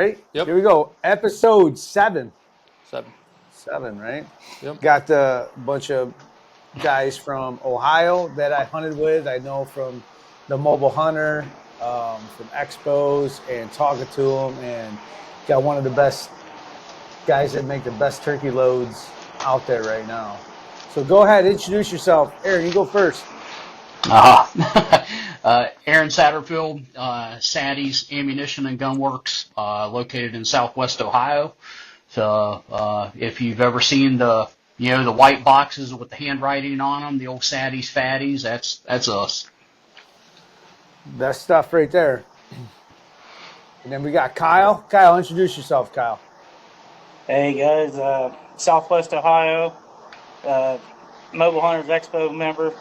right? Yep. Here we go. Episode 7. 7. 7, right? Yep. Got a bunch of guys from Ohio that I hunted with. I know from the Mobile Hunter, from Expos, and talking to them, and got one of the best guys that make the best turkey loads out there right now. So go ahead, introduce yourself. Aaron, you go first. Aaron Satterfield, Sattie's Ammunition and Gun Works, located in Southwest Ohio. So if you've ever seen the white boxes with the handwriting on them, the old Sattie's Fatties, that's us. Best stuff right there. And then we got Kyle. Kyle, introduce yourself, Kyle. Hey guys, Southwest Ohio, Mobile Hunters Expo member.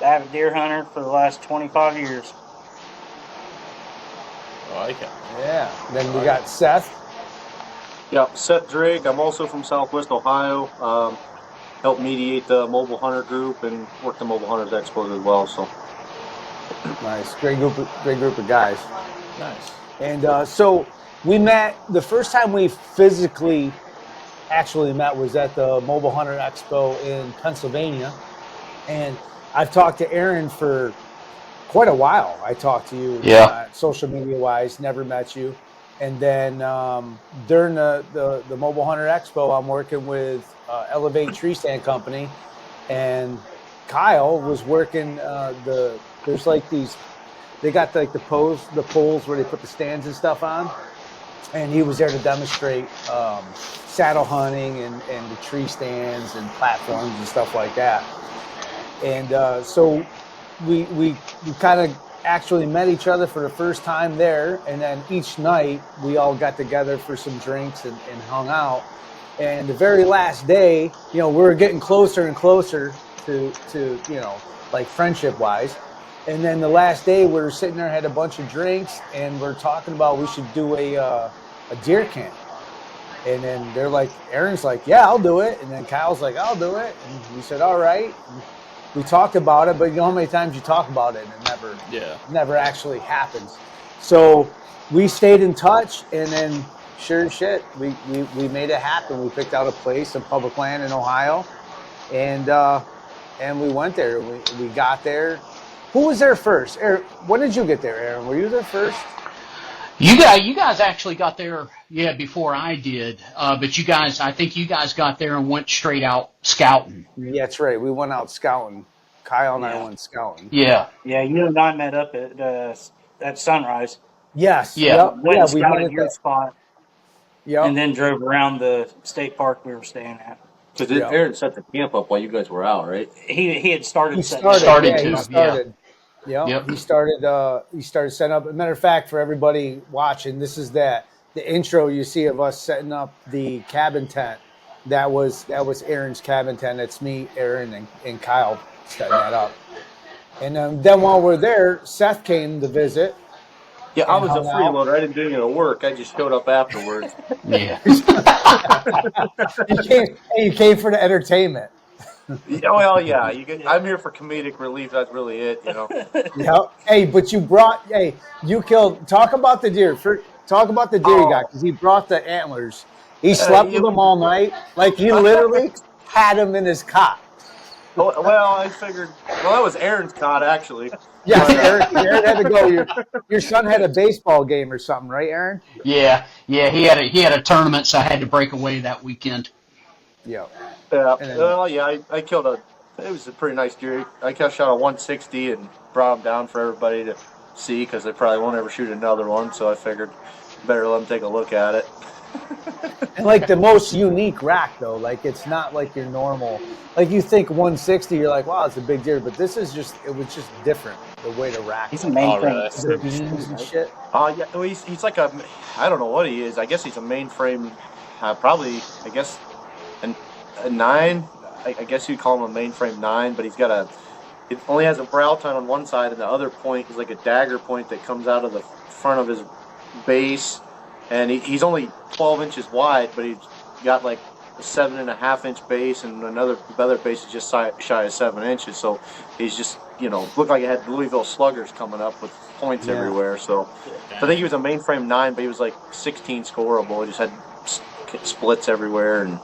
Avid deer hunter for the last 25 years. I like it. Yeah. Then we got Seth. Yeah, Seth Drake. I'm also from Southwest Ohio. Helped mediate the Mobile Hunter group and work the Mobile Hunters Expo as well. So Nice. Great group of guys. Nice. And so we met, the first time we physically actually met was at the Mobile Hunter Expo in Pennsylvania. And I've talked to Aaron for quite a while. I talked to you social media wise, never met you. And then during the Mobile Hunter Expo, I'm working with Elevate Tree Stand Company, and Kyle was working there's like these, they got like the poles where they put the stands and stuff on, and he was there to demonstrate saddle hunting and the tree stands and platforms and stuff like that. And so we kind of actually met each other for the first time there, and then each night we all got together for some drinks and hung out. And the very last day, we were getting closer and closer to like friendship wise. And then the last day we were sitting there, had a bunch of drinks, and we're talking about we should do a deer camp. And then they're like, Aaron's like, yeah, I'll do it. And then Kyle's like, I'll do it. And we said, all right. And we talked about it, but you know how many times you talk about it and it never actually happens. So we stayed in touch, and then sure as shit, we made it happen. We picked out a place, some public land in Ohio, and we went there. We got there. Who was there first? Aaron, when did you get there, Aaron? Were you there first? You guys actually got there, before I did. But I think you guys got there and went straight out scouting. Yeah, that's right. We went out scouting. Kyle and I went scouting. Yeah. Yeah, you and I met up at Sunrise. Yes. Yeah. Went and scouted your spot. Yeah. And then drove around the state park we were staying at. because Aaron set the camp up while you guys were out, right? He had started. He setting started. up. He started. Yeah. Yep. He started setting up. As a matter of fact, for everybody watching, this is the intro you see of us setting up the cabin tent. That was Aaron's cabin tent. It's me, Aaron, and Kyle setting that up. And then while we're there, Seth came to visit. Yeah, I was a freeloader. I didn't do any of the work. I just showed up afterwards. Yeah. You came for the entertainment. Well, yeah. I'm here for comedic relief. That's really it, Yeah. Hey, but you killed. Talk about the deer. Talk about the deer you got, because he brought the antlers. He slept with them all night. Like, he literally had them in his cot. Well, I figured. Well, that was Aaron's cot, actually. Yes, Aaron had to go. Your son had a baseball game or something, right, Aaron? Yeah. He had a tournament, so I had to break away that weekend. Yeah. Well, yeah. I killed it was a pretty nice deer. I shot a 160 and brought him down for everybody to see, because they probably won't ever shoot another one. So I figured better let them take a look at it. And like the most unique rack, though, like it's not like your normal. Like you think 160, you're like, wow, it's a big deer, but this is it was just different the way the rack. He's a mainframe. The beams and shit. Yeah, well, he's like I don't know what he is. I guess he's a mainframe, probably. I guess a 9. I guess you'd call him a mainframe 9, but it only has a brow tine on one side, and the other point is like a dagger point that comes out of the front of his base. And he's only 12 inches wide, but he's got like a 7.5-inch base, and another base is just shy of 7 inches. So he's just looked like it had Louisville Sluggers coming up with points everywhere. So I think he was a mainframe 9, but he was like 16 scoreable. He just had splits everywhere and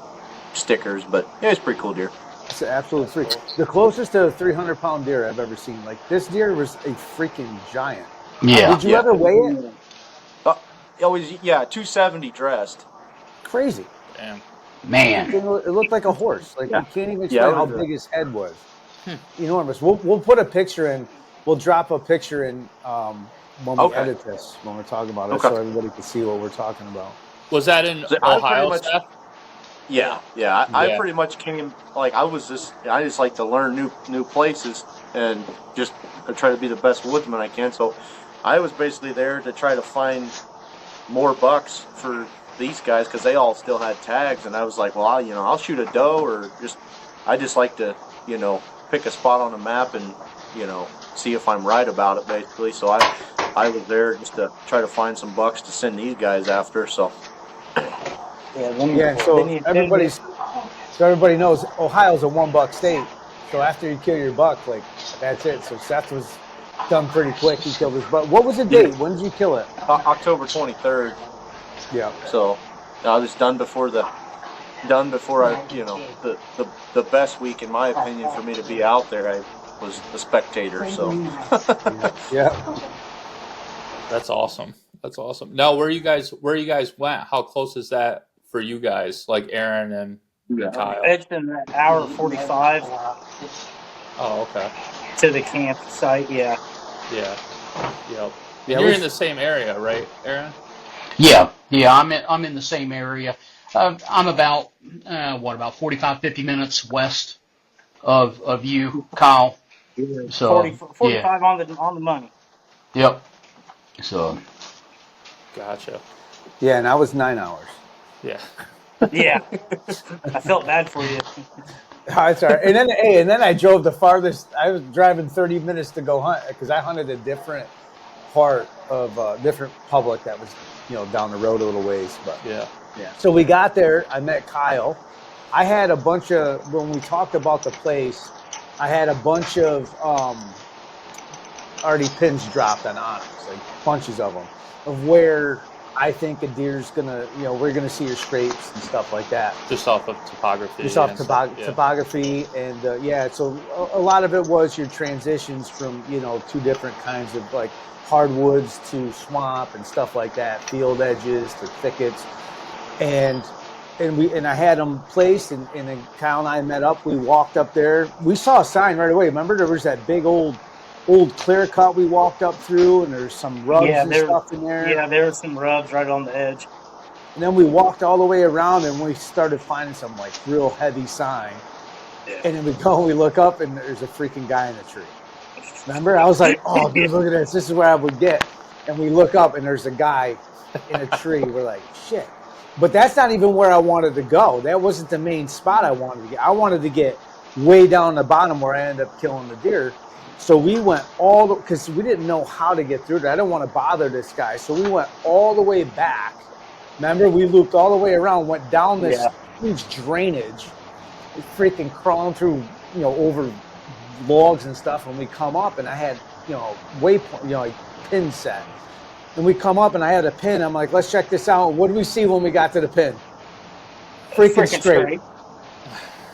stickers, but yeah, it's a pretty cool deer. It's an absolute freak. The closest to a 300-pound deer I've ever seen. Like, this deer was a freaking giant. Yeah. Did you ever weigh it? Always, 270 dressed. Crazy. Damn. Man. It looked like a horse. Like, you can't even explain it how was big his head was. Enormous. We'll put a picture in. We'll drop a picture in when we edit this, when we're talking about it, so everybody can see what we're talking about. Was that in Ohio, Seth? Yeah. I pretty much came, like, I just like to learn new places and just try to be the best woodsman I can. So I was basically there to try to find more bucks for these guys because they all still had tags. And I was like, well, I'll shoot a doe, or I just like to, pick a spot on the map and, see if I'm right about it, basically. So I was there just to try to find some bucks to send these guys after. So. So everybody knows Ohio's a $1 state. So after you kill your buck, like, that's it. So Seth was done pretty quick. He killed his buck. What was the date? When did you kill it? October 23rd. Yeah. So I was done before the best week, in my opinion, for me to be out there. I was a spectator. So. Yeah. That's awesome. Now, where you guys went? How close is that for you guys? Like Aaron and Kyle. It's an hour 45 Oh, okay. to the campsite. Yeah. Yeah. Yep. You're in the same area, right, Aaron? Yeah. I'm in the same area. I'm about 45-50 minutes west of you, Kyle. So 45 on the money. Yep. So. Gotcha. Yeah, and I was 9 hours. Yeah. Yeah. I felt bad for you. It's all right. And then I drove the farthest. I was driving 30 minutes to go hunt because I hunted a different part of different public that was, down the road a little ways. But yeah. So we got there. I met Kyle. I had a bunch of, when we talked about the place, I had a bunch of already pins dropped on onyx, like bunches of them, of where I think a deer's gonna, we're gonna see your scrapes and stuff like that. Just off of topography. Just off topography, and so a lot of it was your transitions from, two different kinds of like hardwoods to swamp and stuff like that, field edges to thickets, and I had them placed, and then Kyle and I met up. We walked up there. We saw a sign right away. Remember, there was that big old clear cut we walked up through, and there's some rubs and stuff in there. Yeah, there were some rubs right on the edge. And then we walked all the way around, and we started finding some like real heavy sign. Yeah. And then we look up, and there's a freaking guy in a tree. Remember? I was like, oh, dude, look at this. This is where I would get. And we look up, and there's a guy in a tree. We're like, shit. But that's not even where I wanted to go. That wasn't the main spot I wanted to get. I wanted to get way down the bottom where I ended up killing the deer. So we went because we didn't know how to get through there. I didn't want to bother this guy. So we went all the way back. Remember, we looped all the way around, went down this huge drainage, freaking crawling through, over logs and stuff. And we come up, and I had, waypoint, like pin set. And we come up, and I had a pin. I'm like, let's check this out. What did we see when we got to the pin? Freaking straight.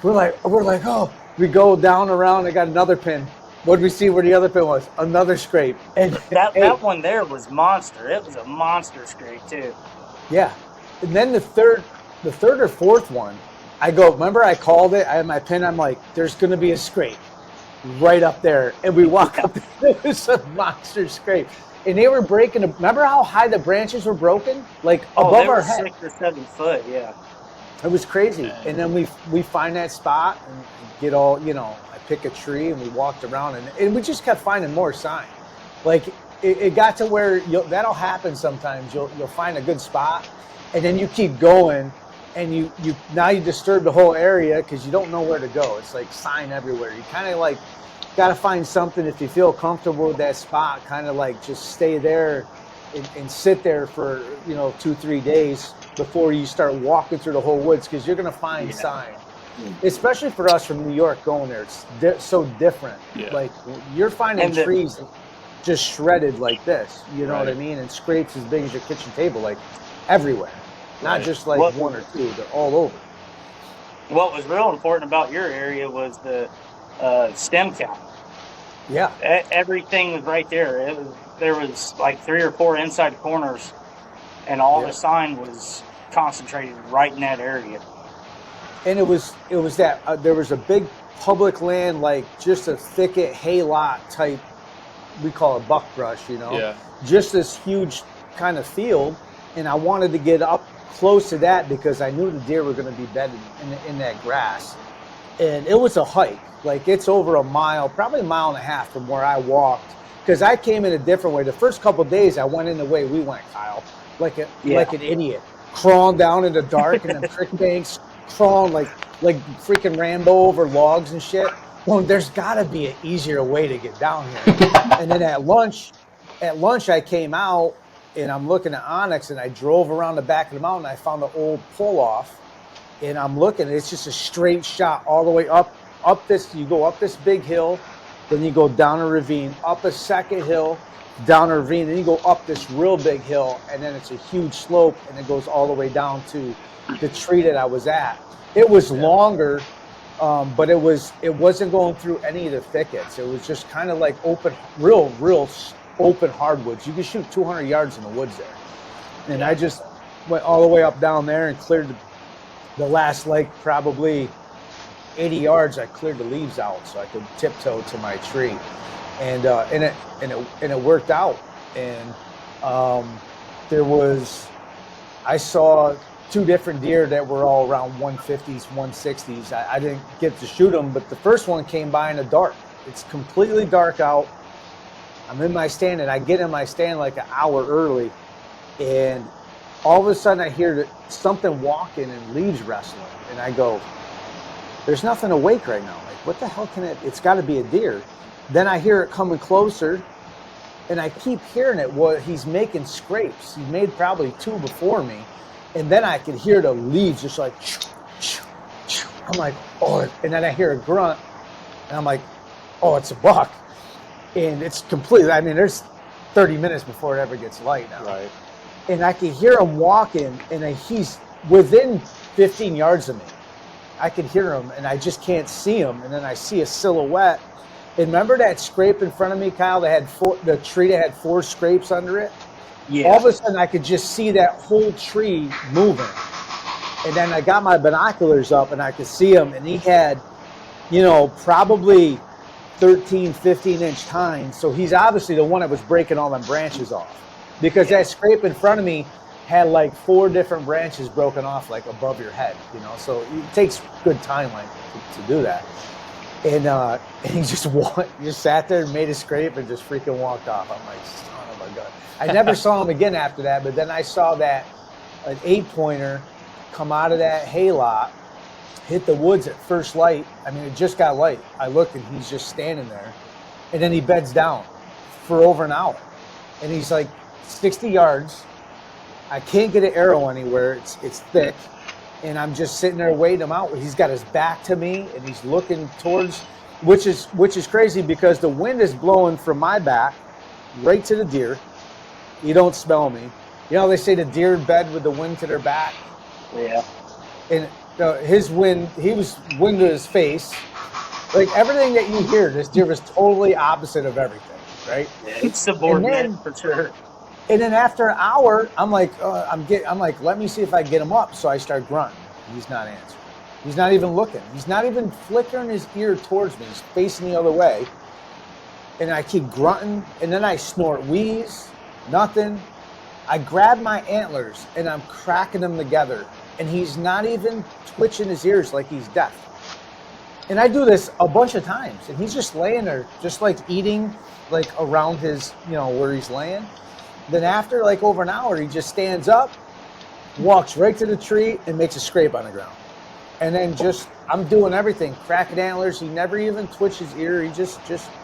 We're like, oh. We go down around. I got another pin. What did we see where the other pin was? Another scrape. And that one there was monster. It was a monster scrape too. Yeah. And then the third or fourth one, I go, remember I called it? I had my pin. I'm like, there's going to be a scrape right up there. And we walk up there. It was a monster scrape. And they were breaking. Remember how high the branches were broken? Like above our head. 6 or 7 foot, yeah. It was crazy. And then we find that spot and get all, I pick a tree, and we walked around, and we just kept finding more sign. Like it got to where that'll happen sometimes. You'll find a good spot, and then you keep going, and you disturb the whole area because you don't know where to go. It's like sign everywhere. You kind of like got to find something. If you feel comfortable with that spot, kind of like just stay there and sit there for 2-3 days before you start walking through the whole woods, because you're going to find sign. especially for us from New York going there, it's so different. Yeah. Like you're finding And the- trees just shredded like this, you know what I Right. mean? And scrapes as big as your kitchen table, like everywhere. Not Right. just like What- one or two, they're all over. What was real important about your area was the stem count. Yeah. Everything was right there. There was like 3 or 4 inside corners, and all Yeah. the sign was concentrated right in that area. And it was that there was a big public land, like just a thicket hay lot type, we call it buck brush, you know, Yeah. just this huge kind of field. And I wanted to get up close to that because I knew the deer were going to be bedded in that grass. And it was a hike, like it's over a mile, probably a mile and a half from where I walked, because I came in a different way. The first couple of days I went in the way we went, Kyle, like an idiot, crawling down in the dark and the creek banks, crawling like freaking Rambo over logs and shit. Well, there's got to be an easier way to get down here. And then at lunch I came out and I'm looking at Onyx, and I drove around the back of the mountain. I found an old pull off, and I'm looking. It's just a straight shot all the way up this. You go up this big hill, then you go down a ravine, up a second hill, down a ravine, then you go up this real big hill, and then it's a huge slope, and it goes all the way down to the tree that I was at. It was longer, but it wasn't going through any of the thickets. It was just kind of like open, real open hardwoods. You could shoot 200 yards in the woods there. And I just went all the way up down there and cleared the last, like, probably 80 yards. I cleared the leaves out so I could tiptoe to my tree. And it worked out. And I saw 2 different deer that were all around 150s, 160s. I didn't get to shoot them, but the first one came by in the dark. It's completely dark out. I'm in my stand, and I get in my stand like an hour early, and all of a sudden I hear something walking and leaves rustling, and I go, there's nothing awake right now. Like, what the hell can it's got to be a deer. Then I hear it coming closer, and I keep hearing it. Well, he's making scrapes. He made probably 2 before me, and then I could hear the leaves just like, I'm like, oh, and then I hear a grunt, and I'm like, oh, it's a buck. And it's completely, I mean, there's 30 minutes before it ever gets light now. Right. And I can hear him walking, and he's within 15 yards of me. I can hear him, and I just can't see him. And then I see a silhouette. And remember that scrape in front of me, Kyle, that had the tree that had 4 scrapes under it? Yeah. All of a sudden, I could just see that whole tree moving. And then I got my binoculars up, and I could see him, and he had, probably 13, 15-inch tines. So he's obviously the one that was breaking all them branches off, because that scrape in front of me had like 4 different branches broken off, like above your head, so it takes good time length to do that. And he just sat there and made a scrape and just freaking walked off. I'm like, son of a gun. I never saw him again after that, but then I saw an 8-pointer come out of that hay lot, hit the woods at first light. I mean, it just got light. I looked, and he's just standing there. And then he beds down for over an hour. And he's like 60 yards. I can't get an arrow anywhere. It's thick. And I'm just sitting there waiting him out. He's got his back to me, and he's looking towards, which is crazy because the wind is blowing from my back right to the deer. You don't smell me. They say the deer bed with the wind to their back. Yeah. And his wind, he was wind to his face. Like everything that you hear, this deer was totally opposite of everything, right? Yeah, it's subordinate for sure. And then after an hour, I'm like, let me see if I can get him up. So I start grunting. He's not answering. He's not even looking. He's not even flickering his ear towards me. He's facing the other way. And I keep grunting, and then I snort wheeze, nothing. I grab my antlers, and I'm cracking them together. And he's not even twitching his ears like he's deaf. And I do this a bunch of times, and he's just laying there, just like eating, like around his, where he's laying. Then after like over an hour, he just stands up, walks right to the tree, and makes a scrape on the ground. And then I'm doing everything, cracking antlers. He never even twitched his ear. He just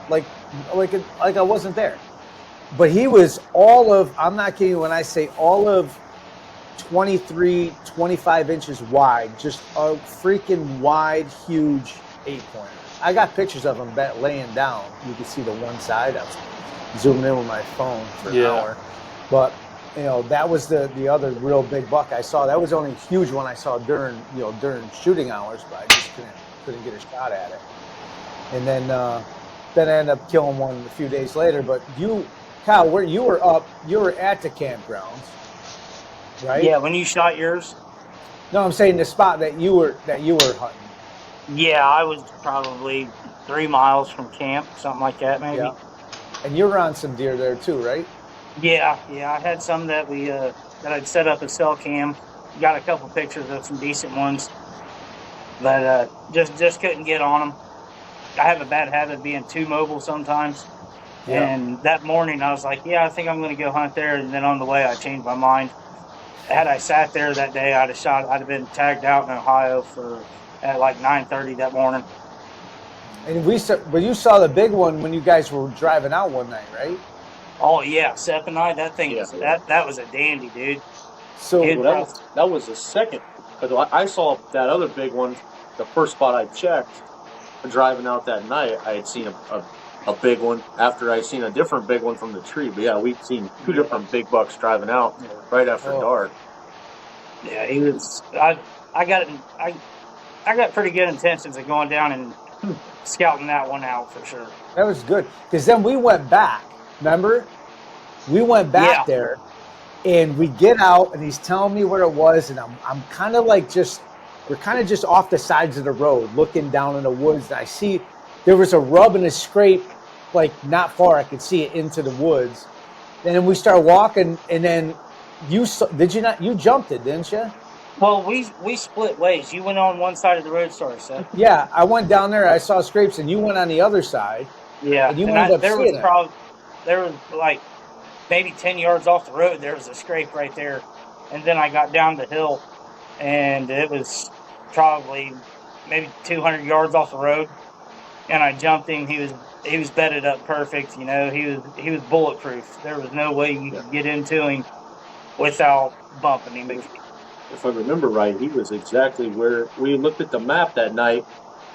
like I wasn't there. But he was I'm not kidding when I say all of 23, 25 inches wide, just a freaking wide, huge 8-pointer. I got pictures of him laying down. You can see the one side. I was zooming in with my phone for an hour. But, that was the other real big buck I saw. That was the only huge one I saw during shooting hours, but I just couldn't get a shot at it. And then I ended up killing one a few days later. But Kyle, where you were at the campgrounds, right? Yeah, when you shot yours. No, I'm saying the spot that you were hunting. Yeah, I was probably 3 miles from camp, something like that, maybe. Yeah. And you were on some deer there too, right? Yeah. I had some that that I'd set up a cell cam. Got a couple pictures of some decent ones, but just couldn't get on them. I have a bad habit of being too mobile sometimes. Yeah. And that morning I was like, I think I'm going to go hunt there. And then on the way I changed my mind. Had I sat there that day, I'd have been tagged out in Ohio at like 9:30 that morning. And but you saw the big one when you guys were driving out one night, right? Oh yeah, Seth and I. That thing that was a dandy, dude. So that was the second. Because I saw that other big one, the first spot I checked, driving out that night. I had seen a big one after I seen a different big one from the tree. But yeah, we'd seen 2 different big bucks driving out right after dark. Yeah, he was. I got pretty good intentions of going down and scouting that one out for sure. That was good because then we went back. Remember, we went back there, and we get out, and he's telling me where it was, and I'm kind of like we're kind of just off the sides of the road, looking down in the woods, and I see there was a rub and a scrape, like not far. I could see it into the woods, and then we start walking, and then you jumped it, didn't you? Well, we split ways. You went on one side of the road, sorry, Seth. Yeah, I went down there. I saw scrapes, and you went on the other side. Yeah, and you ended up seeing it. There was like maybe 10 yards off the road. There was a scrape right there, and then I got down the hill, and it was probably maybe 200 yards off the road, and I jumped him. He was bedded up perfect. He was bulletproof. There was no way you could get into him without bumping him. If I remember right, he was exactly where we looked at the map that night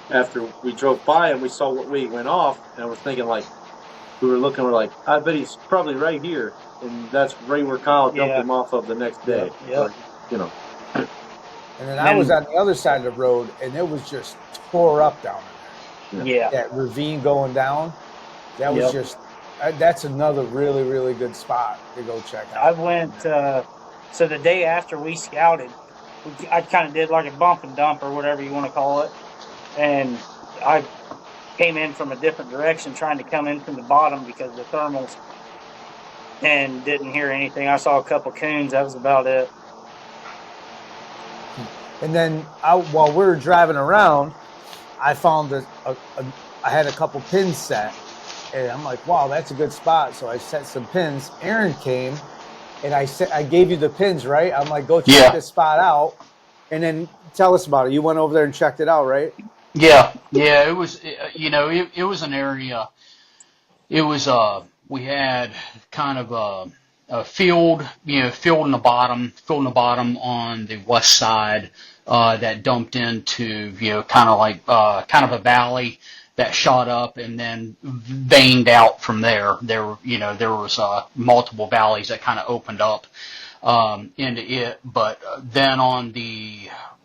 after we drove by and we saw what way he went off, and I was thinking we're like, I bet he's probably right here, and that's right where Kyle dumped him off of the next day. Yeah. And then I was on the other side of the road, and it was just tore up down there. Yeah. That ravine going down, that was just. That's another really, really good spot to go check out. I went. So the day after we scouted, I kind of did like a bump and dump or whatever you want to call it, and I came in from a different direction trying to come in from the bottom because of the thermals, and didn't hear anything. I saw a couple coons. That was about it. And then while we were driving around, I found I had a couple pins set, and I'm like, wow, that's a good spot. So I set some pins. Aaron came, and I gave you the pins, right? I'm like, go check this spot out, and then tell us about it. You went over there and checked it out, right? Yeah. It was, it was an area. It was we had kind of a field, field in the bottom on the west side that dumped into, kind of a valley that shot up and then veined out from there. There was multiple valleys that kind of opened up into it, but then on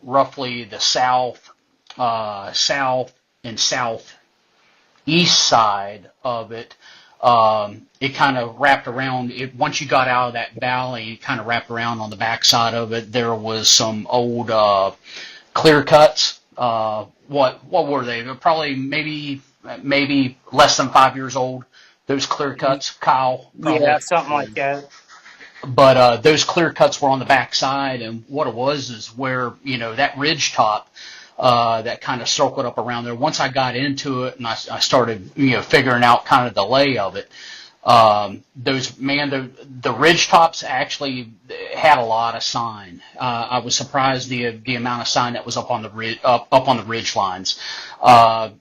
roughly the south and southeast side of it, it kind of wrapped around. Once you got out of that valley, it kind of wrapped around on the backside of it. There was some old clear cuts. What were they? They were probably maybe less than 5 years old. Those clear cuts, Kyle. Probably. Yeah, something like that. But those clear cuts were on the backside, and what it was is where that ridge top that kind of circled up around there. Once I got into it and I started figuring out kind of the lay of it, the ridge tops actually had a lot of sign. I was surprised the amount of sign that was up on the ridge lines. I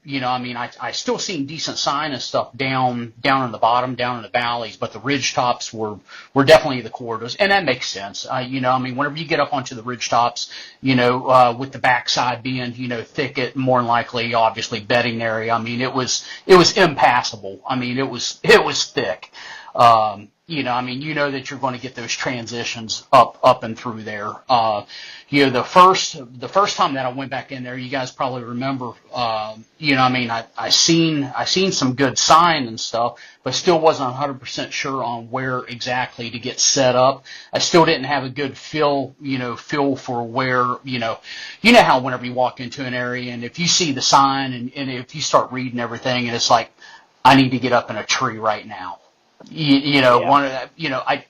still seen decent sign and stuff down in the bottom, down in the valleys, but the ridge tops were definitely the corridors, and that makes sense. Whenever you get up onto the ridge tops, with the backside being, thicket, more than likely, obviously bedding area. I mean, it was impassable. I mean, it was thick. That you're going to get those transitions up and through there. The first time that I went back in there, you guys probably remember, I seen some good sign and stuff, but still wasn't 100% sure on where exactly to get set up. I still didn't have a good feel for where, how whenever you walk into an area and if you see the sign and if you start reading everything and it's like, I need to get up in a tree right now. One of that,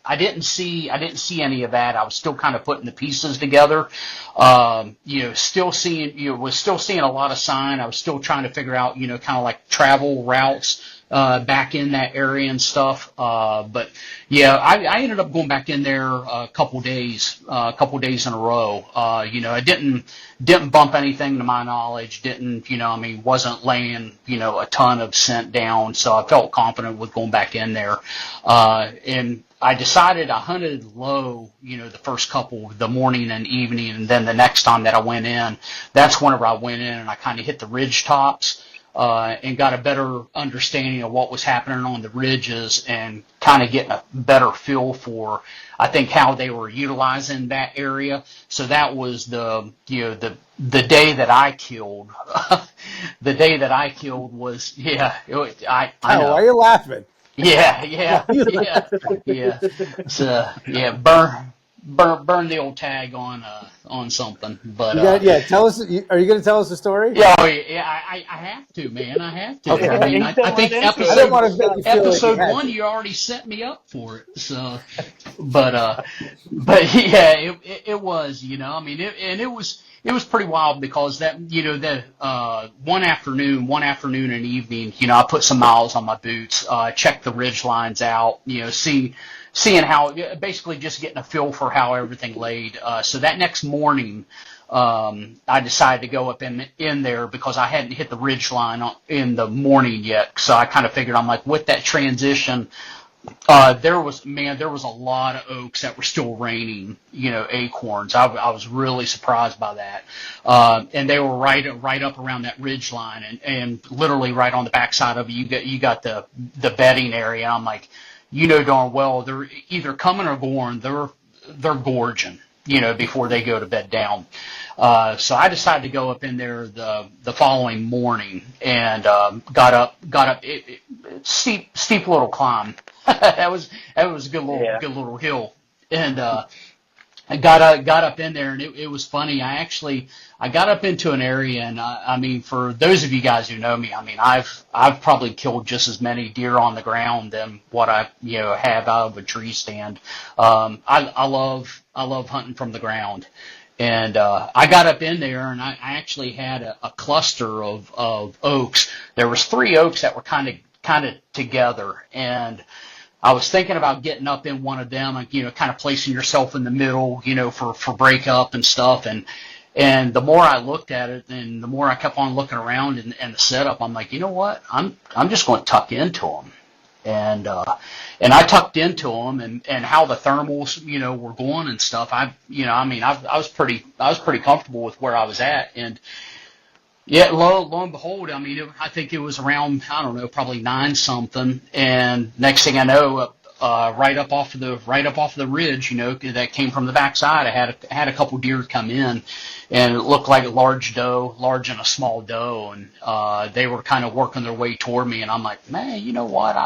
I didn't see any of that. I was still kind of putting the pieces together. Still seeing a lot of sign. I was still trying to figure out, kind of like travel routes, back in that area and stuff. But yeah, I ended up going back in there a couple days in a row. I didn't bump anything to my knowledge, wasn't laying, a ton of scent down. So I felt confident with going back in there. And I decided I hunted low, the first couple, the morning and evening. And then the next time that I went in, that's whenever I went in and I kind of hit the ridge tops. And got a better understanding of what was happening on the ridges and kind of getting a better feel for, I think, how they were utilizing that area. So that was the day that I killed. The day that I killed was, I know. Why are you laughing? Yeah. So, burn the old tag on something, but tell us. Are you going to tell us the story? Yeah, I have to, man. I have to. Okay. I mean, I think episode 1 you already set me up for it. So, but yeah, it was, it was pretty wild because that, one afternoon and evening, I put some miles on my boots, checked the ridge lines out, seeing how, basically just getting a feel for how everything laid. So that next morning, I decided to go up in there because I hadn't hit the ridge line in the morning yet. So I kind of figured, I'm like, with that transition, there was a lot of oaks that were still raining, acorns. I was really surprised by that. And they were right up around that ridge line and literally right on the backside of it, you got the bedding area. I'm like, darn well, they're either coming or going. They're gorging, before they go to bed down. So I decided to go up in there the following morning and got up. Steep little climb. that was a good little hill, and I got up in there, and it was funny. I got up into an area, and for those of you guys who know me, I've probably killed just as many deer on the ground than what I have out of a tree stand. I love hunting from the ground, and I got up in there, and I actually had a cluster of oaks. There was 3 oaks that were kind of together, and I was thinking about getting up in one of them and, kind of placing yourself in the middle, for breakup and stuff. And the more I looked at it and the more I kept on looking around and the setup, I'm like, you know what? I'm just going to tuck into them. And I tucked into them and how the thermals, were going and stuff. I was pretty comfortable with where I was at. And yeah, lo and behold, I think it was around, I don't know, probably 9 something, and next thing I know, right up off of the ridge, that came from the backside, I had a couple deer come in, and it looked like a large and a small doe, and they were kind of working their way toward me, and I'm like, man, you know what,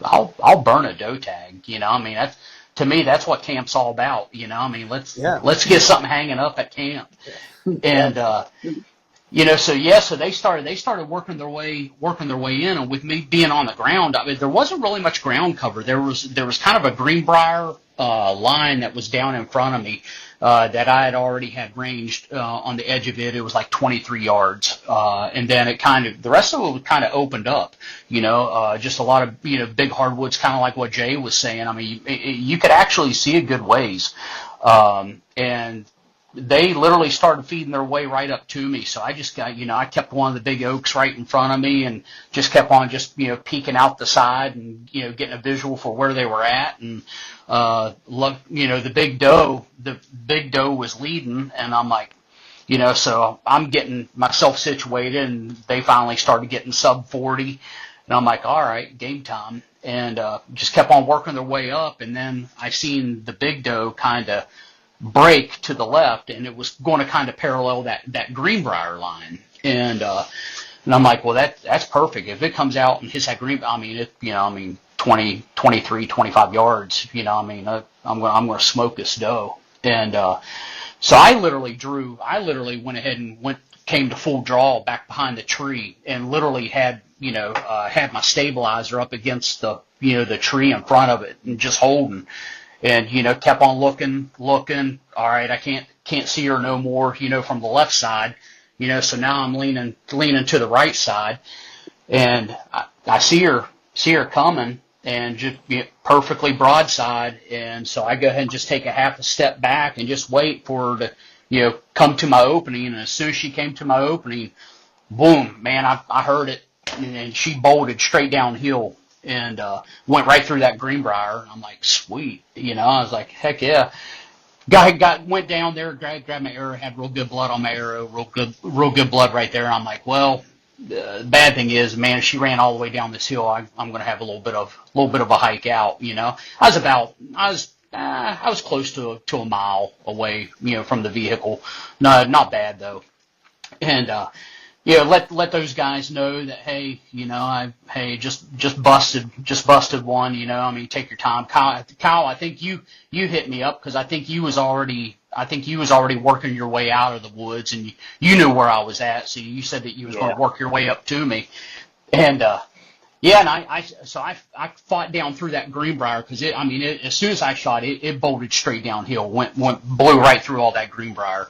I'll burn a doe tag, that's, to me, that's what camp's all about, let's get something hanging up at camp, and so they started working their way in, and with me being on the ground, there wasn't really much ground cover. There was kind of a greenbrier line that was down in front of me that I had already had ranged on the edge of it. It was like 23 yards, and then the rest of it kind of opened up. Just a lot of big hardwoods, kind of like what Jay was saying. You could actually see a good ways. And they literally started feeding their way right up to me. So I just got, I kept one of the big oaks right in front of me and just kept on just, peeking out the side and, getting a visual for where they were at. And, the big doe was leading, and I'm like, so I'm getting myself situated, and they finally started getting sub 40. And I'm like, all right, game time. And just kept on working their way up. And then I seen the big doe kind of break to the left, and it was going to kind of parallel that Greenbrier line. And I'm like, well, that's perfect. If it comes out and hits that green, 20, 23, 25 yards, I'm going to smoke this doe. And so I literally went ahead and came to full draw back behind the tree, and literally had had my stabilizer up against the tree in front of it and just holding, and kept on looking. All right, I can't see her no more, from the left side, so now I'm leaning to the right side, and I see her coming, and just perfectly broadside. And so I go ahead and just take a half a step back and just wait for her to, come to my opening. And as soon as she came to my opening, boom, man, I heard it. And she bolted straight downhill and went right through that Greenbrier. And I'm like, sweet. I was like, heck yeah. Went down there, grabbed my arrow, had real good blood on my arrow, real good blood right there. And I'm like, well, the bad thing is, man, if she ran all the way down this hill, I'm going to have a little bit of a hike out. I was close to a mile away, from the vehicle. No, not bad though. And let those guys know that, hey, just busted one. Take your time. Kyle, I think you hit me up because I think you was already working your way out of the woods, and you knew where I was at, so you said that you was going to work your way up to me. And and I fought down through that Greenbrier because as soon as I shot it bolted straight downhill, blew right through all that Greenbrier.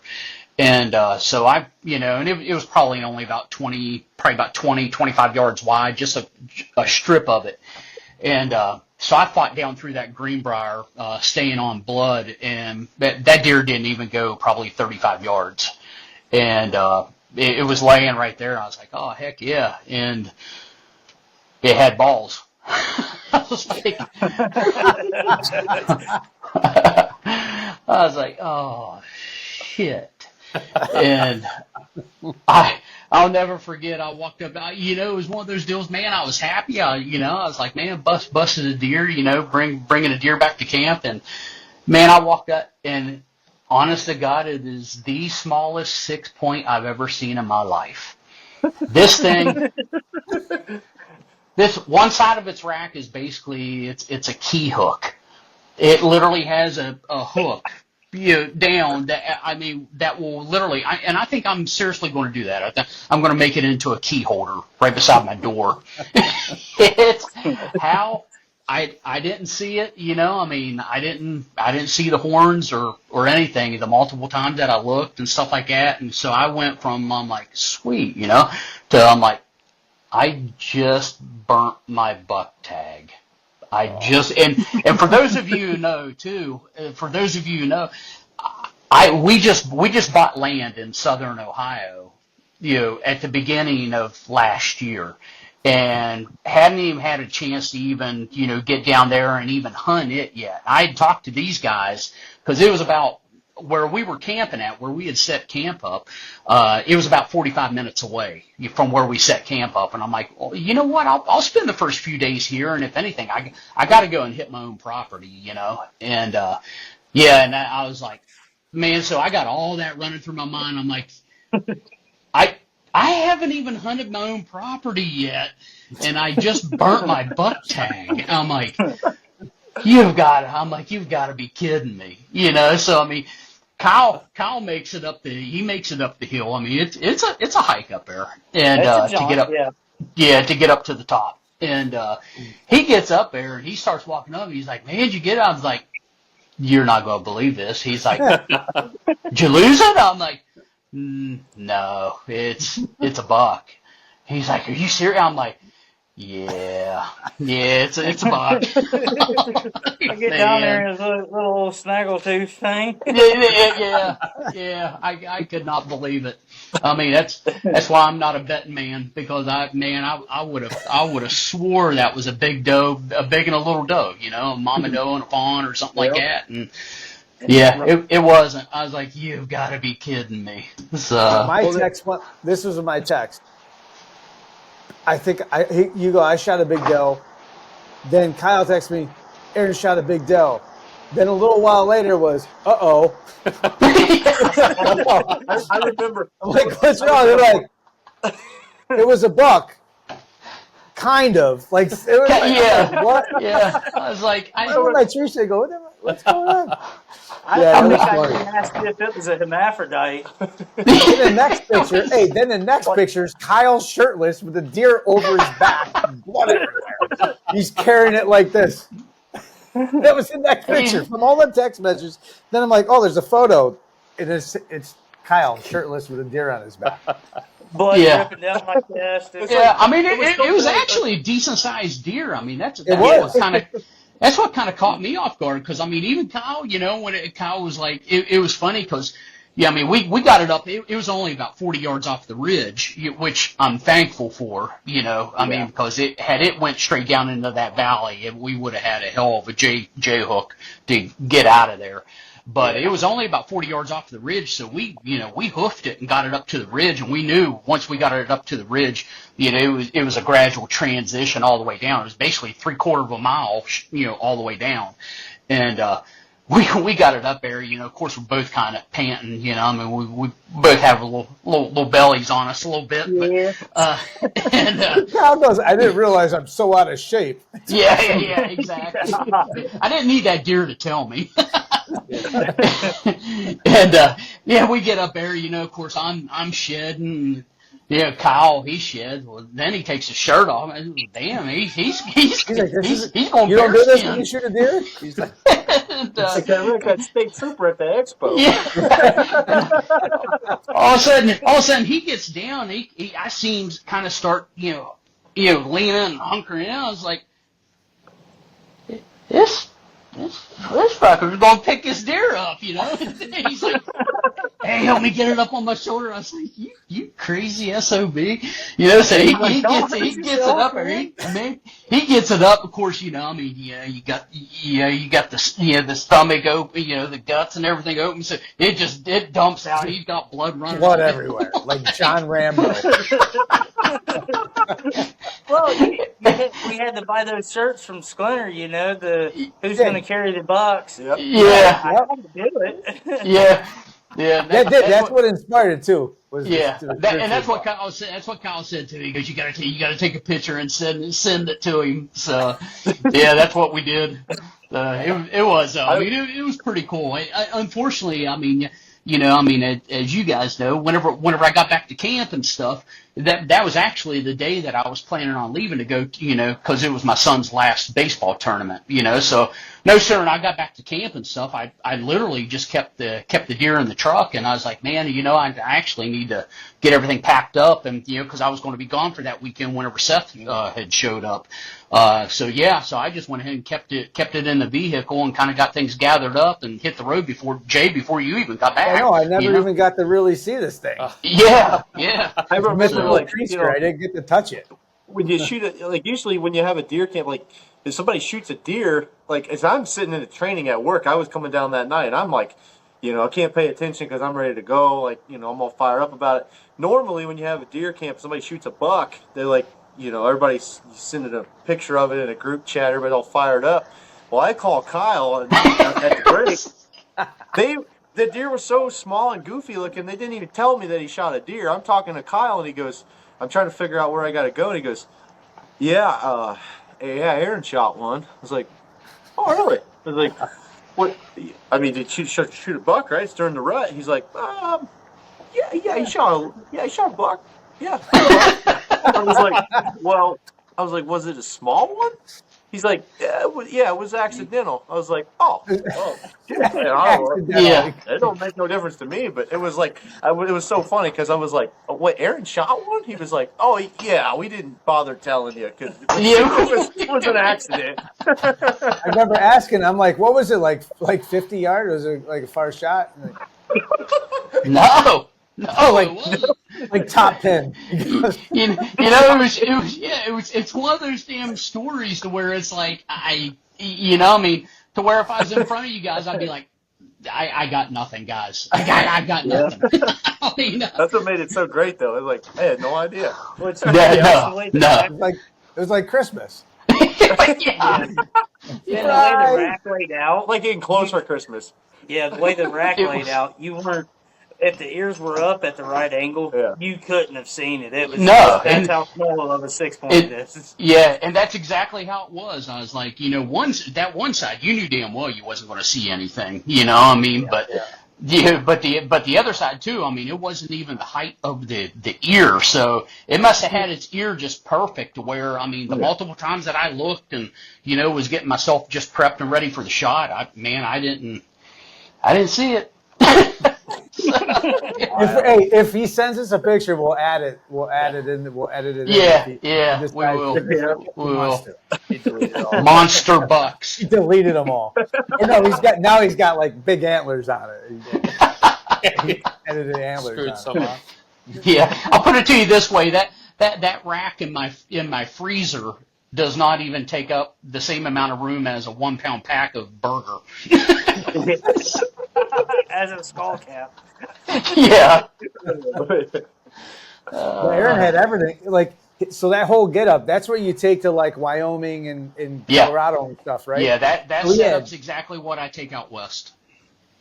And so and it was probably only about 20, 25 yards wide, just a strip of it. And so I fought down through that Greenbrier, staying on blood, and that deer didn't even go probably 35 yards. And it was laying right there. I was like, oh, heck yeah. And it had balls. I was like, oh, shit. And I'll never forget. I walked up. It was one of those deals. Man, I was happy. I was like, man, busted a deer. Bringing a deer back to camp. And man, I walked up, and honest to God, it is the smallest 6-point I've ever seen in my life. This thing, this one side of its rack is basically it's a key hook. It literally has a hook. Down that will literally, and I think I'm seriously going to do that. I'm going to make it into a key holder right beside my door. It's how I didn't see it, I didn't see the horns or anything the multiple times that I looked and stuff like that. And so I went from, I'm like, sweet, to I'm like, I just burnt my buck tag. And for those of you who know too, we just bought land in southern Ohio, at the beginning of last year, and hadn't even had a chance to even, get down there and even hunt it yet. I had talked to these guys because it was about where we were camping at, where we had set camp up. It was about 45 minutes away from where we set camp up. And I'm like, well, you know what? I'll spend the first few days here. And if anything, I got to go and hit my own property, and, and I was like, man, so I got all that running through my mind. I'm like, I haven't even hunted my own property yet. And I just burnt my buck tag. I'm like, you've got to be kidding me, So, Kyle makes it up the hill. It's a hike up there, and to get up, to get up to the top. And he gets up there and he starts walking up. And he's like, "Man, did you get it?" I was like, "You're not gonna believe this." He's like, "Did you lose it?" I'm like, "No, it's a buck." He's like, "Are you serious?" I'm like, Yeah, it's a buck. I get down there in his little snaggletooth thing. Yeah. I could not believe it. I mean, that's why I'm not a betting man, because I would have swore that was a big doe, a big and a little doe, a mama doe and a fawn or something like that. And yeah, it wasn't. I was like, you've got to be kidding me. My text. This was my text. I shot a big doe. Then Kyle texted me, Aaron shot a big doe. Then a little while later was, uh-oh. I remember. I'm like, what's wrong? They're like, it was a buck. Kind of. Like, it was like, what? Yeah. I was like, I know my tree should go, what's going on? I think I asked you if it was a hermaphrodite. Then the next picture is Kyle shirtless with a deer over his back, blood everywhere. He's carrying it like this. That was the next picture from all the text messages. Then I'm like, oh, there's a photo, and it's Kyle shirtless with a deer on his back. Blood dripping down my chest. I mean, it was actually a decent sized deer. I mean, that's what kind of caught me off guard, because I mean, even Kyle, when Kyle was like, it was funny because, I mean, we got it up. It was only about 40 yards off the ridge, which I'm thankful for, I mean, because had it went straight down into that valley, we would have had a hell of a J hook to get out of there. But it was only about 40 yards off the ridge, so we hoofed it and got it up to the ridge, and we knew once we got it up to the ridge, it was a gradual transition all the way down. It was basically 3/4 of a mile, all the way down, and we got it up there. Of course, we're both kind of panting. I mean, we both have little bellies on us a little bit. But, and Kyle goes, I didn't realize I'm so out of shape. Yeah, exactly. I didn't need that deer to tell me. And we get up there, of course I'm shedding. Kyle, he shed. Well, then he takes his shirt off. Damn, he's going you don't do this when you shoot a deer? He's like, look at State Trooper at the expo. Yeah. all of a sudden he gets down. I see him kind of start, leaning and hunkering in. I was like, this fucker's gonna pick this deer up, He's like, hey, help me get it up on my shoulder. I was like, you crazy SOB, So he gets it up there. He gets it up. Of course, you got the stomach open, the guts and everything open. So it dumps out. He's got blood running. Blood everywhere, like John Rambo. Well, we had to buy those shirts from Sklinner, who's going to carry the bucks. Yep. Yeah. I had to do it. Yeah. That's what inspired it too. That's what Kyle said. That's what Kyle said to me, because you got to take a picture and send it to him. So that's what we did. It was. It was pretty cool. Unfortunately, as you guys know, whenever I got back to camp and stuff, that was actually the day that I was planning on leaving to go, because it was my son's last baseball tournament, So no sooner than I got back to camp and stuff, I literally just kept the deer in the truck, and I was like, man, I actually need to get everything packed up, and because I was going to be gone for that weekend whenever Seth had showed up. So I just went ahead and kept it in the vehicle and kind of got things gathered up and hit the road before you even got back. I know, I never even got to really see this thing. Yeah. I remember, I didn't get to touch it. When you shoot it, usually when you have a deer camp, if somebody shoots a deer, as I'm sitting in the training at work, I was coming down that night, and I'm like, I can't pay attention because I'm ready to go. I'm all fired up about it. Normally, when you have a deer camp, somebody shoots a buck, they're like, everybody's sending a picture of it in a group chat, everybody all fired up. Well, I call Kyle at the break. The deer was so small and goofy looking, they didn't even tell me that he shot a deer. I'm talking to Kyle, and he goes, I'm trying to figure out where I got to go, and he goes, yeah, Aaron shot one. I was like, oh, really? I was like, what? I mean, did you shoot a buck, right? It's during the rut. He's like, yeah, he shot a buck. Yeah. I was like, was it a small one? He's like, yeah, it was accidental. I was like, oh. Yeah. It don't make no difference to me, but it was like, it was so funny because I was like, oh, what, Aaron shot one? He was like, oh, yeah, we didn't bother telling you because it was an accident. I remember asking, I'm like, what was it, like 50 yards? Was it like a far shot? And No, like, it wasn't. like top pin. It was it's one of those damn stories to where it's like I to where if I was in front of you guys, I'd be like, I got nothing, guys. I got nothing. I mean, That's what made it so great, though. It was like, I had no idea. No. It was like Christmas. Yeah. And the way the rack laid out, Like getting close for Christmas. yeah, the way the rack laid out, you weren't. If the ears were up at the right angle, you couldn't have seen it. It was that's how small of a 6-point it is. Yeah, and that's exactly how it was. I was like, one side, you knew damn well you wasn't going to see anything. But the other side too. I mean, it wasn't even the height of the ear, so it must have had its ear just perfect. To where the multiple times that I looked and was getting myself just prepped and ready for the shot, I didn't see it. If he sends us a picture, we'll add it. We'll add it in. We'll edit it. We will. Monster bucks. He deleted them all. No, he's got like big antlers on it. He edited antlers. Yeah, I'll put it to you this way: that rack in my freezer does not even take up the same amount of room as a 1-pound pack of burger. As a skull cap. Yeah. Aaron had everything. Like, so that whole get up, that's what you take to like Wyoming and Colorado and stuff, right? Yeah, that setup's exactly what I take out west.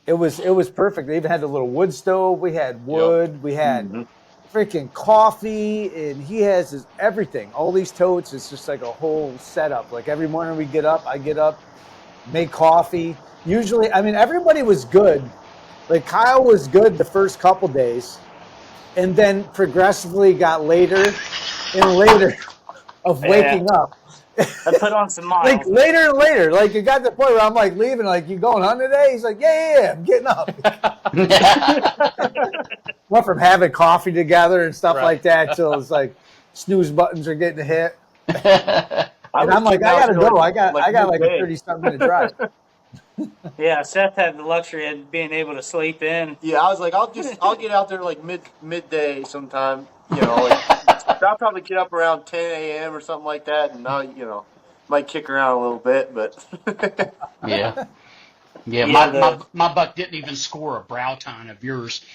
It was perfect. They even had the little wood stove. We had wood. Yep. We had freaking coffee, and he has his everything. All these totes. It's just like a whole setup. Like every morning we get up, I get up, make coffee. Usually, everybody was good. Like Kyle was good the first couple days, and then progressively got later and later of waking up. I put on some miles. Like later and later. Like it got to the point where I'm like leaving, like, you going hunting today? He's like, yeah, I'm getting up. Went from having coffee together and stuff like that till it's like snooze buttons are getting hit. And I'm like, I gotta go. I got like a 30-something minute drive. Yeah, Seth had the luxury of being able to sleep in. Yeah, I was like, I'll get out there like midday sometime. I'll probably get up around 10 a.m. or something like that, and I'll might kick around a little bit, but yeah. My buck didn't even score a brow tine of yours.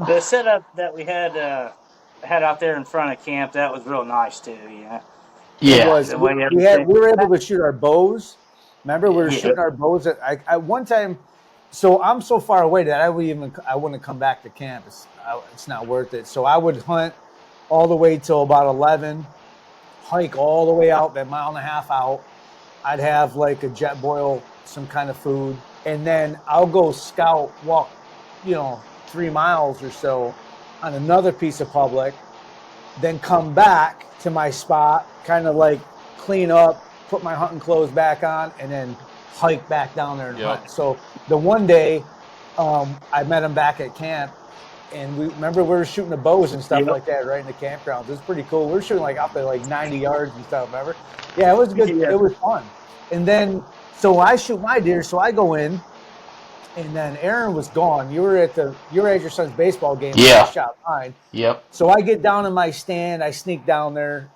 The setup that we had out there in front of camp, that was real nice too. Yeah, it was. We were able to shoot our bows. Remember, we were shooting our bows at one time. So I'm so far away that I wouldn't come back to camp. It's not worth it. So I would hunt all the way till about 11, hike all the way out, that 1.5 miles out. I'd have like a jet boil, some kind of food, and then I'll go walk, 3 miles or so on another piece of public, then come back to my spot, kind of like clean up, put my hunting clothes back on, and then hike back down there and hunt. So the one day I met him back at camp, and we were shooting the bows and stuff like that right in the campground. It was pretty cool. We were shooting like out there like 90 yards and stuff, remember? Yeah, it was good. It was fun. And then, so I shoot my deer, so I go in, and then Aaron was gone. You were at your son's baseball game. Yeah. I shot mine. Yep. So I get down in my stand. I sneak down there,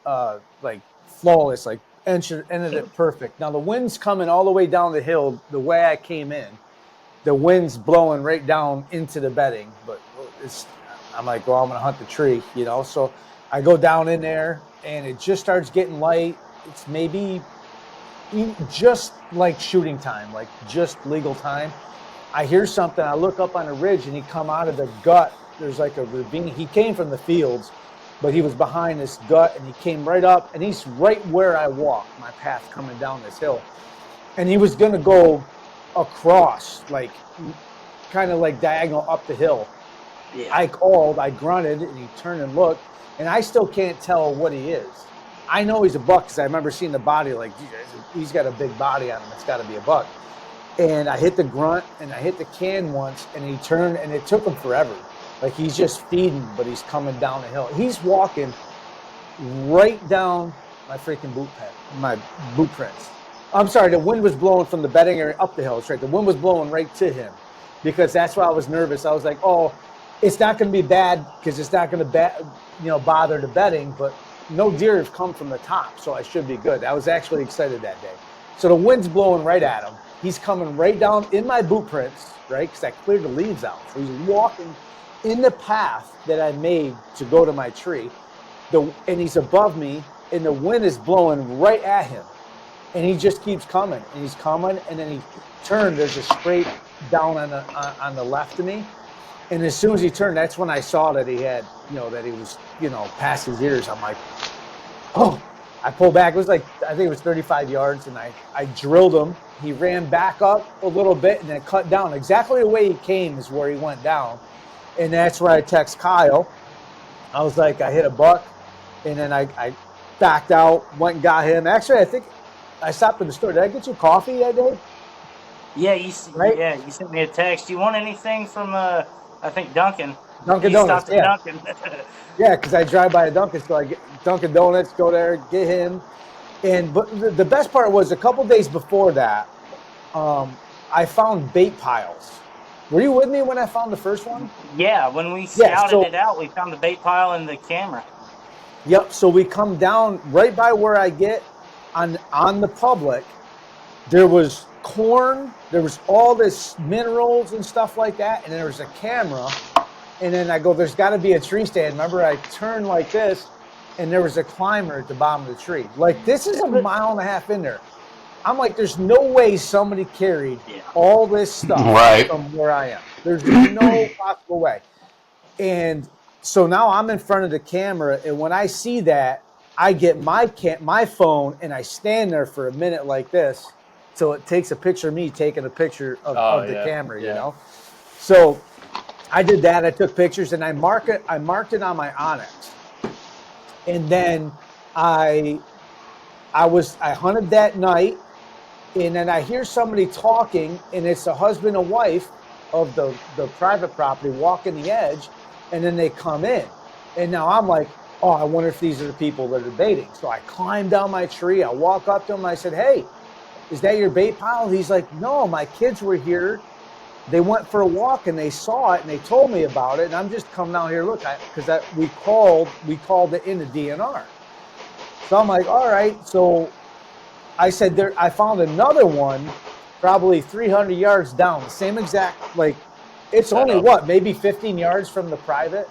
like flawless, like ended it perfect. Now the wind's coming all the way down the hill. The way I came in, the wind's blowing right down into the bedding. But I'm like, well, I'm gonna hunt the tree, So I go down in there, and it just starts getting light. It's maybe just like shooting time, like just legal time. I hear something. I look up on a ridge, and he come out of the gut. There's like a ravine. He came from the fields, but he was behind this gut, and he came right up, and he's right where I walk, my path coming down this hill. And he was going to go across, like kind of like diagonal up the hill. Yeah. I called, I grunted, and he turned and looked, and I still can't tell what he is. I know he's a buck because I remember seeing the body, like, he's got a big body on him. It's got to be a buck. And I hit the grunt and I hit the can once, and he turned, and it took him forever. Like, he's just feeding, but he's coming down the hill. He's walking right down my freaking my boot prints. I'm sorry, the wind was blowing from the bedding area up the hill. It's right. The wind was blowing right to him, because that's why I was nervous. I was like, oh, it's not going to be bad because it's not going to bother the bedding, but no deer have come from the top, so I should be good. I was actually excited that day. So the wind's blowing right at him. He's coming right down in my boot prints, right, because I cleared the leaves out. So he's walking in the path that I made to go to my tree, and he's above me, and the wind is blowing right at him. And he just keeps coming, and he's coming, and then he turned. There's a scrape down on the left of me, and as soon as he turned, that's when I saw that he had, that he was, past his ears. I'm like, oh! I pulled back. It was like, I think it was 35 yards, and I drilled him. He ran back up a little bit and then cut down. Exactly the way he came is where he went down, and that's where I text Kyle. I was like, I hit a buck, and then I backed out, went and got him. Actually, I think I stopped at the store. Did I get you coffee that day? Yeah, you sent me a text. Do you want anything from I think Dunkin'? Dunkin' You Donuts, stopped at yeah. Dunkin'. Yeah, because I drive by a Dunkin', so I get Dunkin' Donuts, go there, get him. But the best part was a couple days before that, I found bait piles. Were you with me when I found the first one? Yeah, when we scouted it out, we found the bait pile and the camera. Yep. So we come down right by where I get on the public. There was corn. There was all this minerals and stuff like that, and there was a camera. And then I go, there's got to be a tree stand. Remember, I turned like this, and there was a climber at the bottom of the tree. Like, this is a mile and a half in there. I'm like, there's no way somebody carried all this stuff from where I am. There's no possible way. And so now I'm in front of the camera, and when I see that, I get my phone, and I stand there for a minute like this, so it takes a picture of me taking a picture of the camera, So I did that. I took pictures, and I marked it on my Onyx. And then I hunted that night, and then I hear somebody talking, and it's a husband and wife of the private property walking the edge, and then they come in. And now I'm like, oh, I wonder if these are the people that are baiting. So I climb down my tree. I walk up to him. I said, hey, is that your bait pile? He's like, no, my kids were here. They went for a walk, and they saw it, and they told me about it, and I'm just coming down here, look, because we called it in the DNR. So I'm like, all right. So I said, I found another one probably 300 yards down, the same exact, like, it's only maybe 15 yards from the private?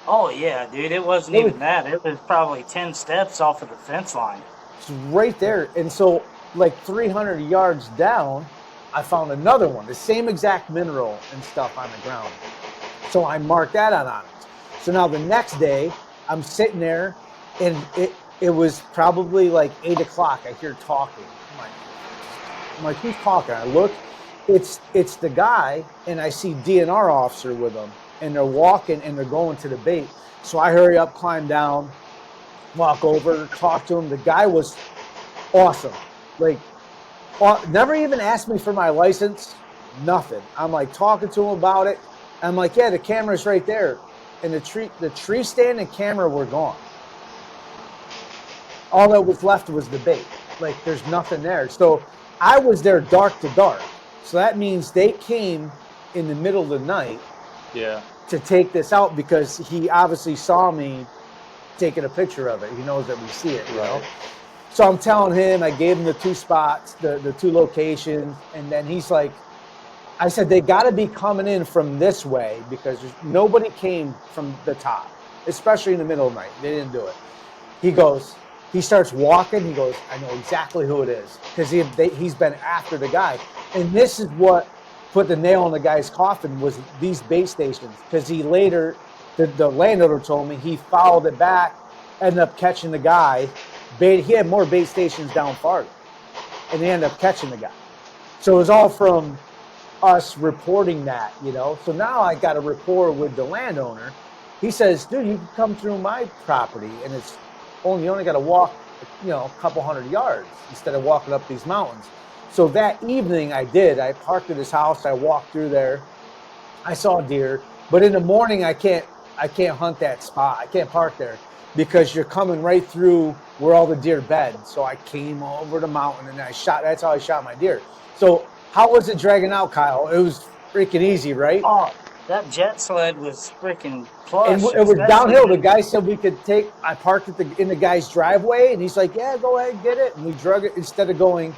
Oh, yeah, dude. It wasn't even that. It was probably 10 steps off of the fence line. It's right there. And so, like, 300 yards down, I found another one, the same exact mineral and stuff on the ground. So I marked that on it. So now the next day, I'm sitting there, and it was probably like 8 o'clock. I hear talking. I'm like, who's talking? I look, it's the guy, and I see DNR officer with him, and they're walking, and they're going to the bait. So I hurry up, climb down, walk over, talk to him. The guy was awesome. Like, never even asked me for my license, nothing. I'm like talking to him about it. I'm like, yeah, the camera's right there. And the tree stand and camera were gone. All that was left was the bait. Like, there's nothing there. So I was there dark to dark. So that means they came in the middle of the night to take this out, because he obviously saw me taking a picture of it. He knows that we see it, you know? So I'm telling him, I gave him the 2 spots, the 2 locations, and then he's like, I said, they got to be coming in from this way, because nobody came from the top, especially in the middle of the night. They didn't do it. He starts walking. He goes, I know exactly who it is, because he's been after the guy. And this is what put the nail in the guy's coffin, was these bait stations, because he later, the landowner told me, he followed it back, ended up catching the guy. He had more bait stations down farther, and they ended up catching the guy. So it was all from us reporting that, So now I got a rapport with the landowner, He says, dude, you can come through my property, and you only got to walk, a couple hundred yards instead of walking up these mountains. So that evening I did. I parked at his house. I walked through there. I saw deer, but in the morning I can't hunt that spot. I can't park there because you're coming right through where all the deer bed. So I came over the mountain and that's how I shot my deer. So how was it dragging out, Kyle? It was freaking easy, right? Oh, that jet sled was freaking plush. And it was downhill. The guy said I parked in the guy's driveway, and he's like, yeah, go ahead and get it. And we drug it instead of going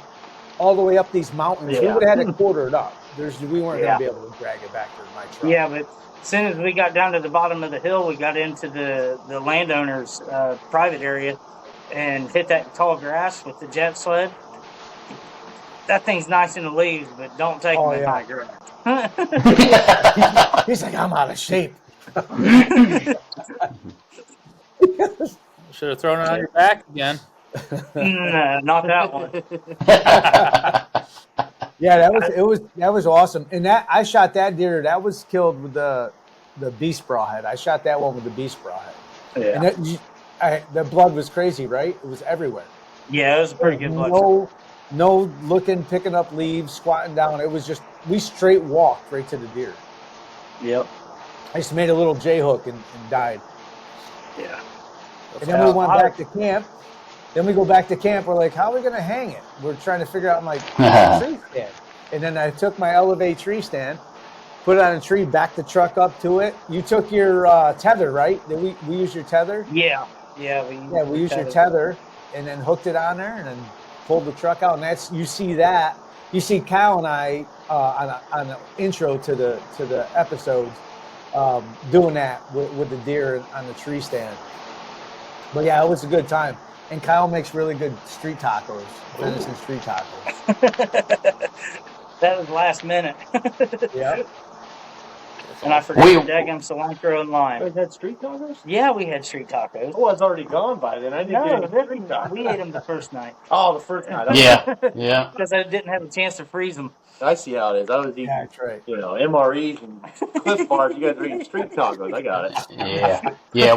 all the way up these mountains. We would have had to quarter it up. We weren't going to be able to drag it back to my truck. Yeah, but as soon as we got down to the bottom of the hill, we got into the landowner's private area and hit that tall grass with the jet sled. That thing's nice in the leaves, but don't take them in high grass. He's like, I'm out of shape. Should have thrown it on your back again. No, not that one. Yeah, that was awesome. And I shot that deer. That was killed with the beast brawhead. I shot that one with the beast brawhead. Yeah. And the blood was crazy, right? It was everywhere. Yeah, it was a pretty good blood. No looking, picking up leaves, squatting down. It was just, we straight walked right to the deer. Yep. I just made a little J-hook and died. Yeah. And then we went back to camp. Then we go back to camp. We're like, how are we going to hang it? We're trying to figure out, I'm like, tree stand. And then I took my Elevate tree stand, put it on a tree, backed the truck up to it. You took your tether, right? Did we use your tether? Yeah. We used your tether and then hooked it on there and then pulled the truck out. And you see Kyle and I on the intro to the episodes doing that with the deer on the tree stand. But yeah, it was a good time. And Kyle makes really good street tacos, venison street tacos. That was last minute. Yeah. And I forgot the daggum cilantro and lime. You guys had street tacos? Yeah, we had street tacos. Oh, I was already gone by then. I didn't get any street tacos. We ate them the first night. Oh, the first night. Yeah. Because I didn't have a chance to freeze them. I see how it is. I was eating, That's right. MREs and Cliff Bars. You guys are eating street tacos. I got it. Yeah.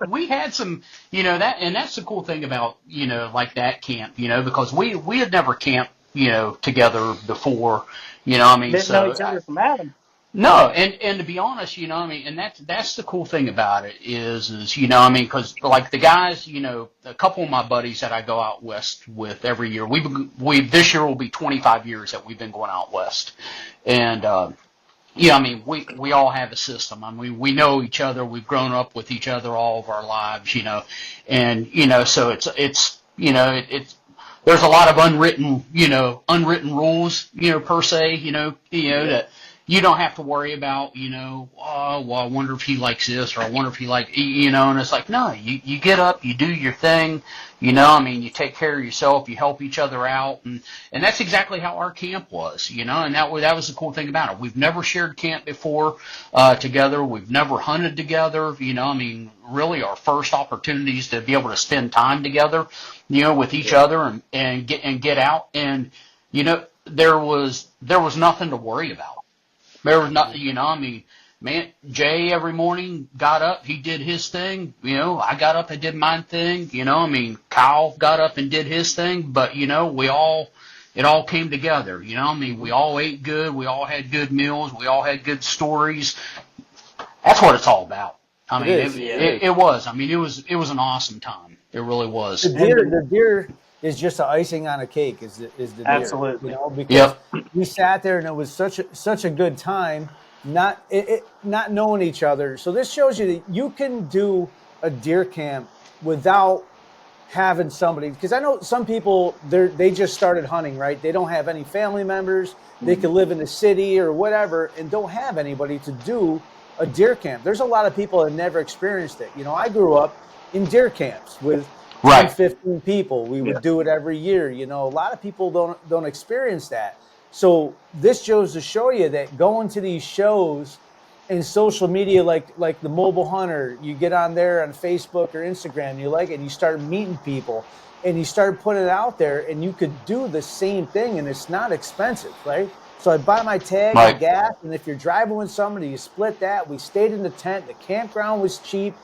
We had some, and that's the cool thing about, like that camp, because we had never camped, together before, Didn't know each other from Adam. No, and to be honest, and that's the cool thing about it is because like the guys, a couple of my buddies that I go out west with every year, we this year will be 25 years that we've been going out west, and we all have a system. I mean, we know each other, we've grown up with each other all of our lives, and so it's there's a lot of unwritten rules, per se, that you don't have to worry about, well, I wonder if he likes this or I wonder if he likes, and it's like, no, you get up, you do your thing, you take care of yourself, you help each other out. And that's exactly how our camp was, and that was the cool thing about it. We've never shared camp before, together. We've never hunted together, really our first opportunities to be able to spend time together, with each other and get out. And, there was nothing to worry about. There was not, man, Jay every morning got up, he did his thing, I got up and did my thing, Kyle got up and did his thing, but, it all came together, we all ate good, we all had good meals, we all had good stories. That's what it's all about. It was. It was an awesome time. It really was. The deer is just the icing on a cake. Is the deer? Absolutely. Because we sat there and it was such a good time, not knowing each other. So this shows you that you can do a deer camp without having somebody. Because I know some people they just started hunting, right? They don't have any family members. They could live in the city or whatever and don't have anybody to do a deer camp. There's a lot of people that never experienced it. I grew up in deer camps with 10, 15 people. We would do it every year. A lot of people don't experience that. So this goes to show you that going to these shows and social media, like the Mobile Hunter, you get on there on Facebook or Instagram, you like it, and you start meeting people and you start putting it out there, and you could do the same thing, and it's not expensive, right? So I buy my tag Right. and gas, and if you're driving with somebody, you split that. We stayed in the tent. The campground was cheap.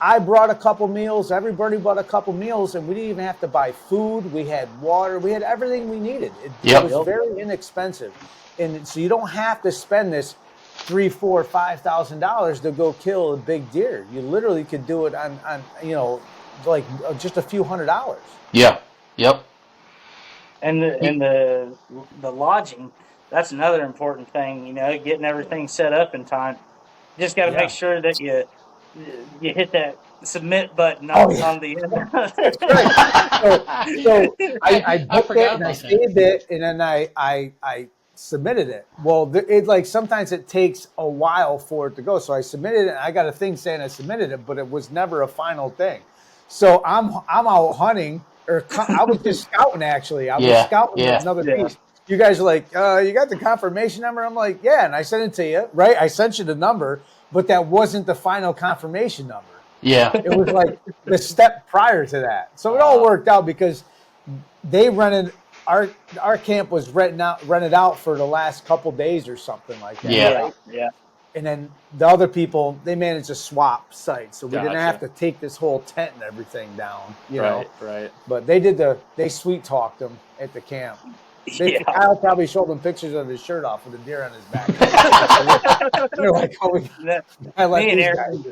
I brought a couple meals. Everybody bought a couple meals, and we didn't even have to buy food. We had water. We had everything we needed. It was very inexpensive, and so you don't have to spend this $3,000, $4,000, $5,000 to go kill a big deer. You literally could do it on like just a few $100s. Yeah. Yep. And the lodging, that's another important thing. Getting everything set up in time. Just got to make sure that you hit that submit button on the end. That's right. So I booked it and I saved it, and then I submitted it. Well, sometimes it takes a while for it to go. So I submitted it, and I got a thing saying I submitted it, but it was never a final thing. So I'm out hunting, or I was just scouting actually. I was scouting another piece. You guys are like, you got the confirmation number? I'm like, yeah, and I sent it to you, right? I sent you the number, but that wasn't the final confirmation number. Yeah. It was like the step prior to that. So it all worked out because they rented our camp was rented out for the last couple days or something like that. Yeah. Right? Yeah. And then the other people, they managed to swap sites, so we didn't Gotcha. have to take this whole tent and everything down. You know. Right. But they sweet talked them at the camp. Kyle probably showed them pictures of his shirt off with a deer on his back. They're like, I like these guys.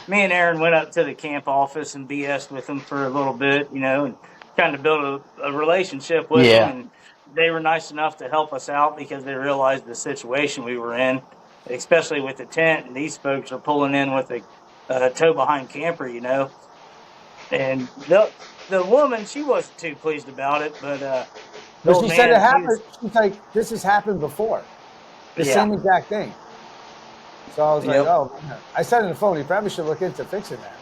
Me and Aaron went up to the camp office and BS'd with them for a little bit, and kind of built a relationship with them. And they were nice enough to help us out because they realized the situation we were in, especially with the tent. And these folks are pulling in with a tow behind camper, And the woman, she wasn't too pleased about it, but she said it happened. She's like, this has happened before. The same exact thing. So I was like, oh, man. I said on the phone, you probably should look into fixing that.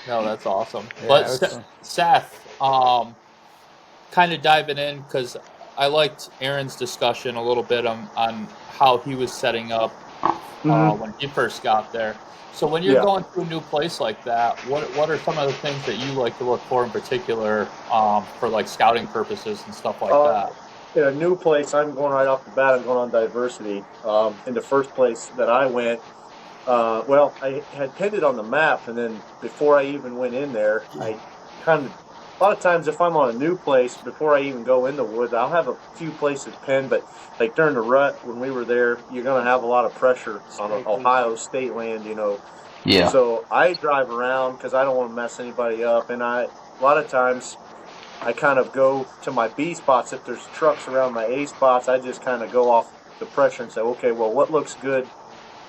No, that's awesome. Yeah, But Seth, kind of diving in, because I liked Aaron's discussion a little bit on how he was setting up when he first got there. So when you're going to a new place like that, what are some of the things that you like to look for in particular for like scouting purposes and stuff like that? In a new place, I'm going right off the bat. I'm going on diversity. In the first place that I went, I had pinned it on the map, and then before I even went in there, I kind of, a lot of times if I'm on a new place, before I even go in the woods, I'll have a few places pinned, but like during the rut, when we were there, you're going to have a lot of pressure on Ohio state land, Yeah. So I drive around because I don't want to mess anybody up, and a lot of times I kind of go to my B spots. If there's trucks around my A spots, I just kind of go off the pressure and say, okay, well, what looks good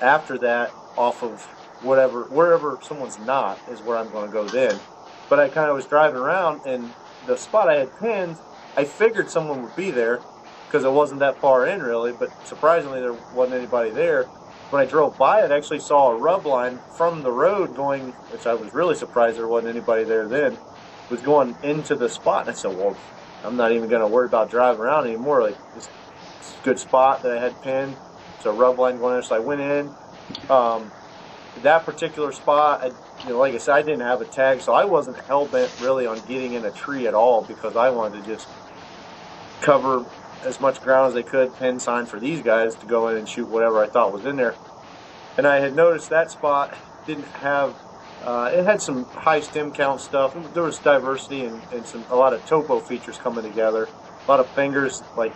after that off of wherever someone's not is where I'm going to go then. But I kind of was driving around, and the spot I had pinned, I figured someone would be there because it wasn't that far in really, but surprisingly there wasn't anybody there. When I drove by it, I actually saw a rub line from the road going, which I was really surprised there wasn't anybody there then, was going into the spot. And I said, well, I'm not even going to worry about driving around anymore. Like, this good spot that I had pinned. It's a rub line going there. So I went in. That particular spot, like I said, I didn't have a tag, so I wasn't hell-bent really on getting in a tree at all because I wanted to just cover as much ground as I could, pin sign for these guys to go in and shoot whatever I thought was in there. And I had noticed that spot didn't have, it had some high stem count stuff. There was diversity and a lot of topo features coming together. A lot of fingers, like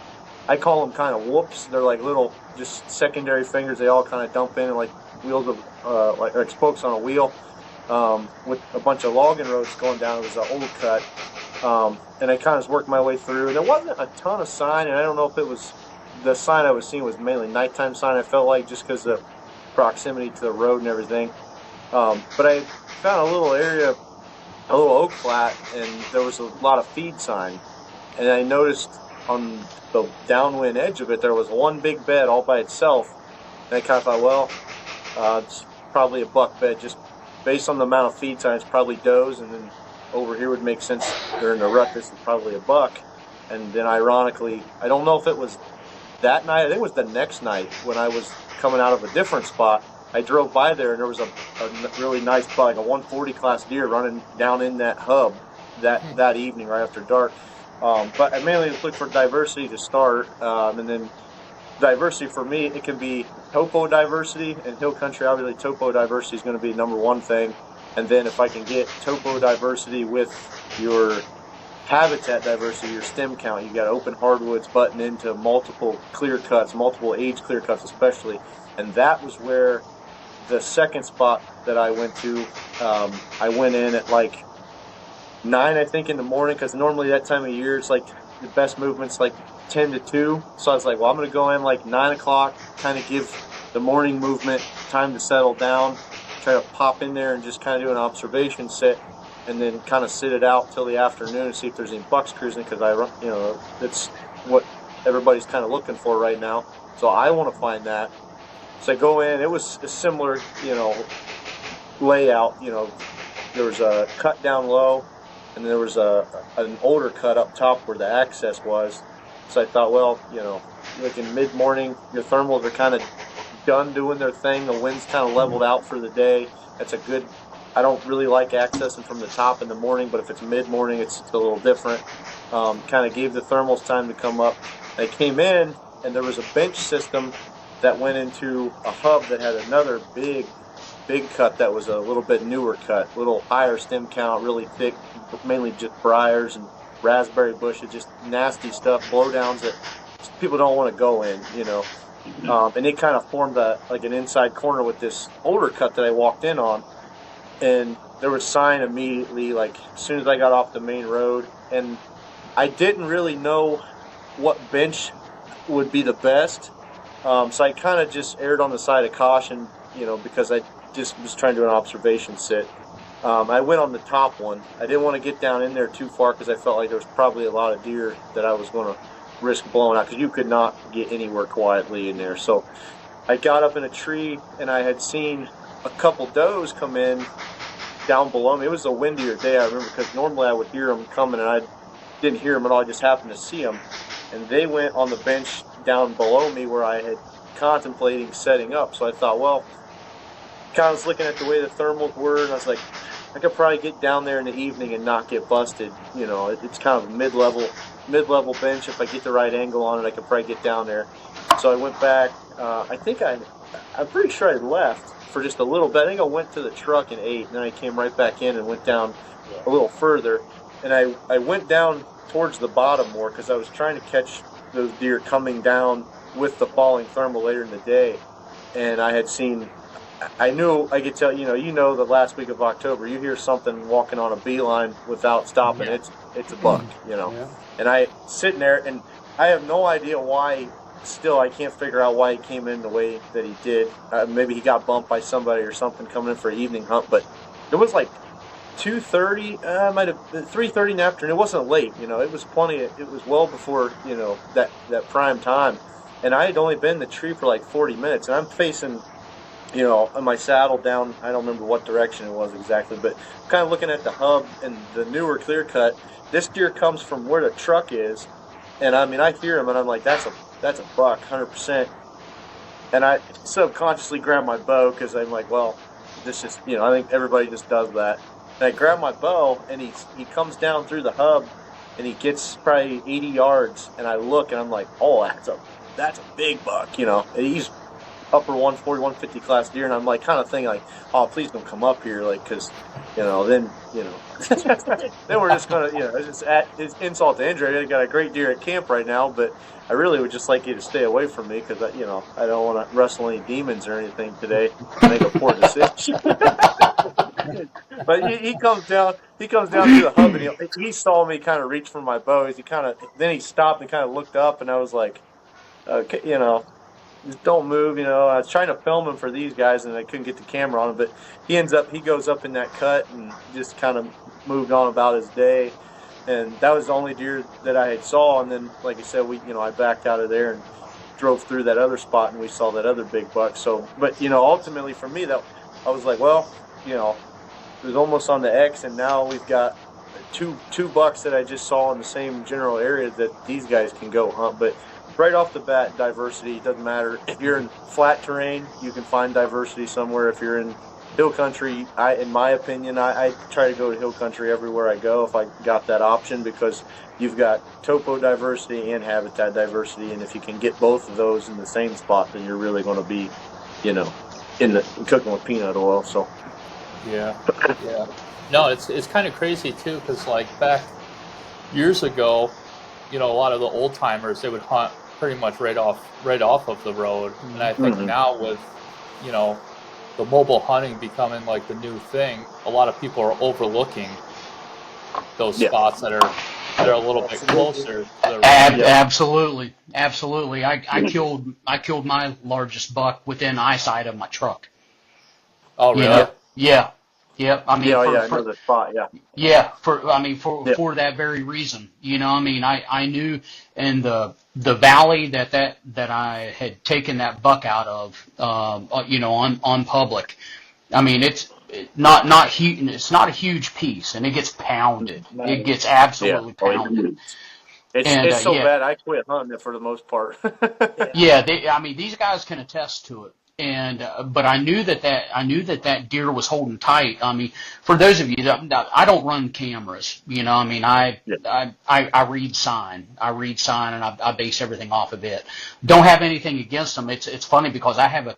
I call them kind of whoops. They're like little, just secondary fingers. They all kind of dump in like wheels of, like spokes on a wheel, with a bunch of logging roads going down. It was an old cut. And I kind of worked my way through. There wasn't a ton of sign, and I don't know if it was the sign I was seeing was mainly nighttime sign. I felt like just because of the proximity to the road and everything. But I found a little area, a little oak flat, and there was a lot of feed sign. And I noticed on the downwind edge of it, there was one big bed all by itself. And I kind of thought, well, it's probably a buck bed, just based on the amount of feed sign. It's probably does, and then over here would make sense during the rut. This is probably a buck. And then ironically, I don't know if it was that night. I think it was the next night when I was coming out of a different spot. I drove by there, and there was a really nice buck, like a 140 class deer running down in that hub that evening right after dark. But I mainly just look for diversity to start, and then diversity for me, it can be topo diversity and hill country. Obviously, topo diversity is going to be number one thing, and then if I can get topo diversity with your habitat diversity, your stem count, you got open hardwoods button into multiple clear cuts, multiple age clear cuts especially, and that was where the second spot that I went to, I went in at like 9, I think, in the morning, because normally that time of year it's like the best movement's like 10 to 2. So I was like, well, I'm going to go in like 9 o'clock, kind of give the morning movement time to settle down, try to pop in there and just kind of do an observation sit, and then kind of sit it out till the afternoon and see if there's any bucks cruising, because that's what everybody's kind of looking for right now. So I want to find that. So I go in. It was a similar, layout. There was a cut down low, and there was an older cut up top where the access was. So I thought, well, like in mid-morning, your thermals are kind of done doing their thing. The wind's kind of leveled out for the day. That's a good. I don't really like accessing from the top in the morning, but if it's mid-morning, it's a little different. Kind of gave the thermals time to come up. I came in, and there was a bench system that went into a hub that had another big cut that was a little bit newer cut, a little higher stem count, really thick, mainly just briars and raspberry bushes, just nasty stuff, blowdowns that people don't want to go in, and it kind of formed like an inside corner with this older cut that I walked in on, and there was sign immediately, like as soon as I got off the main road, and I didn't really know what bench would be the best. So I kind of just erred on the side of caution, because I just was trying to do an observation sit. I went on the top one. I didn't want to get down in there too far because I felt like there was probably a lot of deer that I was going to risk blowing out, because you could not get anywhere quietly in there. So I got up in a tree, and I had seen a couple does come in down below me. It was a windier day, I remember, because normally I would hear them coming, and I didn't hear them at all. I just happened to see them. And they went on the bench down below me where I had contemplating setting up. So I thought, well, kind of was looking at the way the thermals were, and I was like, I could probably get down there in the evening and not get busted. It's kind of a mid-level bench. If I get the right angle on it, I could probably get down there. So I went back. I'm pretty sure I left for just a little bit. I think I went to the truck and ate, and then I came right back in and went down a little further. And I went down towards the bottom more because I was trying to catch those deer coming down with the falling thermal later in the day. And I knew I could tell, the last week of October, you hear something walking on a beeline without stopping, it's a buck, Yeah. And I sitting there, and I have no idea why. Still, I can't figure out why he came in the way that he did. Maybe he got bumped by somebody or something coming in for an evening hunt, but it was like 2:30, might have 3:30 in the afternoon. It wasn't late, it was plenty. It was well before that prime time, and I had only been in the tree for like 40 minutes, and I'm facing, in my saddle down. I don't remember what direction it was exactly, but kind of looking at the hub and the newer clear cut. This deer comes from where the truck is, and I hear him, and I'm like, that's a buck, 100%. And I subconsciously grab my bow because I'm like, well, this is, I think everybody just does that. And I grab my bow, and he comes down through the hub, and he gets probably 80 yards, and I look, and I'm like, oh, that's a big buck, And he's upper 140, 150 class deer, and I'm like kind of thinking like, oh, please don't come up here, like, because, then we're just gonna, it's insult to injury. I got a great deer at camp right now, but I really would just like you to stay away from me because, I don't want to wrestle any demons or anything today. Make a poor decision. But he comes down through the hub, and he saw me kind of reach for my bow. Then he stopped and kind of looked up, and I was like, okay, just don't move. I was trying to film him for these guys, and I couldn't get the camera on him. But he goes up in that cut and just kind of moved on about his day. And that was the only deer that I had saw. And then, like I said, I backed out of there and drove through that other spot, and we saw that other big buck. So, but ultimately for me, that I was like, well, it was almost on the X, and now we've got two bucks that I just saw in the same general area that these guys can go hunt. But right off the bat, diversity doesn't matter. If you're in flat terrain, you can find diversity somewhere. If you're in hill country, in my opinion, I try to go to hill country everywhere I go if I got that option, because you've got topo diversity and habitat diversity, and if you can get both of those in the same spot, then you're really going to be, cooking with peanut oil. So Yeah. No, it's kind of crazy too, because like back years ago, a lot of the old timers, they would hunt pretty much right off of the road, and I think now with the mobile hunting becoming like the new thing, a lot of people are overlooking those spots that are a little bit closer to the road. Absolutely. I killed my largest buck within eyesight of my truck. Oh, really? Yeah. I mean, I know the spot. Yeah. Yeah, for that very reason. I knew in the valley that I had taken that buck out of, on public. I mean, it's not huge. It's not a huge piece, and it gets pounded. It gets absolutely pounded. It's so bad. I quit hunting it for the most part. These guys can attest to it. But I knew that deer was holding tight. I mean, for those of you that I don't run cameras, I read sign. I read sign, and I base everything off of it. Don't have anything against them. It's funny because I have a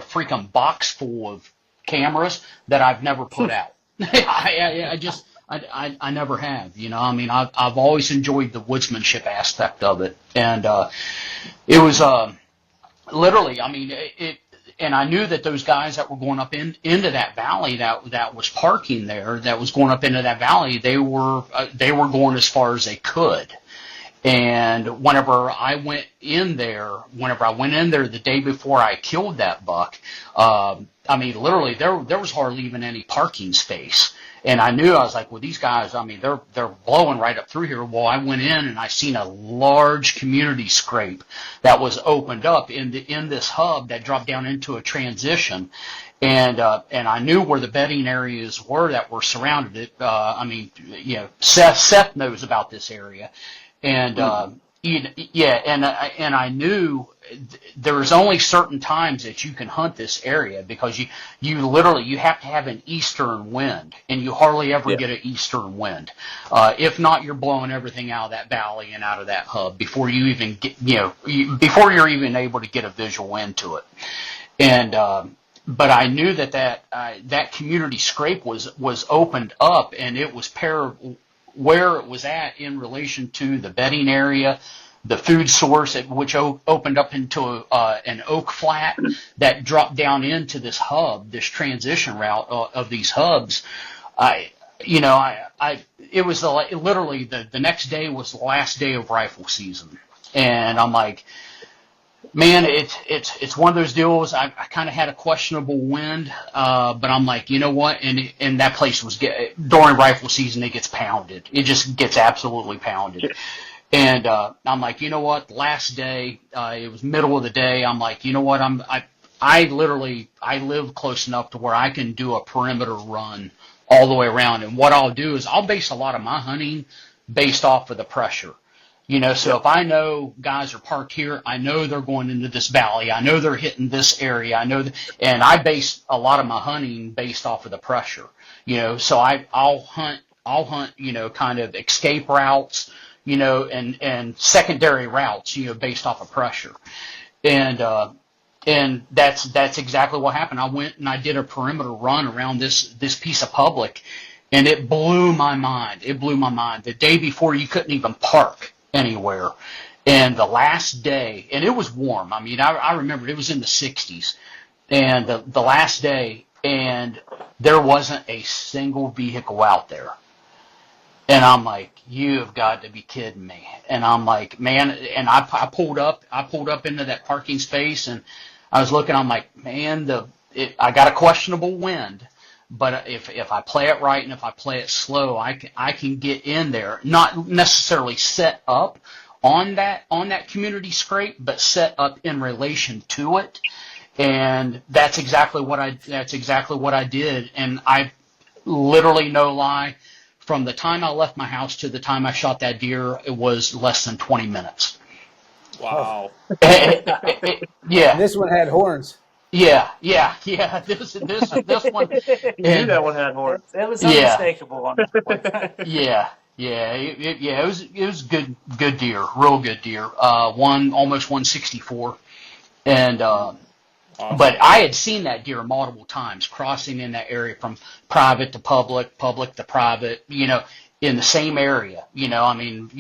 freaking box full of cameras that I've never put out. I never have. I've always enjoyed the woodsmanship aspect of it, and it was literally. I mean, and I knew that those guys that were going up into that valley that was parking there, that was going up into that valley, they were going as far as they could. And whenever I went in there the day before I killed that buck, literally there was hardly even any parking space. And I knew, I was like, well, these guys, they're blowing right up through here. Well, I went in and I seen a large community scrape that was opened up in this hub that dropped down into a transition. And I knew where the bedding areas were that were surrounded it. Seth knows about this area. And, and I knew there's only certain times that you can hunt this area, because you literally have to have an eastern wind, and you hardly ever get an eastern wind. If not, you're blowing everything out of that valley and out of that hub before you even get, before you're even able to get a visual into it. And, but I knew that community scrape was opened up, and it was where it was at in relation to the bedding area, the food source, which opened up into an oak flat that dropped down into this hub, this transition route of these hubs. It was literally the next day was the last day of rifle season, and I'm like, man, it's one of those deals. I kind of had a questionable wind, but I'm like, you know what? And that place during rifle season, it gets pounded. It just gets absolutely pounded. And I'm like, you know what? Last day, it was middle of the day. I'm like, you know what? I live close enough to where I can do a perimeter run all the way around. And what I'll do is I'll base a lot of my hunting based off of the pressure. So if I know guys are parked here, I know they're going into this valley, I know they're hitting this area, and I base a lot of my hunting based off of the pressure. So I'll hunt, kind of escape routes, and secondary routes, based off of pressure. And that's exactly what happened. I went and I did a perimeter run around this piece of public, and it blew my mind. The day before, you couldn't even park anywhere. And the last day, and it was warm. I remember it was in the 60s. And the last day, and there wasn't a single vehicle out there. And I'm like, you have got to be kidding me. And I'm like, man, and I pulled up into that parking space, and I was looking, I'm like, man, I got a questionable wind. But if I play it right and if I play it slow, I can get in there, not necessarily set up on that community scrape, but set up in relation to it. And that's exactly what I did. And I literally, no lie, from the time I left my house to the time I shot that deer, it was less than 20 minutes. Wow. Yeah, And this one had horns. yeah. This one, You knew and that one had horns. It was yeah, unmistakable on that one. yeah. It was good deer, real good deer. One almost 164, and Awesome. but I had seen that deer multiple times crossing in that area from private to public, public to private. In the same area. I mean,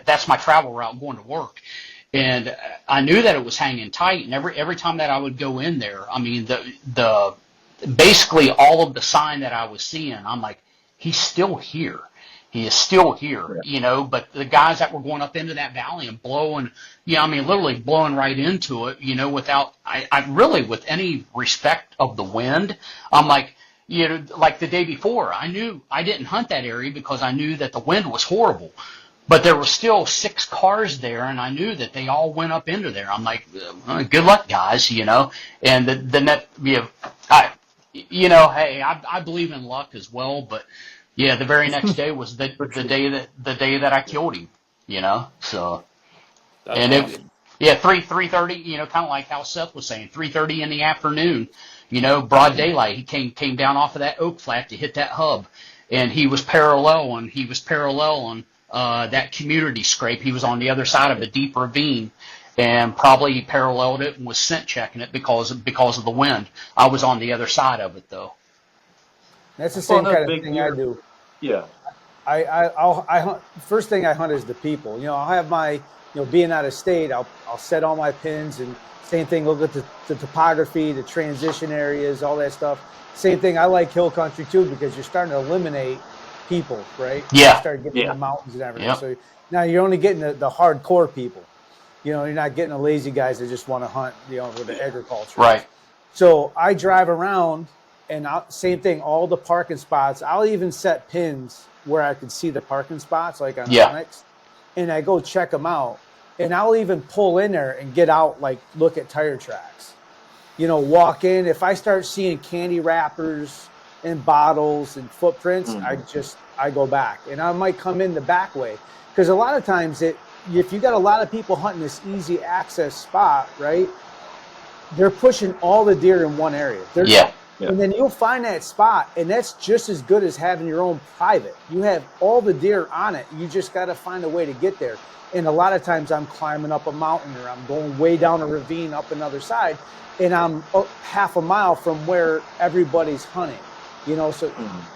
that's my travel route going to work. And I knew that it was hanging tight, and every time that I would go in there, I mean, the basically all of the sign that I was seeing, I'm like, he's still here. He is still here, but the guys that were going up into that valley and blowing, I mean, literally blowing right into it, without, I really, with any respect of the wind, I'm like, like the day before, I knew I didn't hunt that area because I knew that the wind was horrible. But there were still 6 cars there, and I knew that they all went up into there. I'm like, good luck, guys, And the net, hey, I believe in luck as well. But yeah, the very next day was the day that I killed him. So That's and awesome. 3:30. Kind of like how Seth was saying, 3:30 in the afternoon. Broad daylight. He came down off of that oak flat to hit that hub, and he was paralleling that community scrape. He was on the other side of a deep ravine, and probably paralleled it and was scent checking it because of the wind. I was on the other side of it though. That's the same Well, kind of big thing deer. I do. Yeah. I hunt. First thing I hunt is the people. I'll have my, being out of state, I'll set all my pins, and same thing. Look at the topography, the transition areas, all that stuff. Same thing. I like hill country too because you're starting to eliminate people, right? Yeah. You start getting Yeah. the mountains and everything. Yep. So now you're only getting the hardcore people. You're not getting the lazy guys that just want to hunt, with the agriculture. Right. So I drive around, and same thing. All the parking spots. I'll even set pins where I can see the parking spots, like on Onyx, and I go check them out. And I'll even pull in there and get out, like look at tire tracks. Walk in. If I start seeing candy wrappers and bottles and footprints, I go back, and I might come in the back way, because a lot of times if you got a lot of people hunting this easy access spot, right? They're pushing all the deer in one area. Yeah. And then you'll find that spot, and that's just as good as having your own private. You have all the deer on it. You just got to find a way to get there. And a lot of times I'm climbing up a mountain, or I'm going way down a ravine up another side, and I'm half a mile from where everybody's hunting. So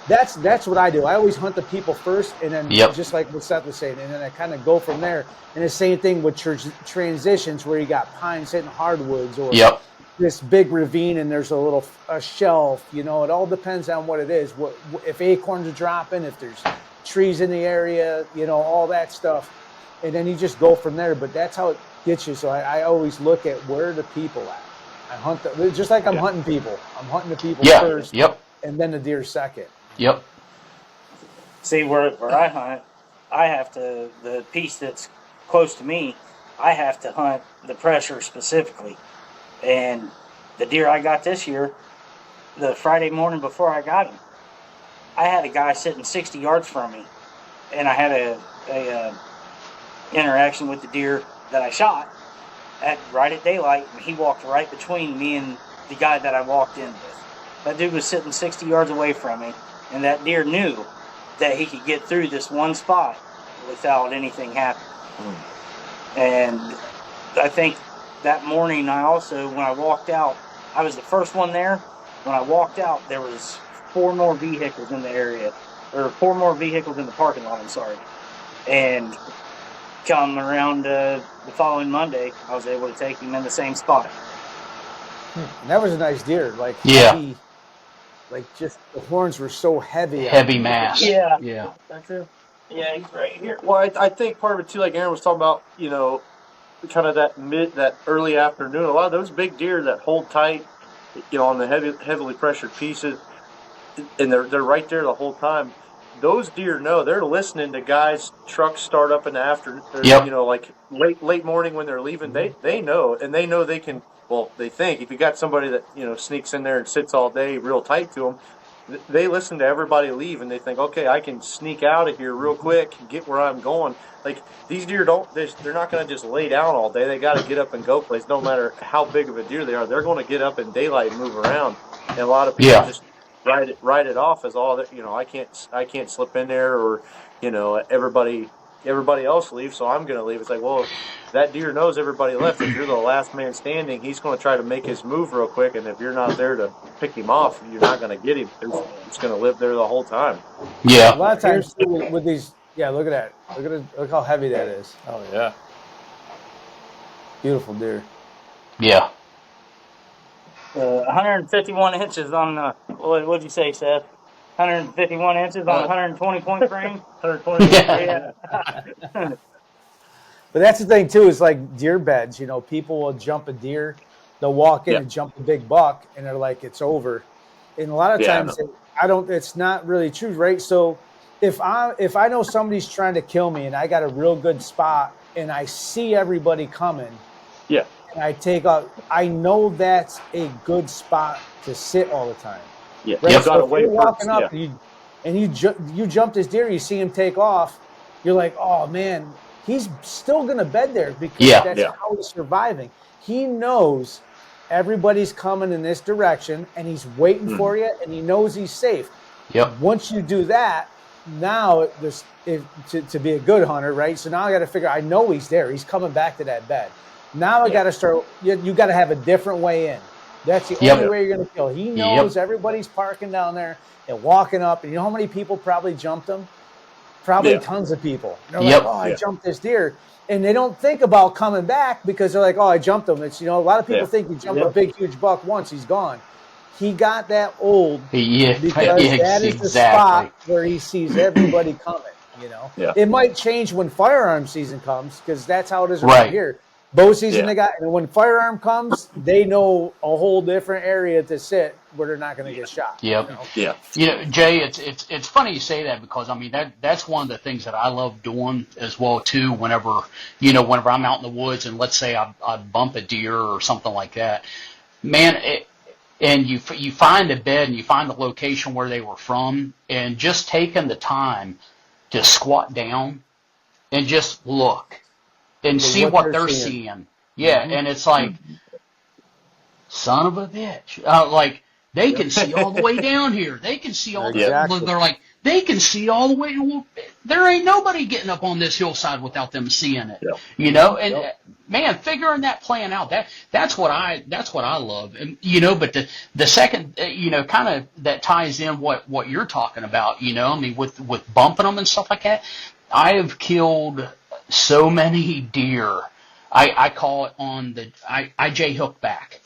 that's what I do. I always hunt the people first, and then just like what Seth was saying, and then I kind of go from there. And the same thing with transitions, where you got pines hitting hardwoods, or this big ravine and there's a shelf. It all depends on what it is. What if acorns are dropping, if there's trees in the area, all that stuff. And then you just go from there. But that's how it gets you. So I always look at where are the people at. I hunt just like I'm hunting people. I'm hunting the people first. And then the deer second. See, where I hunt, I have to, the piece that's close to me, I have to hunt the pressure specifically. And the deer I got this year, the Friday morning before I got him, I had a guy sitting 60 yards from me, and I had a interaction with the deer that I shot right at daylight, and he walked right between me and the guy that I walked in with. That dude was sitting 60 yards away from me, and that deer knew that he could get through this one spot without anything happening. And I think that morning I also, when I walked out, I was the first one there. When I walked out, there was 4 more vehicles in the area, or 4 more vehicles in the parking lot, I'm sorry. And come around the following Monday, I was able to take him in the same spot. And that was a nice deer. Like, heavy, like just the horns were so heavy. Heavy mass. Yeah. That's it. Yeah, he's right here. Well, I think part of it too, like Aaron was talking about, kind of that early afternoon. A lot of those big deer that hold tight, on the heavily pressured pieces, and they're right there the whole time. Those deer know they're listening to guys' trucks start up in the afternoon. Like late morning when they're leaving. They know, and they know they can. Well, they think if you got somebody that sneaks in there and sits all day real tight to them, they listen to everybody leave and they think, okay, I can sneak out of here real quick and get where I'm going. Like these deer they're not going to just lay down all day. They got to get up and go place. No matter how big of a deer they are, they're going to get up in daylight and move around. And a lot of people just write it off as all that, I can't slip in there, or, everybody else leaves, so I'm going to leave. It's like, well, that deer knows everybody left. If you're the last man standing, he's going to try to make his move real quick, and if you're not there to pick him off, you're not going to get him. He's going to live there the whole time. A lot of times with these, look at that. Look how heavy that is. Oh yeah, beautiful deer. Yeah. 151 inches on the, what'd you say, Seth? 151 inches on a 120-point frame? 120. Yeah. But that's the thing, too, is like deer beds. People will jump a deer. They'll walk in and jump a big buck, and they're like, it's over. And a lot of times, it's not really true, right? So if I know somebody's trying to kill me and I got a real good spot and I see everybody coming, and I take out, I know that's a good spot to sit all the time. Yeah, right? So if you're walking up and you jump this deer, you see him take off, you're like, oh man, he's still gonna bed there because that's how he's surviving. He knows everybody's coming in this direction and he's waiting for you, and he knows he's safe. Yep. Once you do that, now to be a good hunter, right? So now I got to figure, I know he's there. He's coming back to that bed. Now I got to start, you got to have a different way in. That's the only way you're going to kill. He knows everybody's parking down there and walking up. And you know how many people probably jumped him? Probably tons of people. They're like, oh, I jumped this deer. And they don't think about coming back because they're like, oh, I jumped him. It's, a lot of people think you jump a big, huge buck once, he's gone. He got that old because that is the spot where he sees everybody coming, It might change when firearm season comes because that's how it is around here. Bow season they got, and when firearm comes, they know a whole different area to sit where they're not going to get shot. Yep. Jay, it's funny you say that because I mean that's one of the things that I love doing as well too. Whenever I'm out in the woods and let's say I bump a deer or something like that, man. And you find a bed and you find the location where they were from, and just taking the time to squat down and just look and see what they're seeing. Yeah, and it's like, son of a bitch. Like, they can see all the way down here. They can see all the way. They're like, they can see all the way. Well, there ain't nobody getting up on this hillside without them seeing it. And man, figuring that plan out, that's what I love. And but the second kind of that ties in what you're talking about, I mean with bumping them and stuff like that. I have killed so many deer. I call it I J hook back.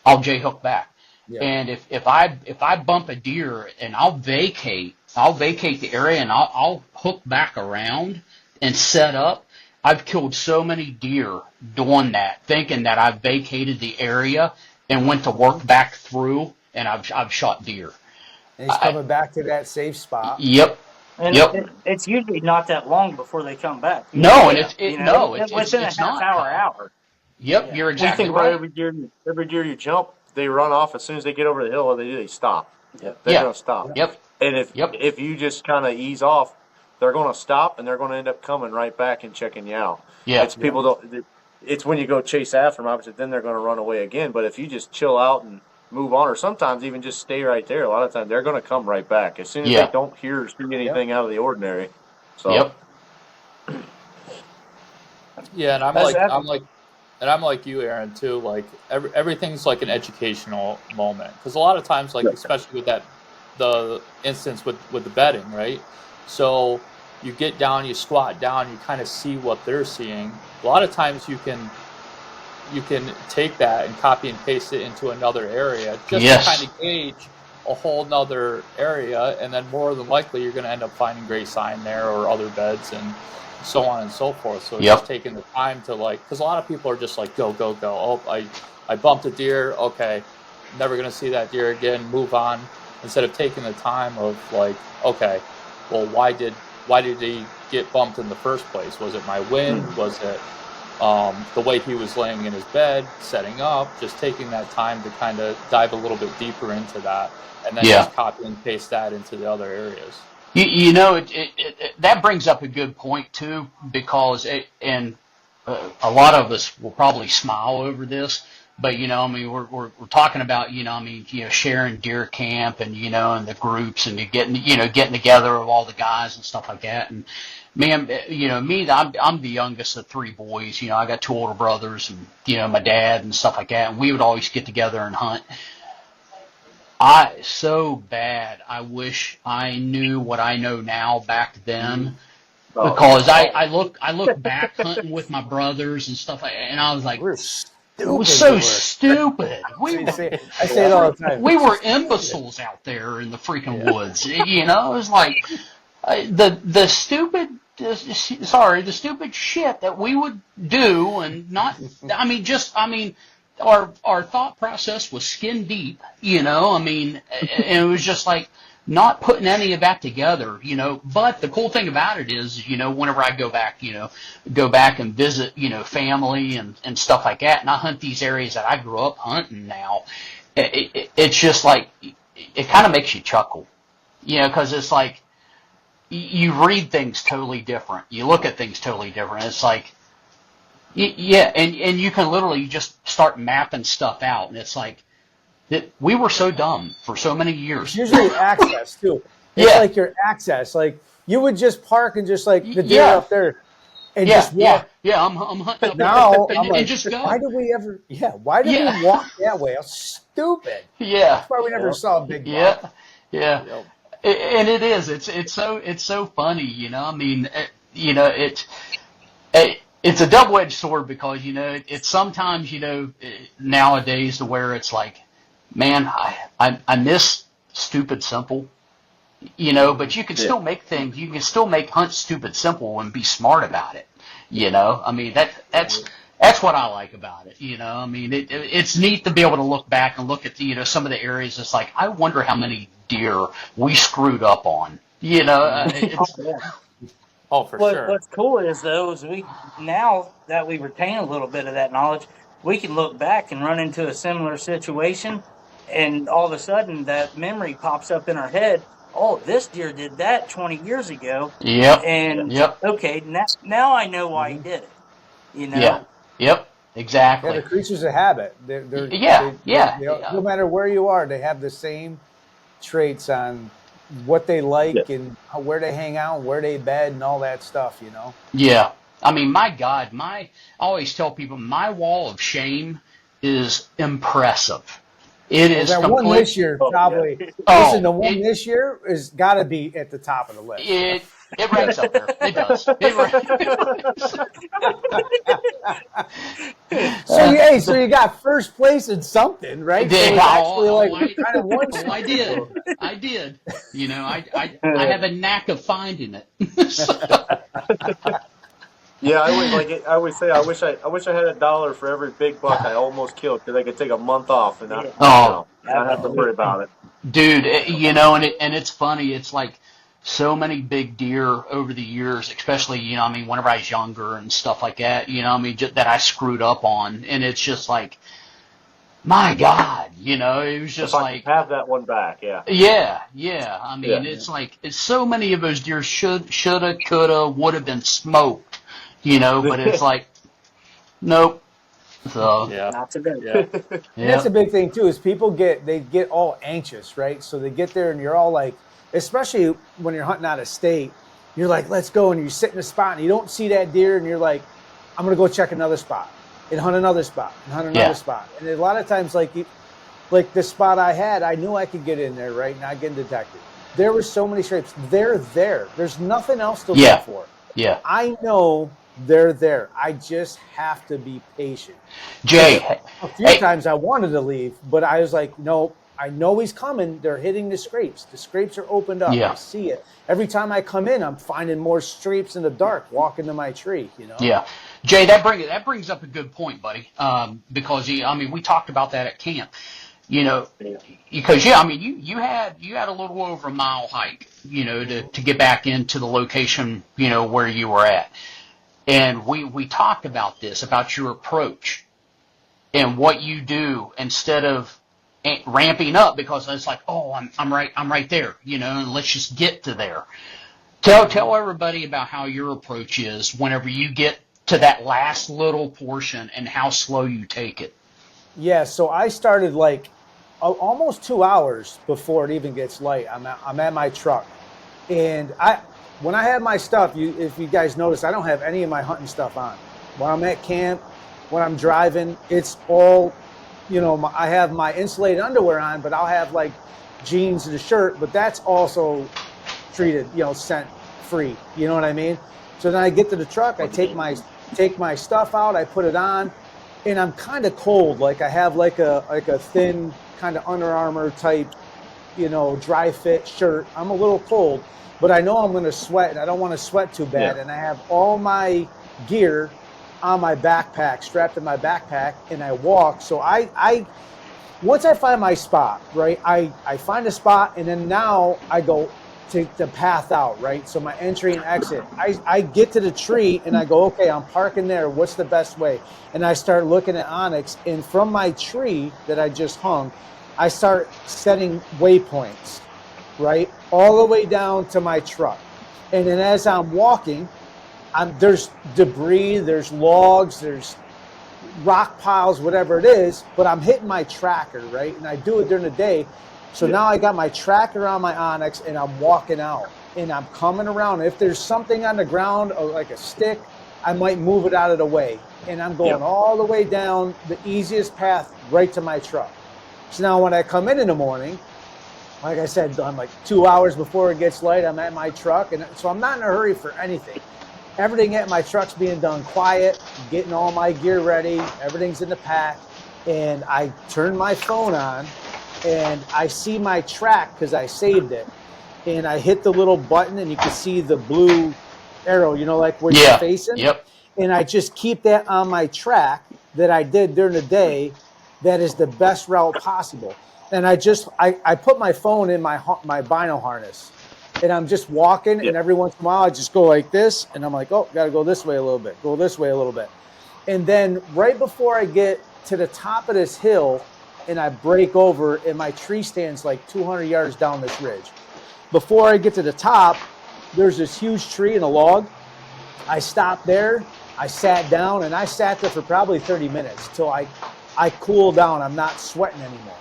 I'll J hook back. Yeah. And if I bump a deer and I'll vacate the area and I'll hook back around and set up. I've killed so many deer doing that, thinking that I've vacated the area and went to work back through, and I've shot deer. And he's coming back to that safe spot. Yep. And it's usually not that long before they come back. No, and it's within a half hour. Yep, you're exactly right. Every deer you jump, they run off as soon as they get over the hill. What they do, they stop. They're going to stop. Yep. And if you just kind of ease off, they're going to stop and they're going to end up coming right back and checking you out. Yeah. It's people don't. It's when you go chase after them, obviously, then they're going to run away again. But if you just chill out and move on, or sometimes even just stay right there, a lot of times they're going to come right back as soon as they don't hear or see anything out of the ordinary. So. Yeah, and I'm like you, Aaron, too. Like everything's like an educational moment because a lot of times, like especially with the instance with the bedding, right? So you get down, you squat down, you kind of see what they're seeing. A lot of times you can take that and copy and paste it into another area just to kind of gauge a whole nother area, and then more than likely you're going to end up finding gray sign there or other beds and so on and so forth. So just taking the time to because a lot of people are just like go. Oh, I bumped a deer. Okay, never going to see that deer again. Move on. Instead of taking the time of like, okay, well, why did he get bumped in the first place? Was it my wind? Was it the way he was laying in his bed, setting up, just taking that time to kind of dive a little bit deeper into that, and then just copy and paste that into the other areas. You know, that brings up a good point too, because a lot of us will probably smile over this, but you know, I mean, we're talking about, you know, I mean, you know, sharing deer camp and, you know, and the groups and getting together of all the guys and stuff like that. And man, you know, me, I'm the youngest of 3 boys. You know, I got 2 older brothers and, you know, my dad and stuff like that. And we would always get together and hunt. I wish I knew what I know now back then, because I look back hunting with my brothers and stuff like that, and I was like, it was so stupid. I say it all the time. We were imbeciles out there in the freaking woods. You know, it was like the stupid shit that we would do, and not. I mean, our thought process was skin deep. You know, I mean, and it was just like not putting any of that together, you know. But the cool thing about it is, you know, whenever I go back and visit, you know, family and stuff like that, and I hunt these areas that I grew up hunting now, it's just like, it kind of makes you chuckle, you know, because it's like, you read things totally different. You look at things totally different. It's like, yeah, and you can literally just start mapping stuff out, and it's like, we were so dumb for so many years. It's usually access too. It's like your access. Like you would just park and just like the deer up there, and just walk. Yeah. I'm hunting up now there and like, just go. Why did we ever? Yeah, why did we walk that way? That's stupid. Yeah, that's why we never saw a big buck. Yeah. And it is. It's so funny. You know, I mean, you know, it's a double-edged sword, because, you know, it's sometimes, you know, nowadays to where it's like, man, I miss stupid simple, you know, but you can still make things, you can still make hunt stupid simple and be smart about it, you know. I mean, that's what I like about it, you know. I mean, it's neat to be able to look back and look at, you know, some of the areas. It's like, I wonder how many deer we screwed up on, you know. Oh, for sure. What's cool is, though, is now that we retain a little bit of that knowledge, we can look back and run into a similar situation, and all of a sudden that memory pops up in our head. Oh, this deer did that 20 years ago. Yep. And okay, now I know why he did it. You know. Yeah. Yep. Exactly. Yeah, the creatures of habit. They're no matter where you are, they have the same traits on what they like and where they hang out, where they bed, and all that stuff, you know? Yeah. I mean, my God, I always tell people, my wall of shame is impressive. It is that one this year, probably. Listen, the one this year has got to be at the top of the list. It ranks up there. It does. So you got first place in something, right? I did. You know, I have a knack of finding it. Yeah, I always say I wish I had $1 for every big buck I almost killed, because I could take a month off and not have to worry about it. Dude, you know, and it's funny. It's like, so many big deer over the years, especially, you know, I mean, whenever I was younger and stuff like that, you know, I mean, that I screwed up on, and it's just like, my God, you know, it was just like, have that one back, yeah. I mean, it's like, so many of those deer shoulda, coulda, would have been smoked, you know, but it's like, nope. So not today. And that's a big thing too, is people get all anxious, right? So they get there and you're all like, especially when you're hunting out of state, you're like, let's go, and you sit in a spot and you don't see that deer, and you're like, I'm gonna go check another spot and hunt another spot and hunt another spot. And a lot of times, like the spot I had, I knew I could get in there, right, not getting detected. There were so many scrapes. They're there. There's nothing else to look for. Yeah. I know they're there. I just have to be patient. Jay, a few times I wanted to leave, but I was like, no. I know he's coming. They're hitting the scrapes. The scrapes are opened up. I see it. Every time I come in, I'm finding more scrapes in the dark walking to my tree, you know? Yeah. Jay, that brings up a good point, buddy, because, I mean, we talked about that at camp, you know, because, I mean, you had a little over a mile hike, you know, to get back into the location, you know, where you were at. And we talked about this, about your approach and what you do instead of ramping up, because it's like, oh, I'm right there, and let's just get to there. Tell everybody about how your approach is whenever you get to that last little portion and how slow you take it. Yeah, so I started like almost 2 hours before it even gets light. I'm at my truck, and when I have my stuff, if you guys notice, I don't have any of my hunting stuff on. When I'm at camp, when I'm driving, it's all, I have my insulated underwear on, but I'll have like jeans and a shirt, but that's also treated, scent free. You know what I mean? So then I get to the truck, I take my stuff out, I put it on, and I'm kind of cold. Like I have like a thin kind of Under Armour type, dry fit shirt. I'm a little cold, but I know I'm going to sweat, and I don't want to sweat too bad. Yeah. And I have all my gear on my backpack, strapped in my backpack, and I walk. So I once I find my spot, right, I find a spot, and then now I go to the path out, right? So my entry and exit. I get to the tree, and I go, okay, I'm parking there. What's the best way? And I start looking at Onyx, and from my tree that I just hung, I start setting waypoints, right, all the way down to my truck. And then as I'm walking, there's debris, there's logs, there's rock piles, whatever it is, but I'm hitting my tracker, right? And I do it during the day. So now I got my tracker on my Onyx, and I'm walking out, and I'm coming around. If there's something on the ground, or like a stick, I might move it out of the way. And I'm going all the way down the easiest path right to my truck. So now when I come in the morning, like I said, I'm like 2 hours before it gets light, I'm at my truck. And so I'm not in a hurry for anything. Everything at my truck's being done quiet, getting all my gear ready, everything's in the pack. And I turn my phone on, and I see my track because I saved it. And I hit the little button, and you can see the blue arrow, like where you're facing. Yep. And I just keep that on my track that I did during the day. That is the best route possible. And I put my phone in my bino harness, and I'm just walking, and every once in a while I just go like this, and I'm like, oh, got to go this way a little bit, go this way a little bit. And then right before I get to the top of this hill, and I break over, and my tree stands like 200 yards down this ridge. Before I get to the top, there's this huge tree and a log. I stopped there, I sat down, and I sat there for probably 30 minutes till I cool down. I'm not sweating anymore.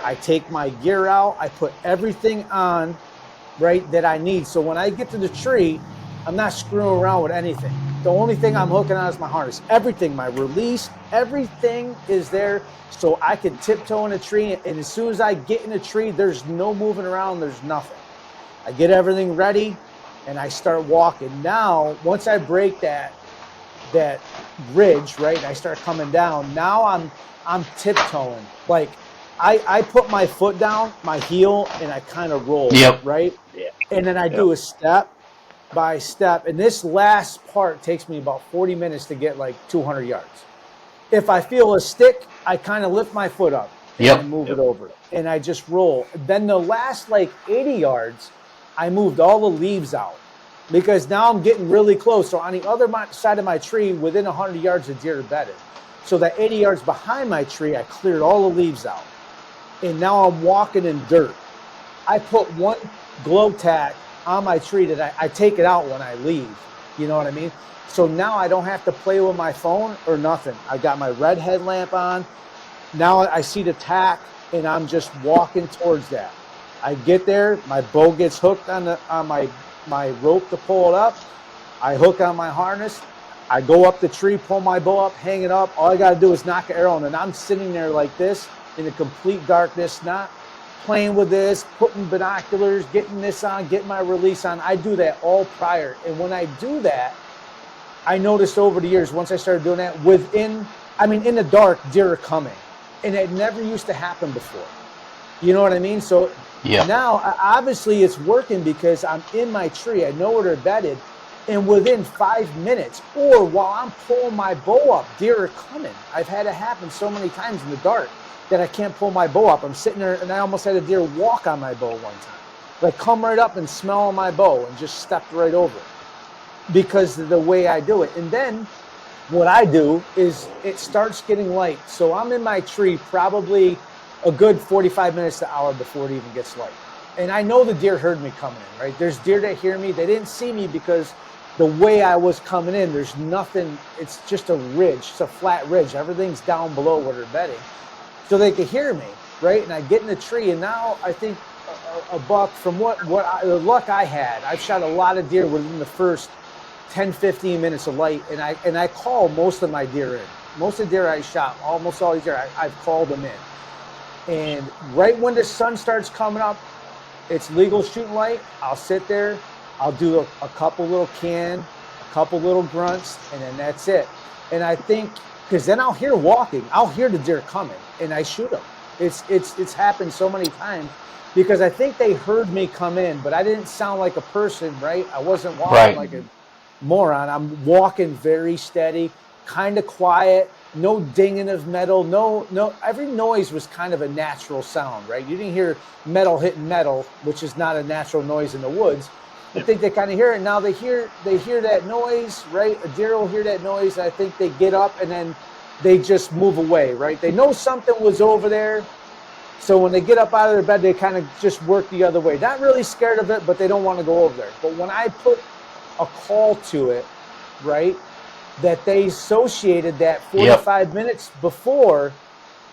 I take my gear out. I put everything on, right, that I need. So when I get to the tree, I'm not screwing around with anything. The only thing I'm hooking on is my harness. Everything, my release, everything is there so I can tiptoe in a tree. And as soon as I get in a tree, there's no moving around. There's nothing. I get everything ready, and I start walking. Now, once I break that ridge, right, and I start coming down, now I'm tiptoeing. Like I put my foot down, my heel, and I kind of roll, right? Yeah. And then I do a step by step. And this last part takes me about 40 minutes to get like 200 yards. If I feel a stick, I kind of lift my foot up and move it over. And I just roll. Then the last like 80 yards, I moved all the leaves out because now I'm getting really close. So on the other side of my tree, within 100 yards, the deer are bedded. So that 80 yards behind my tree, I cleared all the leaves out. And now I'm walking in dirt. I put one glow tack on my tree that I take it out when I leave. You know what I mean? So now I don't have to play with my phone or nothing. I got my red headlamp on. Now I see the tack, and I'm just walking towards that. I get there, my bow gets hooked on my rope to pull it up. I hook on my harness. I go up the tree, pull my bow up, hang it up. All I got to do is knock an arrow, and I'm sitting there like this in the complete darkness, not playing with this, putting binoculars, getting this on, getting my release on. I do that all prior. And when I do that, I noticed over the years, once I started doing that, in the dark, deer are coming. And it never used to happen before. You know what I mean? So now, obviously, it's working because I'm in my tree. I know where they're bedded. And within 5 minutes, or while I'm pulling my bow up, deer are coming. I've had it happen so many times in the dark that I can't pull my bow up. I'm sitting there, and I almost had a deer walk on my bow one time. Like, come right up and smell my bow and just stepped right over it. because of the way I do it. And then what I do is it starts getting light. So I'm in my tree probably a good 45 minutes to an hour before it even gets light. And I know the deer heard me coming in, right? There's deer that hear me. They didn't see me because the way I was coming in, there's nothing. It's just a ridge. It's a flat ridge. Everything's down below where they're bedding. So they could hear me, right? And I get in the tree, and now I think a buck, from the luck I had, I've shot a lot of deer within the first 10, 15 minutes of light, and I call most of my deer in. Most of the deer I shot, almost all these deer, I've called them in. And right when the sun starts coming up, it's legal shooting light. I'll sit there, I'll do a couple little a couple little grunts, and then that's it. And I think, because then I'll hear walking, I'll hear the deer coming, and I shoot them. It's happened so many times, because I think they heard me come in, but I didn't sound like a person, right? I wasn't walking like a moron. I'm walking very steady, kind of quiet, no dinging of metal, no. Every noise was kind of a natural sound, right? You didn't hear metal hitting metal, which is not a natural noise in the woods. I think they kind of hear it now. They hear that noise, right? A deer will hear that noise. I think they get up and then they just move away, right? They know something was over there. So when they get up out of their bed, they kind of just work the other way. Not really scared of it, but they don't want to go over there. But when I put a call to it, right, that they associated that 45 minutes before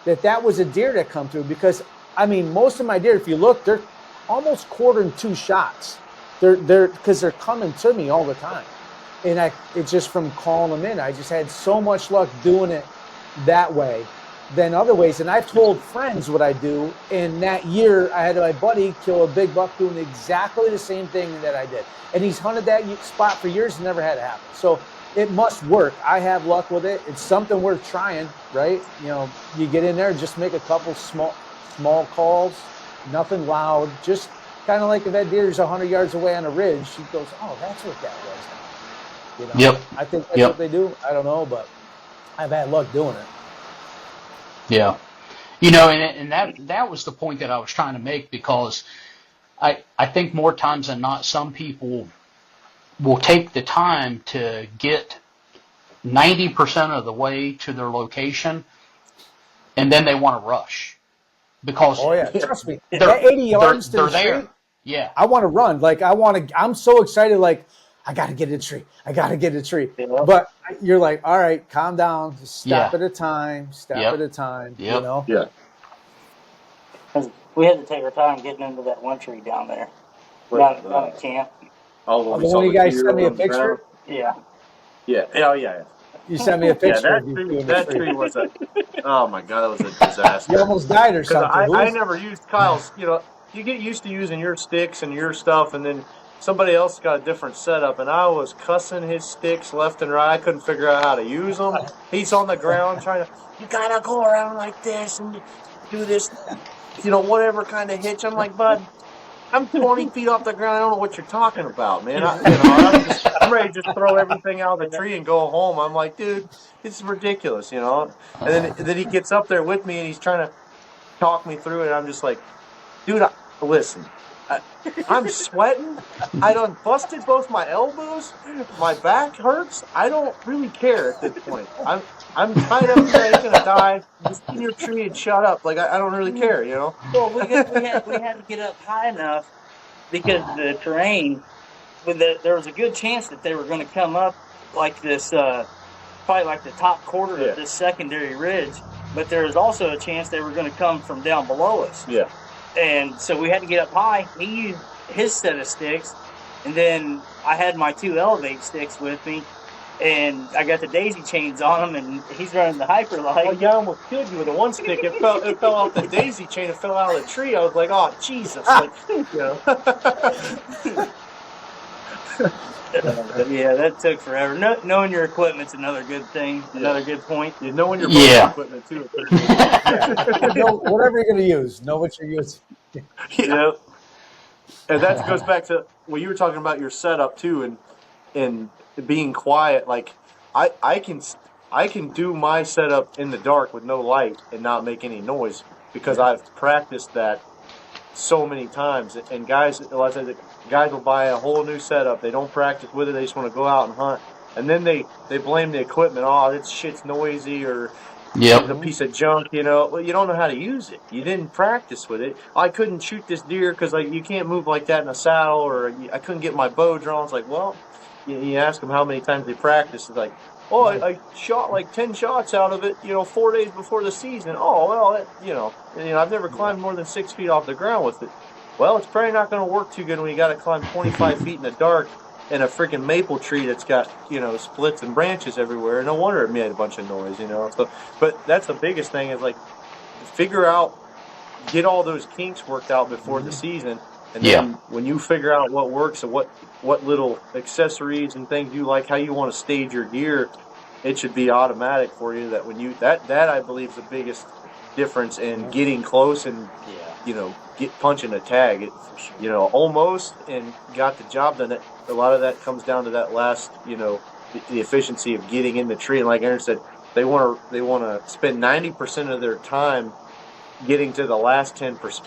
that was a deer that come through. Because, I mean, most of my deer, if you look, they're almost quartering 2 shots. Because they're coming to me all the time. And it's just from calling them in. I just had so much luck doing it that way than other ways. And I've told friends what I do. And that year, I had my buddy kill a big buck doing exactly the same thing that I did. And he's hunted that spot for years and never had it happen. So it must work. I have luck with it. It's something worth trying, right? You know, you get in there, just make a couple small calls, nothing loud, just kind of like if that deer's 100 yards away on a ridge, she goes, oh, that's what that was. You know? I think that's what they do. I don't know, but I've had luck doing it. Yeah. You know, and that was the point that I was trying to make, because I think more times than not, some people will take the time to get 90% of the way to their location, and then they want to rush. Because trust me, that 80 yards to the there. tree, I want to run. Like I'm so excited. Like I got to get in the tree. I got to get in the tree. Yeah. But you're like, all right, calm down. Step at a time. Step at a time. You know. Yeah. We had to take our time getting into that one tree down there. Down at camp. Oh, the one you guys sent me a picture. Yeah. Yeah. Oh yeah. You sent me a picture. That tree was oh my God, that was a disaster. You almost died or something. I never used Kyle's. You know, you get used to using your sticks and your stuff, and then somebody else got a different setup, and I was cussing his sticks left and right. I couldn't figure out how to use them. He's on the ground trying to, you gotta go around like this and do this, you know, whatever kind of hitch. I'm like, bud, I'm 20 feet off the ground. I don't know what you're talking about, man. I'm ready to just throw everything out of the tree and go home. I'm like, dude, this is ridiculous, you know. And then he gets up there with me and he's trying to talk me through it. And I'm just like, dude, listen, I'm sweating. I done busted both my elbows. My back hurts. I don't really care at this point. I'm tied up here. I'm gonna die. Just in your tree and shut up. Like I don't really care, you know. Well, we had to get up high enough because the terrain. There was a good chance that they were going to come up like this, probably like the top quarter of this secondary ridge. But there was also a chance they were going to come from down below us. Yeah. And so we had to get up high. He used his set of sticks, and then I had my 2 elevate sticks with me. And I got the daisy chains on him, and he's running the hyper light. Well, yeah, I almost killed you with the one stick. It fell off the daisy chain. It fell out of the tree. I was like, oh, Jesus. Like, you know. Yeah, that took forever. Knowing your equipment's another good thing, another good point. Yeah, knowing your equipment, too. Whatever you're going to use, know what you're using. Yeah. And that goes back to what you were talking about, your setup, too, and being quiet. Like I can do my setup in the dark with no light and not make any noise because I've practiced that so many times. And guys, a lot of times, guys will buy a whole new setup. They don't practice with it. They just want to go out and hunt. And then they blame the equipment. Oh, this shit's noisy, or it's a piece of junk, Well, you don't know how to use it. You didn't practice with it. I couldn't shoot this deer because you can't move like that in a saddle, or I couldn't get my bow drawn. It's like, well, you ask them how many times they practice. It's like, oh, I shot like 10 shots out of it, 4 days before the season. Oh, well, I've never climbed more than 6 feet off the ground with it. Well, it's probably not going to work too good when you got to climb 25 feet in the dark in a freaking maple tree that's got, splits and branches everywhere. No wonder it made a bunch of noise, So, but that's the biggest thing is figure out, get all those kinks worked out before the season. And then when you figure out what works and what little accessories and things you like, how you want to stage your gear, it should be automatic for you. That when you that I believe is the biggest difference in getting close and get punching a tag. Almost and got the job done. A lot of that comes down to that last, the efficiency of getting in the tree. And like Aaron said, they want to spend 90% of their time getting to the last 10%.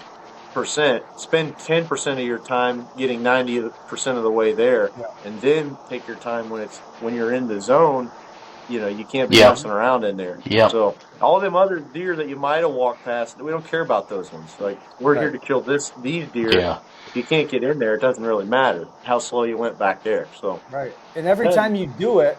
Spend 10% of your time getting 90% of the way there, and then take your time when you're in the zone. You can't be messing around in there. So all them other deer that you might have walked past, we don't care about those ones. Like, we're here to kill these deer. If you can't get in there, it doesn't really matter how slow you went back there. So and every time you do it,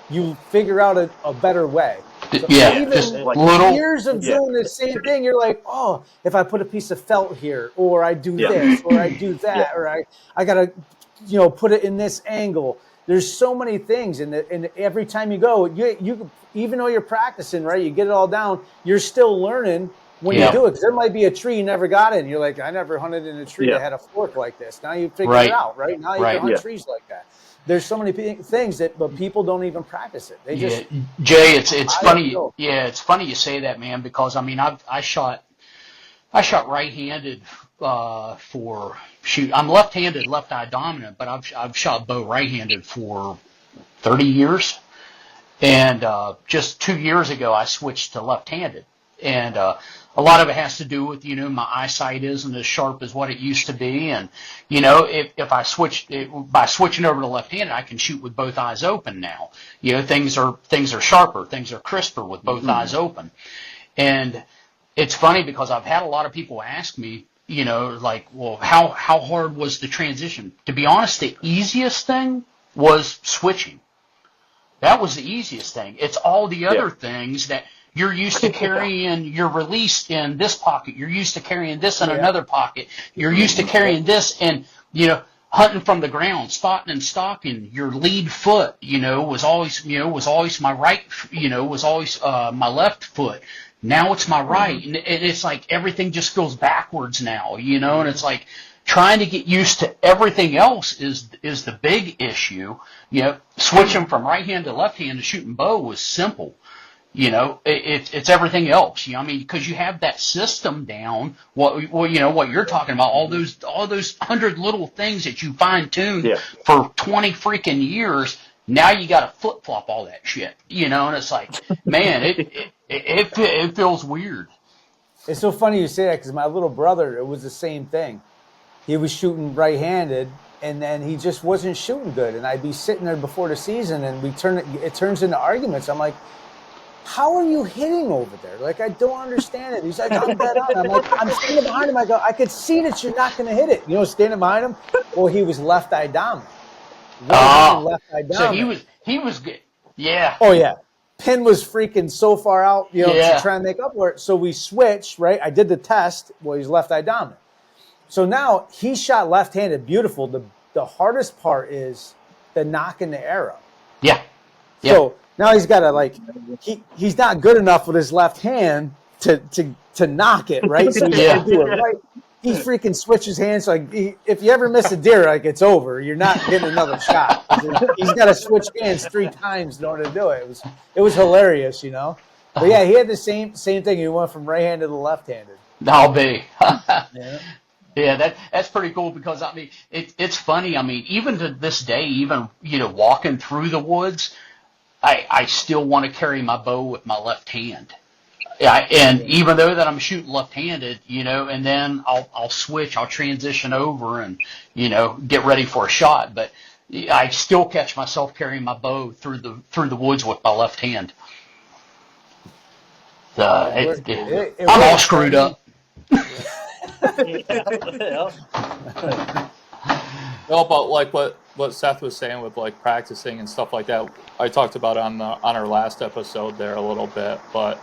you figure out a better way. So even years of doing the same thing, you're like, oh, if I put a piece of felt here, or I do this, or I do that, or I gotta, put it in this angle. There's so many things, and every time you go, you even though you're practicing, right, you get it all down, you're still learning when you do it. Because there might be a tree you never got in. You're like, I never hunted in a tree that had a fork like this. Now you figure it out, right? Now you can hunt trees like that. There's so many things but people don't even practice it. They just Jay, it's funny. It's funny you say that, man, because I mean I shot right-handed for shoot. I'm left-handed, left-eye dominant, but I've shot bow right-handed for 30 years, and just 2 years ago I switched to left-handed, and a lot of it has to do with, my eyesight isn't as sharp as what it used to be. And, if I by switching over to left-handed, I can shoot with both eyes open now. Things are sharper, things are crisper with both eyes open. And it's funny because I've had a lot of people ask me, well, how hard was the transition? To be honest, the easiest thing was switching. That was the easiest thing. It's all the other things that you're used to carrying your release in this pocket. You're used to carrying this in another pocket. You're used to carrying this and, hunting from the ground, spotting and stalking. Your lead foot, was always my right, was always my left foot. Now it's my right. And it's like everything just goes backwards now, and it's like trying to get used to everything else is the big issue. Switching from right hand to left hand to shooting bow was simple. It's everything else. Because you have that system down. What you're talking about, all those 100 little things that you fine tuned for 20 freaking years. Now you got to flip flop all that shit. And it's like, man, it feels weird. It's so funny you say that because my little brother, it was the same thing. He was shooting right-handed, and then he just wasn't shooting good. And I'd be sitting there before the season, and it turns into arguments. I'm like, how are you hitting over there? Like, I don't understand it. He's like, I'm dead on. I'm like, I'm standing behind him. I go, I could see that you're not going to hit it. Standing behind him. Well, he was left-eye dominant. Left-eye dominant. So he was good. Yeah. Oh, yeah. Pin was freaking so far out, to try and make up for it. So we switched, right? I did the test. Well, he's left-eye dominant. So now he shot left-handed, beautiful. The hardest part is the knock in the arrow. Yeah. So now he's got to he's not good enough with his left hand to knock it, right? So he's got to do it right. He freaking switches hands. Like if you ever miss a deer, it's over. You're not getting another shot. He's got to switch hands 3 times in order to do it. It was hilarious, But yeah, he had the same thing. He went from right-handed to left-handed. I'll be. Yeah, that's pretty cool because it's funny. Even to this day, even walking through the woods, I still want to carry my bow with my left hand. Yeah, and even though that I'm shooting left-handed, and then I'll switch, I'll transition over and, get ready for a shot. But I still catch myself carrying my bow through the woods with my left hand. I'm all screwed up. No, but like what Seth was saying with like practicing and stuff like that, I talked about on our last episode there a little bit. But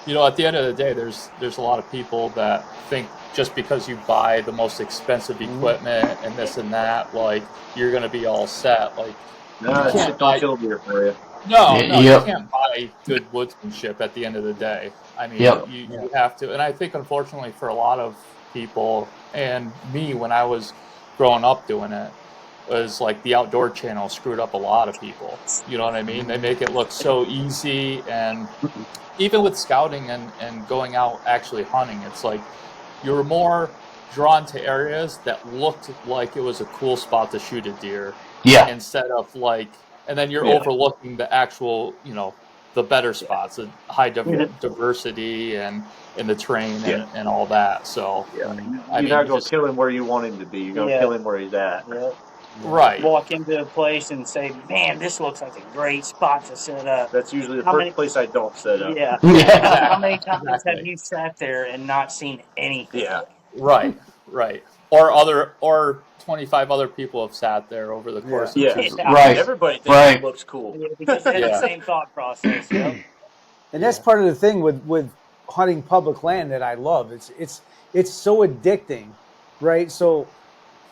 at the end of the day, there's a lot of people that think just because you buy the most expensive equipment and this and that, like you're gonna be all set. Like no, shit don't kill deer for you. No, Yep. you can't buy good woodsmanship at the end of the day. I mean, Yep. you have to. And I think, unfortunately, for a lot of people, and me when I was growing up doing it, was like the Outdoor Channel screwed up a lot of people. You know what I mean? They make it look so easy. And even with scouting and going out actually hunting, it's like you're more drawn to areas that looked like it was a cool spot to shoot a deer. Yeah. Instead of like, and then you're overlooking the actual, the better spots, the high diversity and in the terrain and all that. So you're not going to kill him where you want him to be. You're going to kill him where he's at. Yeah. Right. Walk into a place and say, "Man, this looks like a great spot to set up." That's usually the first place I don't set up. Yeah. How many times have you sat there and not seen anything? Yeah. Right. Or 25 other people have sat there over the course of 2 years. Right. Everybody thinks it looks cool. Yeah, because they have the same thought process. And that's part of the thing with hunting public land that I love. It's so addicting, right? So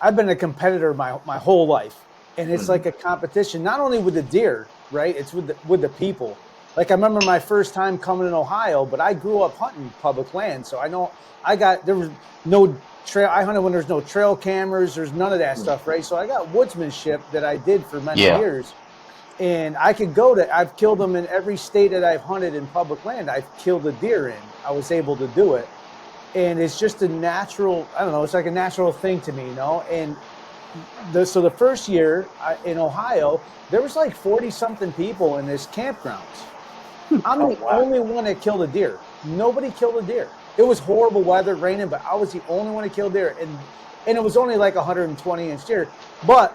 I've been a competitor my whole life, and it's like a competition, not only with the deer, right? It's with the people. Like I remember my first time coming in Ohio, but I grew up hunting public land, so I know there was no trail. I hunted when there's no trail cameras, there's none of that stuff, right? So I got woodsmanship that I did for many years, and I could I've killed them in every state that I've hunted in public land. I've killed a deer in. I was able to do it. And it's just a natural, I don't know, it's like a natural thing to me, And so the first year in Ohio, there was like 40-something people in this campground. I'm the only one that killed a deer. Nobody killed a deer. It was horrible weather, raining, but I was the only one that killed deer. And it was only like 120-inch deer. But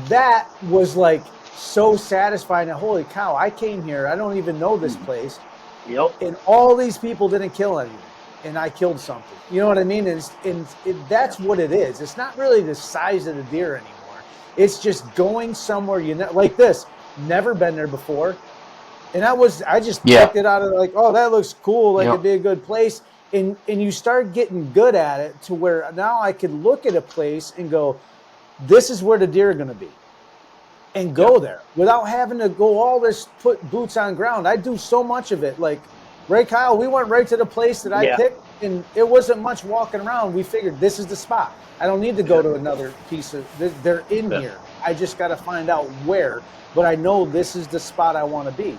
that was like so satisfying that, holy cow, I came here, I don't even know this place. Yep. And all these people didn't kill anything. And I killed something. You know what I mean? That's what it is. It's not really the size of the deer anymore. It's just going somewhere like this. Never been there before, and I just picked it out of like, oh, that looks cool. Like it'd be a good place. And you start getting good at it to where now I could look at a place and go, this is where the deer are going to be, and go there without having to go all this, put boots on ground. I do so much of it, like. Right, Kyle, we went right to the place that I picked, and it wasn't much walking around. We figured this is the spot. I don't need to go to another piece of – they're in here. I just got to find out where. But I know this is the spot I want to be.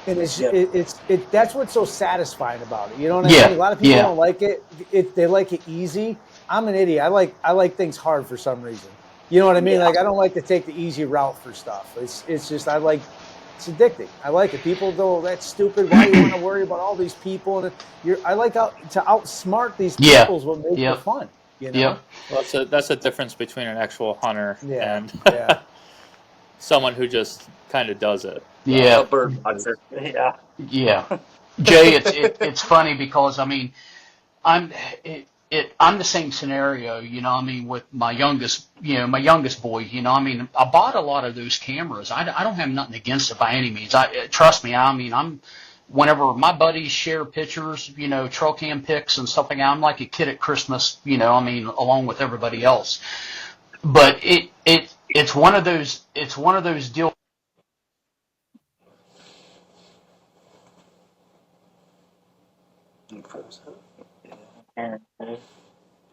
And that's what's so satisfying about it. You know what I mean? A lot of people don't like it. They like it easy. I'm an idiot. I like things hard for some reason. You know what I mean? Like I don't like to take the easy route for stuff. It's just I like – it's addicting. I like it. People go, that's stupid. Why do you want to worry about all these people? And I like to outsmart these people is what makes it fun. Well, that's a difference between an actual hunter and someone who just kind of does it. Yeah. Yeah. Jay, it's funny because I mean, I'm the same scenario, with my youngest boy, I bought a lot of those cameras. I don't have nothing against it by any means. Trust me. Whenever my buddies share pictures, trail cam pics and stuff like that, I'm like a kid at Christmas, along with everybody else. But it's one of those deals.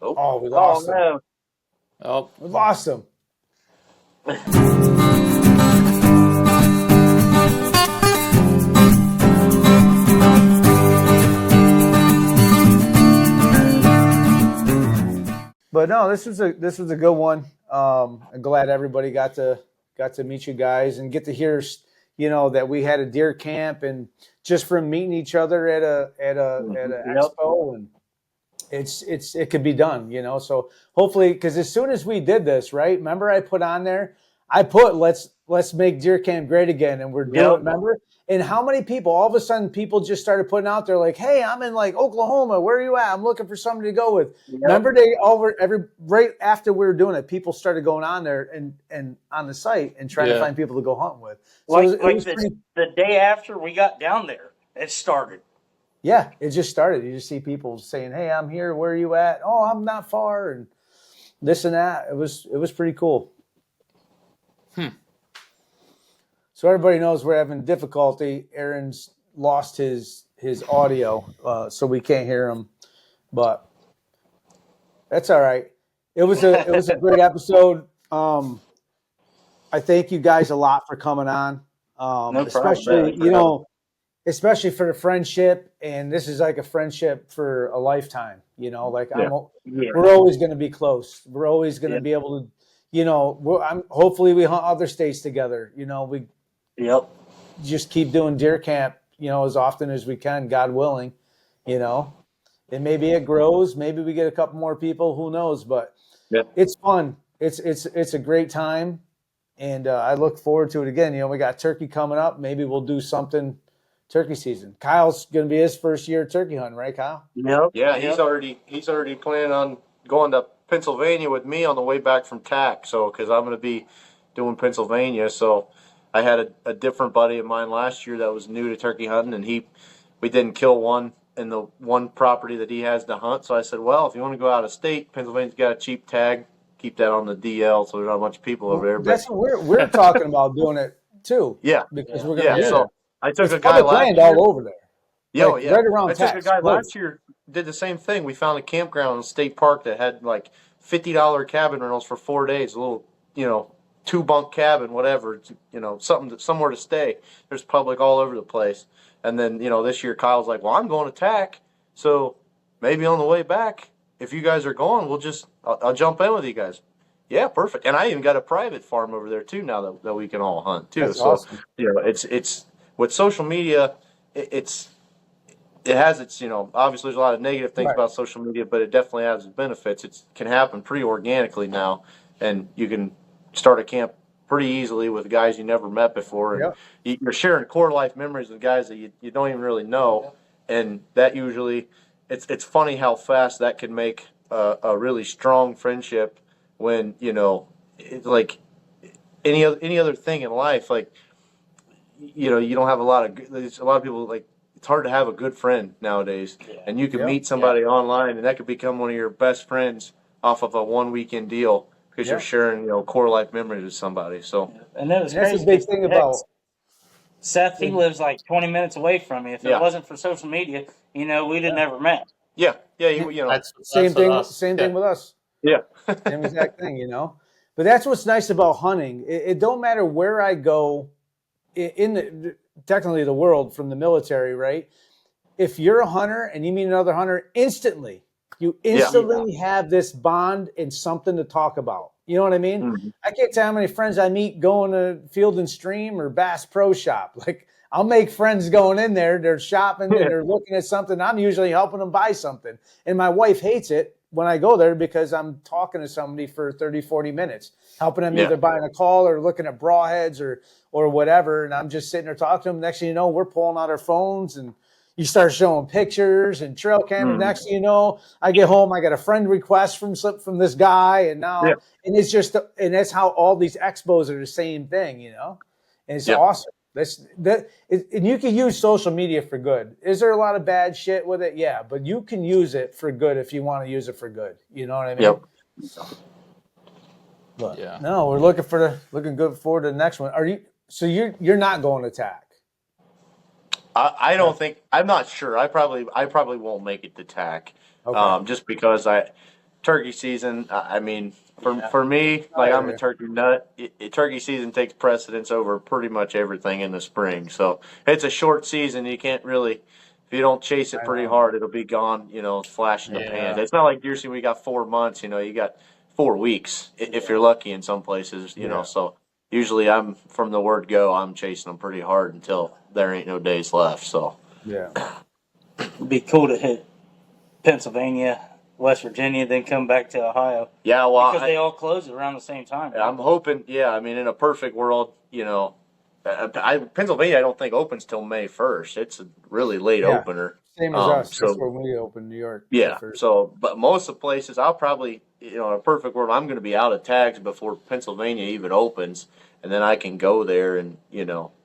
Oh, we lost him. No. Oh, we lost him. But no, this was a good one. I'm glad everybody got to meet you guys and get to hear, that we had a deer camp and just from meeting each other at an expo, and it could be done, So hopefully, because as soon as we did this, right? Remember, I put on there, let's make deer camp great again, and we're doing. Remember, and how many people? All of a sudden, people just started putting out there like, "Hey, I'm in like Oklahoma. Where are you at? I'm looking for somebody to go with." Remember, right after we were doing it, people started going on there and on the site and trying to find people to go hunting with. So the day after we got down there, it started. Yeah, it just started. You just see people saying, "Hey, I'm here. Where are you at?" "Oh, I'm not far," and this and that. It was pretty cool. So everybody knows we're having difficulty. Aaron's lost his audio, so we can't hear him. But that's all right. It was a great episode. I thank you guys a lot for coming on. No especially problem. Especially for the friendship, and this is like a friendship for a lifetime. We're always going to be close. We're always going to be able to, hopefully we hunt other states together. We just keep doing deer camp, as often as we can, God willing, and maybe it grows. Maybe we get a couple more people, who knows, but it's fun. It's a great time. And I look forward to it again. We got turkey coming up. Maybe we'll do something turkey season. Kyle's going to be his first year turkey hunting, right, Kyle? Yeah, he's already planning on going to Pennsylvania with me on the way back from TAC. So, because I'm going to be doing Pennsylvania, so I had a different buddy of mine last year that was new to turkey hunting, and we didn't kill one in the one property that he has to hunt. So I said, well, if you want to go out of state, Pennsylvania's got a cheap tag. Keep that on the DL, so there's not a bunch of people over there. That's what we're talking about doing it too. Yeah, because we're going to do so it. I took It's a guy last land year. all over there. Right around I took a guy last year, did the same thing. We found a campground in a state park that had like $50 cabin rentals for 4 days, a little, 2-bunk cabin, whatever, somewhere to stay. There's public all over the place. And then, this year Kyle's like, well, I'm going to TAC, so maybe on the way back, if you guys are going, I'll jump in with you guys. Yeah, perfect. And I even got a private farm over there too now that we can all hunt too. That's awesome. It's with social media, it has its, obviously there's a lot of negative things about social media, but it definitely has its benefits. It can happen pretty organically now, and you can start a camp pretty easily with guys you never met before. And you're sharing core life memories with guys that you don't even really know. And that usually, it's funny how fast that can make a really strong friendship when, like any other thing in life, like, you don't have there's a lot of people, like, it's hard to have a good friend nowadays. And you can meet somebody online, and that could become one of your best friends off of a 1-weekend deal because you're sharing, core life memories with somebody. So, and that was that's crazy. the big thing about Seth. He lives like 20 minutes away from me. If it wasn't for social media, we'd have never met. That's same thing. us. Same thing with us. Yeah. Same exact thing, But that's what's nice about hunting. It don't matter where I go in technically the world from the military, right? If you're a hunter and you meet another hunter, you instantly have this bond and something to talk about. You know what I mean? Mm-hmm. I can't tell how many friends I meet going to Field and Stream or Bass Pro Shop. Like, I'll make friends going in there. They're shopping and they're looking at something. I'm usually helping them buy something. And my wife hates it when I go there because I'm talking to somebody for 30, 40 minutes, helping them either buying a call or looking at broadheads or whatever. And I'm just sitting there talking to them. Next thing you know, we're pulling out our phones and you start showing pictures and trail cameras. Next thing you know, I get home, I got a friend request from this guy. And now, and it's just, and that's how all these expos are the same thing, and it's awesome. And you can use social media for good. Is there a lot of bad shit with it? Yeah, but you can use it for good if you want to use it for good. You know what I mean? Yep. But no, we're looking good forward to the next one. You're not going to TAC? I don't think. I'm not sure. I probably won't make it to TAC, just because turkey season. I mean, for me, like, I'm a turkey nut. Turkey season takes precedence over pretty much everything in the spring. So it's a short season. You can't really, if you don't chase it pretty hard, it'll be gone. Flash in the pan. It's not like deer season. We got 4 months. You got 4 weeks if you're lucky in some places. So usually I'm from the word go, I'm chasing them pretty hard until there ain't no days left. So Yeah. It'd be cool to hit Pennsylvania, West Virginia, then come back to Ohio. yeah, well, Because they all close around the same time. Right? I'm hoping. Yeah, I mean, in a perfect world, Pennsylvania I don't think opens till May 1st. It's a really late Yeah. opener. Same as us. So That's when we open New York. yeah, first. so but most of the places I'll probably in a perfect world I'm going to be out of tags before Pennsylvania even opens, and then I can go there and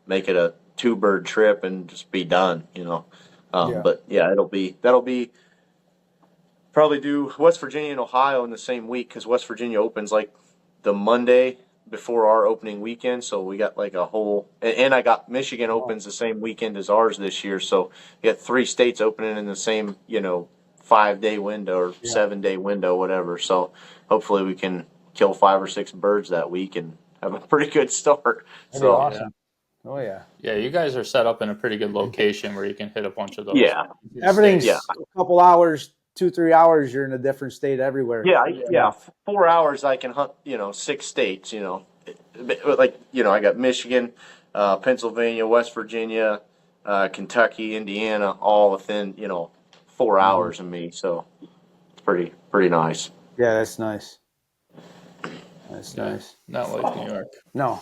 make it a 2-bird trip and just be done. Yeah. But yeah, that'll be probably do West Virginia and Ohio in the same week because West Virginia opens like the Monday before our opening weekend, so we got like a whole and I got Michigan opens the same weekend as ours this year, so you got 3 states opening in the same 5-day window or 7-day window, whatever. So hopefully we can kill 5 or 6 birds that week and have a pretty good start. That'd be awesome. Oh yeah. Yeah, you guys are set up in a pretty good location where you can hit a bunch of those. Yeah. Everything's Yeah. a couple hours, 2-3 hours. You're in a different state everywhere. Yeah. 4 hours I can hunt 6 states. Like I got Michigan, Pennsylvania, West Virginia, Kentucky, Indiana, all within 4 hours of me. So it's pretty nice. Yeah, that's nice. That's nice. Not like New York. No,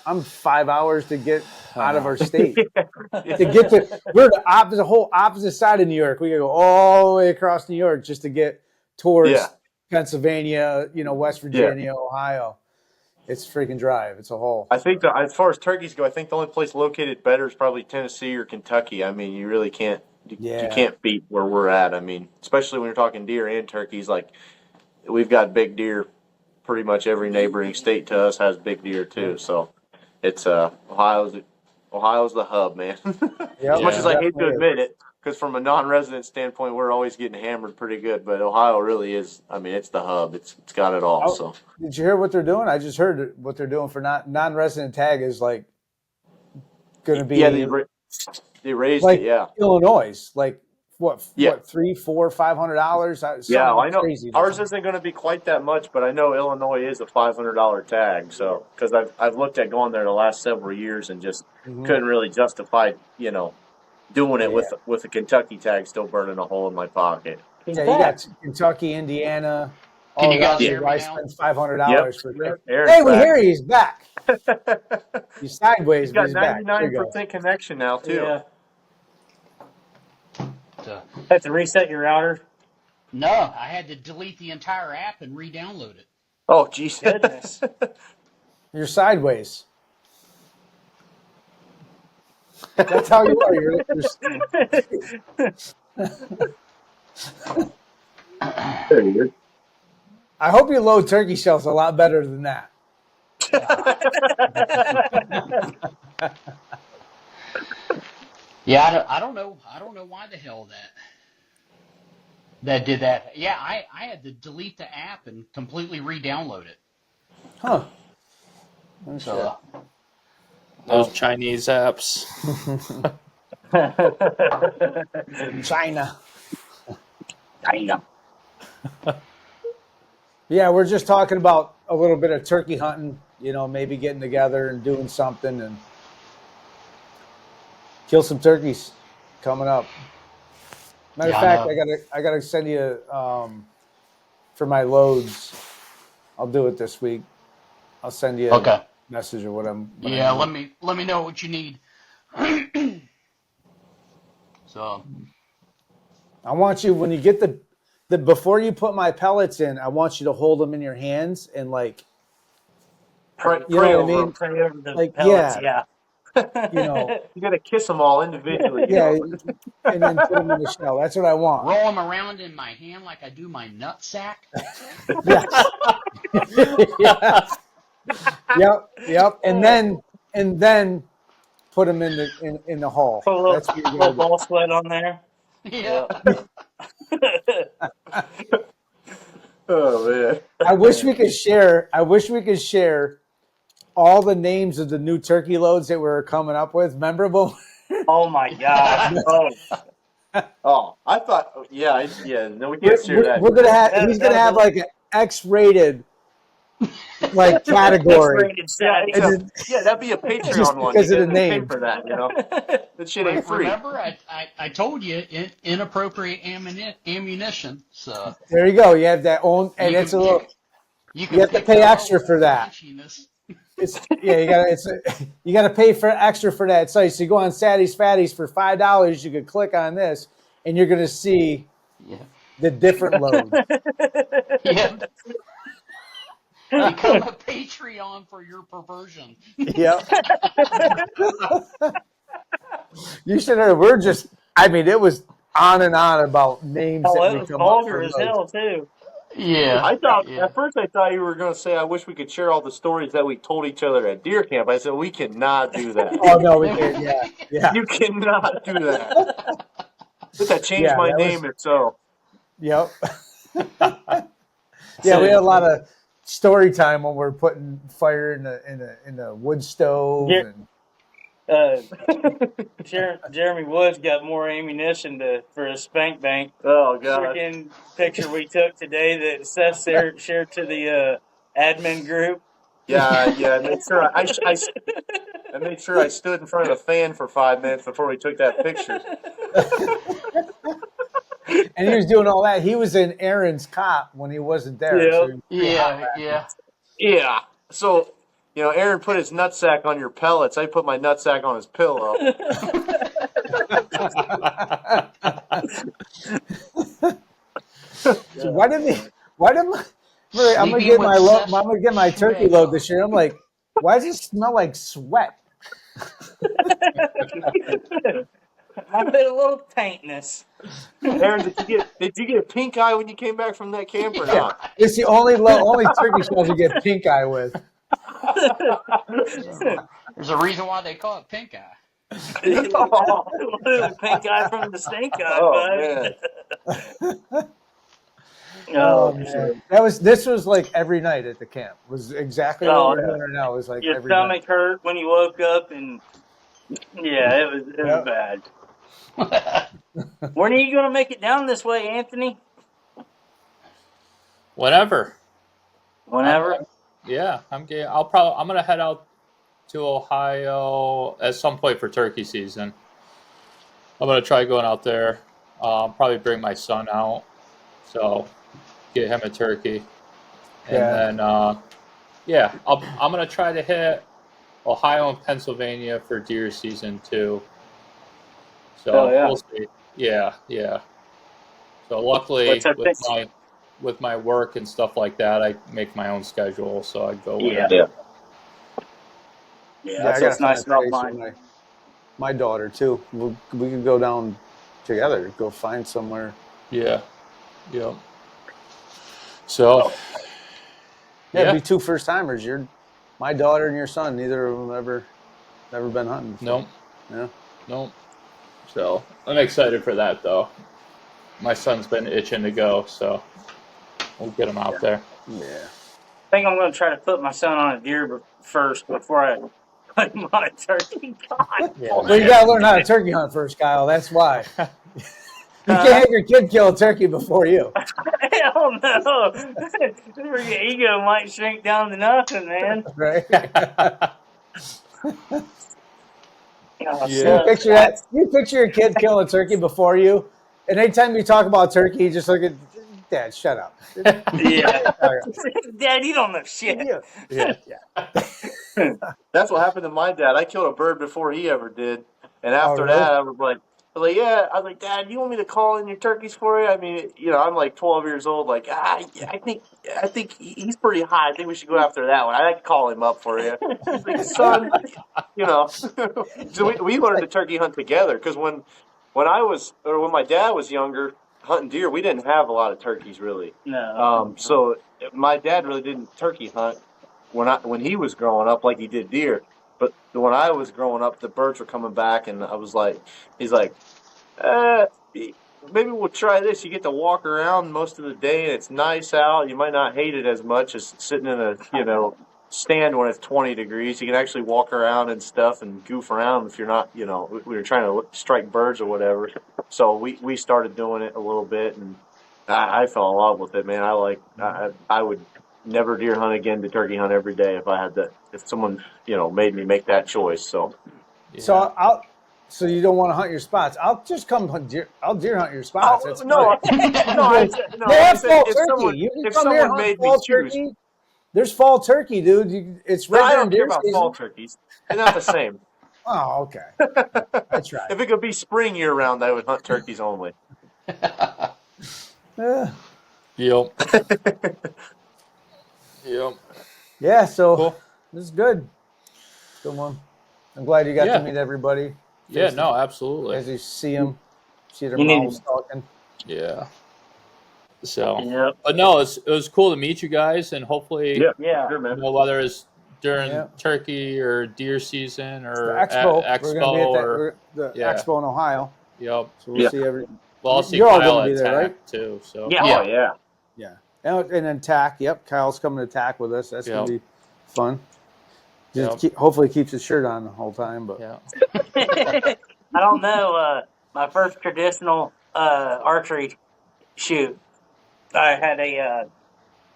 I'm 5 hours to get out of our state. To get to, we're the whole opposite side of New York. We gotta go all the way across New York just to get towards Pennsylvania, West Virginia, Ohio. It's a freaking drive. It's a haul. I think as far as turkeys go, I think the only place located better is probably Tennessee or Kentucky. I mean, you really can't you can't beat where we're at. I mean, especially when you're talking deer and turkeys. Like we've got big deer. Pretty much every neighboring state to us has big deer too. So it's Ohio's the hub, man. As much as I hate to admit it, because from a non-resident standpoint, we're always getting hammered pretty good. But Ohio really is. I mean, it's the hub. It's got it all. So did you hear what they're doing? I just heard what they're doing for non-resident tag is like going to be they raised like it. Yeah, Illinois like. What $300, $400, $500? Yeah, I know. Crazy. Ours isn't going to be quite that much, but I know Illinois is a $500 tag. So, because I've looked at going there the last several years and just couldn't really justify, doing it with a Kentucky tag still burning a hole in my pocket. Yeah, you got Kentucky, Indiana. Can you guys hear me I now? spend $500 for. Hey, we hear you. He's back. He's sideways. He's got but he's 99% connection now too. Yeah. Have to reset your router. No, I had to delete the entire app and re-download it. Oh, geez. Goodness. You're sideways. That's how you are. I hope you load turkey shells a lot better than that. Yeah, I don't know why the hell that did that. Yeah, I had to delete the app and completely re-download it. Huh. So, Those Chinese apps. China. Yeah, we're just talking about a little bit of turkey hunting, maybe getting together and doing something and kill some turkeys coming up. Matter of fact, I gotta send you for my loads. I'll do it this week. I'll send you a message or what I'm. let me know what you need. So, I want you when you get the before you put my pellets in, I want you to hold them in your hands and like. Pray Pray over the like pellets, yeah. You got to kiss them all individually. And then put them in the shell. That's what I want. roll them around in my hand like I do my nut sack. Yes. Yep. And then put them in the hall. Put a little, That's what you're little gonna ball sweat on there. Yeah. Oh man. I wish we could share all the names of the new turkey loads that we're coming up with. Remember when? Oh my God! Oh, I thought. Yeah. No, we can't share that. We're gonna have. He's gonna have like an X-rated like category. X-rated Sattie. And That'd be a Patreon Just one. because You of the gotta pay name. for that, you know. That shit ain't free. Remember, I told you inappropriate ammunition. So There you go. You have that own, and you it's can a little. you You have to pick pay that up extra with for that. flashiness. You gotta pay for extra for that site. So you go on Sattie's Fatties for $5. You could click on this, and you're gonna see Yeah. the different loads. Yeah. Become a Patreon for your perversion. Yep. You should have. We're just. I mean, it was on and on about names Oh, that it we was come up vulgar for as loads. hell too. Yeah. At first I thought you were going to say, I wish we could share all the stories that we told each other at deer camp. I said, we cannot do that. Oh no, we did. Yeah. You cannot do that. But that changed Yeah, my that name, was- if so. Yep. Yeah, we had a lot of story time when we're putting fire in a wood stove. Yeah. And Jeremy Woods got more ammunition for a spank bank. Oh, God. Freaking picture we took today that Seth shared to the admin group. Yeah. I made sure I made sure I stood in front of the fan for 5 minutes before we took that picture. and he was doing all that. He was in Aaron's cot when he wasn't there. Yep. So he was pretty hot back Yeah. Yeah. So, Aaron put his nutsack on your pellets. I put my nutsack on his pillow. So why did I'm gonna Sleeping with Seth I'm gonna get my turkey load this year. I'm like, why does it smell like sweat? I put a little taintness. Aaron, did you get pink eye when you came back from that camp or not? It's the only turkey shells you get pink eye with. There's a reason why they call it pink eye. Pink eye from the stink eye, Oh, bud. man. Oh man, this was like every night at the camp. It was exactly what we're doing right now. It was like Your every stomach night. hurt when you woke up, and it was bad. When are you going to make it down this way, Anthony? Whenever. Whenever. I'm gonna head out to Ohio at some point for turkey season. I'm gonna try going out there. Probably bring my son out, so get him a turkey, and then I'm gonna try to hit Ohio and Pennsylvania for deer season too. So we'll see. Yeah. So luckily with my work and stuff like that, I make my own schedule, so I go whenever. That's what's nice about mine. My daughter too. We could go down together. Go find somewhere. Yeah. So. It'd be two first timers. My daughter and your son. Neither of them ever been hunting. So. Nope. Yeah. Nope. So I'm excited for that though. My son's been itching to go, so we'll get him out there. Yeah. I think I'm going to try to put my son on a deer first before I put him on a turkey. God. Yeah. Well, you gotta learn how to turkey hunt first, Kyle. That's why. You can't have your kid kill a turkey before you. Hell no. Your ego might shrink down to nothing, man. Right? Oh, You picture that? You picture your kid killing a turkey before you, and anytime you talk about turkey, you just look at Dad. Shut up. Yeah. Dad, you don't know shit. Yeah. That's what happened to my dad. I killed a bird before he ever did. And after that, I was like, Dad, you want me to call in your turkeys for you? I mean, I'm like 12 years old. Like, I think he's pretty high. I think we should go after that one. I could call him up for you. He's like, son, So we learned to turkey hunt together because when my dad was younger hunting deer, we didn't have a lot of turkeys really. No. So my dad really didn't turkey hunt when he was growing up like he did deer. But when I was growing up, the birds were coming back, and he's like, maybe we'll try this. You get to walk around most of the day, and it's nice out. You might not hate it as much as sitting in a stand when it's 20 degrees. You can actually walk around and stuff and goof around if you're not, we were trying to strike birds or whatever. So we started doing it a little bit, and I fell in love with it, man. I never deer hunt again to turkey hunt every day if someone, made me make that choice. So, Yeah. So you don't want to hunt your spots? I'll just come hunt deer. I'll deer hunt your spots. That's no, fine. no, They I have said fall if turkey. You can if come here and someone hunt made me fall choose, turkey. There's fall turkey, dude. It's no, right I there don't in care deer about season. fall turkeys. They're not the same. Oh, okay. I tried. If it could be spring year round, I would hunt turkeys only. Yeah. Yep. Yep. Yeah. So Cool. this is good. Good one. I'm glad you got Yeah. to meet everybody. Yeah. No. Absolutely. As you see them, see their You need- mouths talking. Yeah. So, Yep. but no, it was cool to meet you guys, and hopefully, Yeah. Sure, man. whether it's during Yeah. turkey or deer season The or expo. expo We're going to be at or the yeah. expo in Ohio. Yep. So we'll see every. Well, I'll see You're all Kyle gonna at be there, TAC right? too. So Yeah. Yeah. Oh yeah. Yeah. And then TAC. Yep. Kyle's coming to TAC with us. That's going to be fun. Just hopefully keeps his shirt on the whole time. But yeah. I don't know. My first traditional archery shoot, I had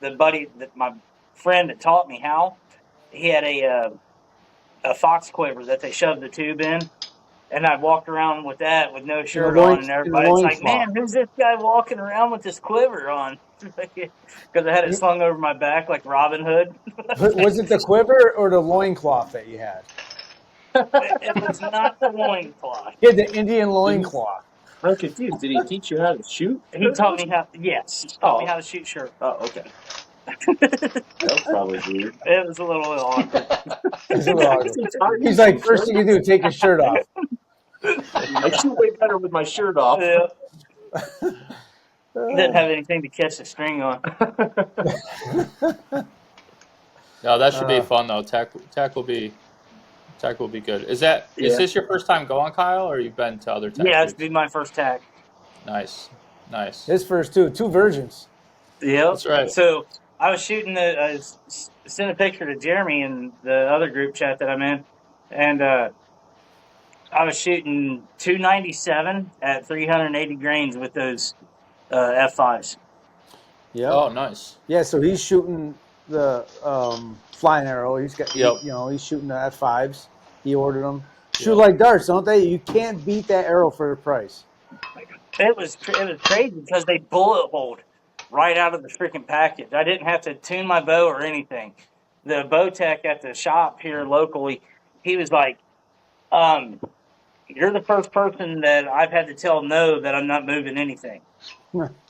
the buddy that my friend that taught me how. He had a fox quiver that they shoved the tube in, and I walked around with that with no shirt on, and everybody's like, "Man, who's this guy walking around with this quiver on?" Because I had it slung over my back like Robin Hood. Was it the quiver or the loincloth that you had? It was not the loincloth. You had the Indian loincloth. I'm confused. Did he teach you how to shoot? He taught me how. Yes, he taught me how to shoot shirt. Oh, okay. That's probably weird. It was a little awkward. It's a little awkward. He's like, first thing you do, take your shirt off. I shoot way better with my shirt off. Yeah. Didn't have anything to catch the string on. No, that should be fun though. TAC will be good. Is this your first time going, Kyle, or you've been to other TAC? Yeah, it's been my first TAC. Nice. His first two virgins. Yep. That's right. So I was shooting I sent a picture to Jeremy in the other group chat that I'm in, and I was shooting 297 at 380 grains with those F5s. Yeah. Oh, nice. Yeah, so he's shooting the flying arrow. He's got, he's shooting the F5s. He ordered them. Shoot like darts, don't they? You can't beat that arrow for the price. It was crazy because they bullet holed right out of the freaking package. I didn't have to tune my bow or anything. The bow tech at the shop here locally, he was like, "You're the first person that I've had to tell no that I'm not moving anything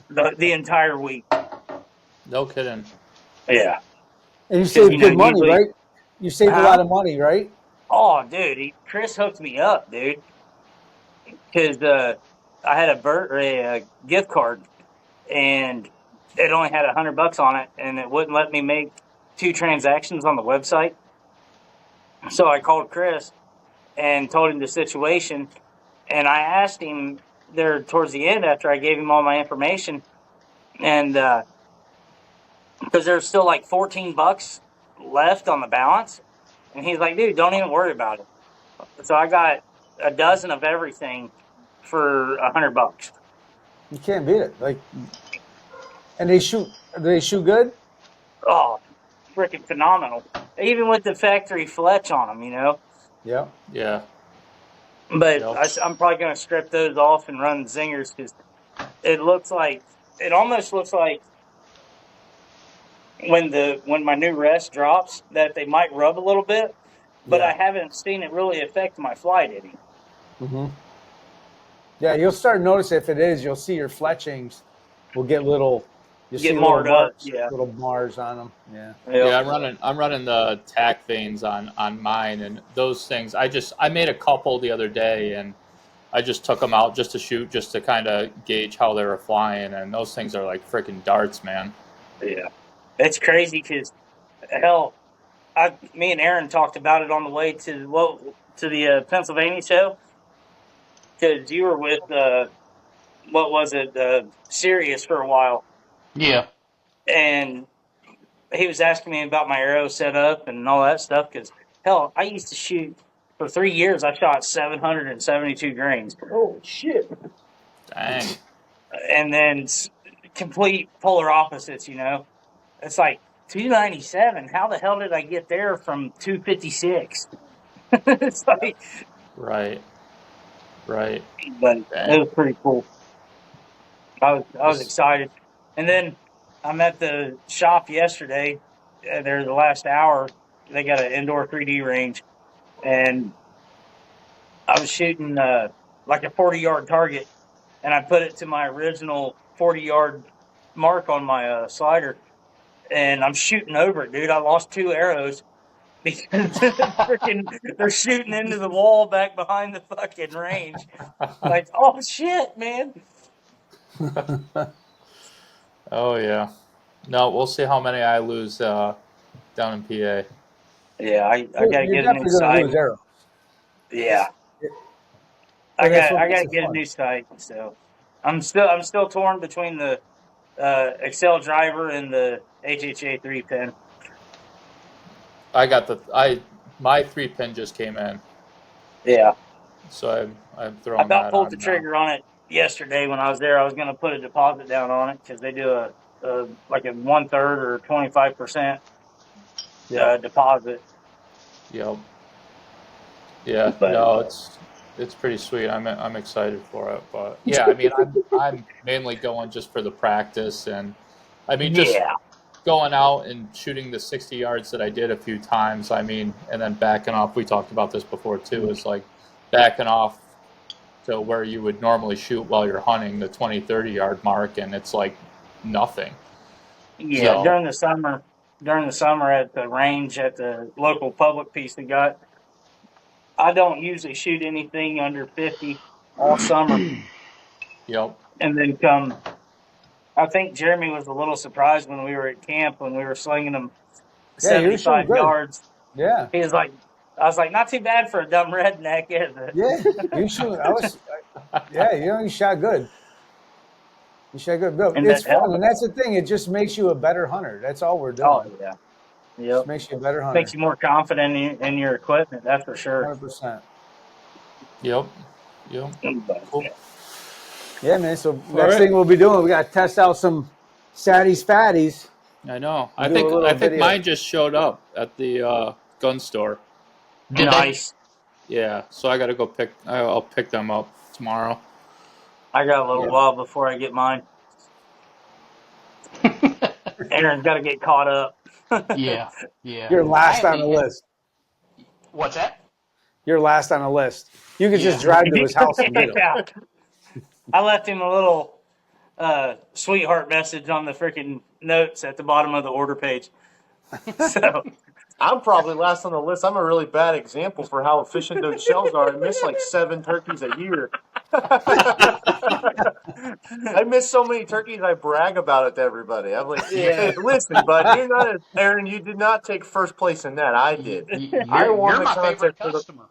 the entire week." No kidding. Yeah. And you saved good money, right? You saved a lot of money, right? Oh, dude, Chris hooked me up, dude. Because I had a gift card, and it only had $100 on it, and it wouldn't let me make 2 transactions on the website. So I called Chris and told him the situation, and I asked him there towards the end after I gave him all my information, and because there's still like $14 left on the balance, and he's like, "Dude, don't even worry about it." So I got a dozen of everything for $100. You can't beat it. And they shoot good? Oh, freaking phenomenal! Even with the factory fletch on them, Yeah. Yeah. But I'm probably going to strip those off and run zingers because it almost looks like when my new rest drops that they might rub a little bit, but I haven't seen it really affect my flight any. Mm-hmm. Yeah, you'll start noticing if it is, you'll see your fletchings will get little. You see marred up, little bars on them. Yeah. Yeah, I'm running the TAC veins on mine, and those things. I made a couple the other day, and I just took them out just to shoot, just to kind of gauge how they were flying, and those things are like freaking darts, man. Yeah, it's crazy because hell, me and Aaron talked about it on the way to the Pennsylvania show because you were with what was it, Sirius for a while. Yeah. And he was asking me about my arrow setup and all that stuff because, hell, I used to shoot for 3 years. I shot 772 grains. Oh, shit. Dang. And then complete polar opposites, It's like 297. How the hell did I get there from 256? It's like, Right. but Dang. it was pretty cool. I was excited. And then I'm at the shop yesterday. There the last hour. They got an indoor 3D range, and I was shooting like a 40-yard target, and I put it to my original 40-yard mark on my slider, and I'm shooting over it, dude. I lost 2 arrows because they're shooting into the wall back behind the fucking range. Like, oh shit, man. Oh yeah. No, we'll see how many I lose down in PA. Yeah, I got to You're get a new definitely going to sight. lose arrows. Yeah, But that's what I makes got to it get a fun. new sight. So I'm still torn between the Excel driver and the HHA 3-pin. I got my 3-pin just came in, Yeah, so I'm I throwing about that pulled the on now. trigger on it yesterday when I was there. I was going to put a deposit down on it because they do a like a 1/3 or 25% deposit. Yep. Yeah. But No, it's pretty sweet. I'm excited for it, but yeah, I mean, I'm mainly going just for the practice, and I mean, just yeah, going out and shooting the 60 yards that I did a few times. I mean, and then backing off. We talked about this before too. Is like backing off to where you would normally shoot while you're hunting, the 20, 30 yard mark, and it's like nothing. yeah. So During the summer at the range at the local public piece we got, I don't usually shoot anything under 50 all summer, yep. and then I think Jeremy was a little surprised when we were at camp when we were slinging them Yeah, you're shooting 75 good. yards. Yeah. He was like, I was like, not too bad for a dumb redneck, is it? Yeah. You shooting. You shot good. You shot good. But And it's that fun. And that's the thing. It just makes you a better hunter. That's all we're doing. Oh yeah, yep. Just makes you a better hunter. Makes you more confident in your equipment. That's for sure. 100%. Yep. Cool. Yeah, man. So next thing we'll be doing, we got to test out some Sattie's fatties. I know. We'll I do a little think video. mine just showed up at the gun store. Nice. Yeah, so I got to go I'll pick them up tomorrow. I got a little while before I get mine. Aaron's got to get caught up. Yeah. You're last on the list. What's that? You're last on the list. You could just drive to his house and get him. Yeah. I left him a little sweetheart message on the freaking notes at the bottom of the order page. So I'm probably last on the list. I'm a really bad example for how efficient those shells are. I miss like 7 turkeys a year. I miss so many turkeys. I brag about it to everybody. I'm like, hey, listen, bud, Aaron. You did not take first place in that. I did. I won You're the my contest favorite for the. customer.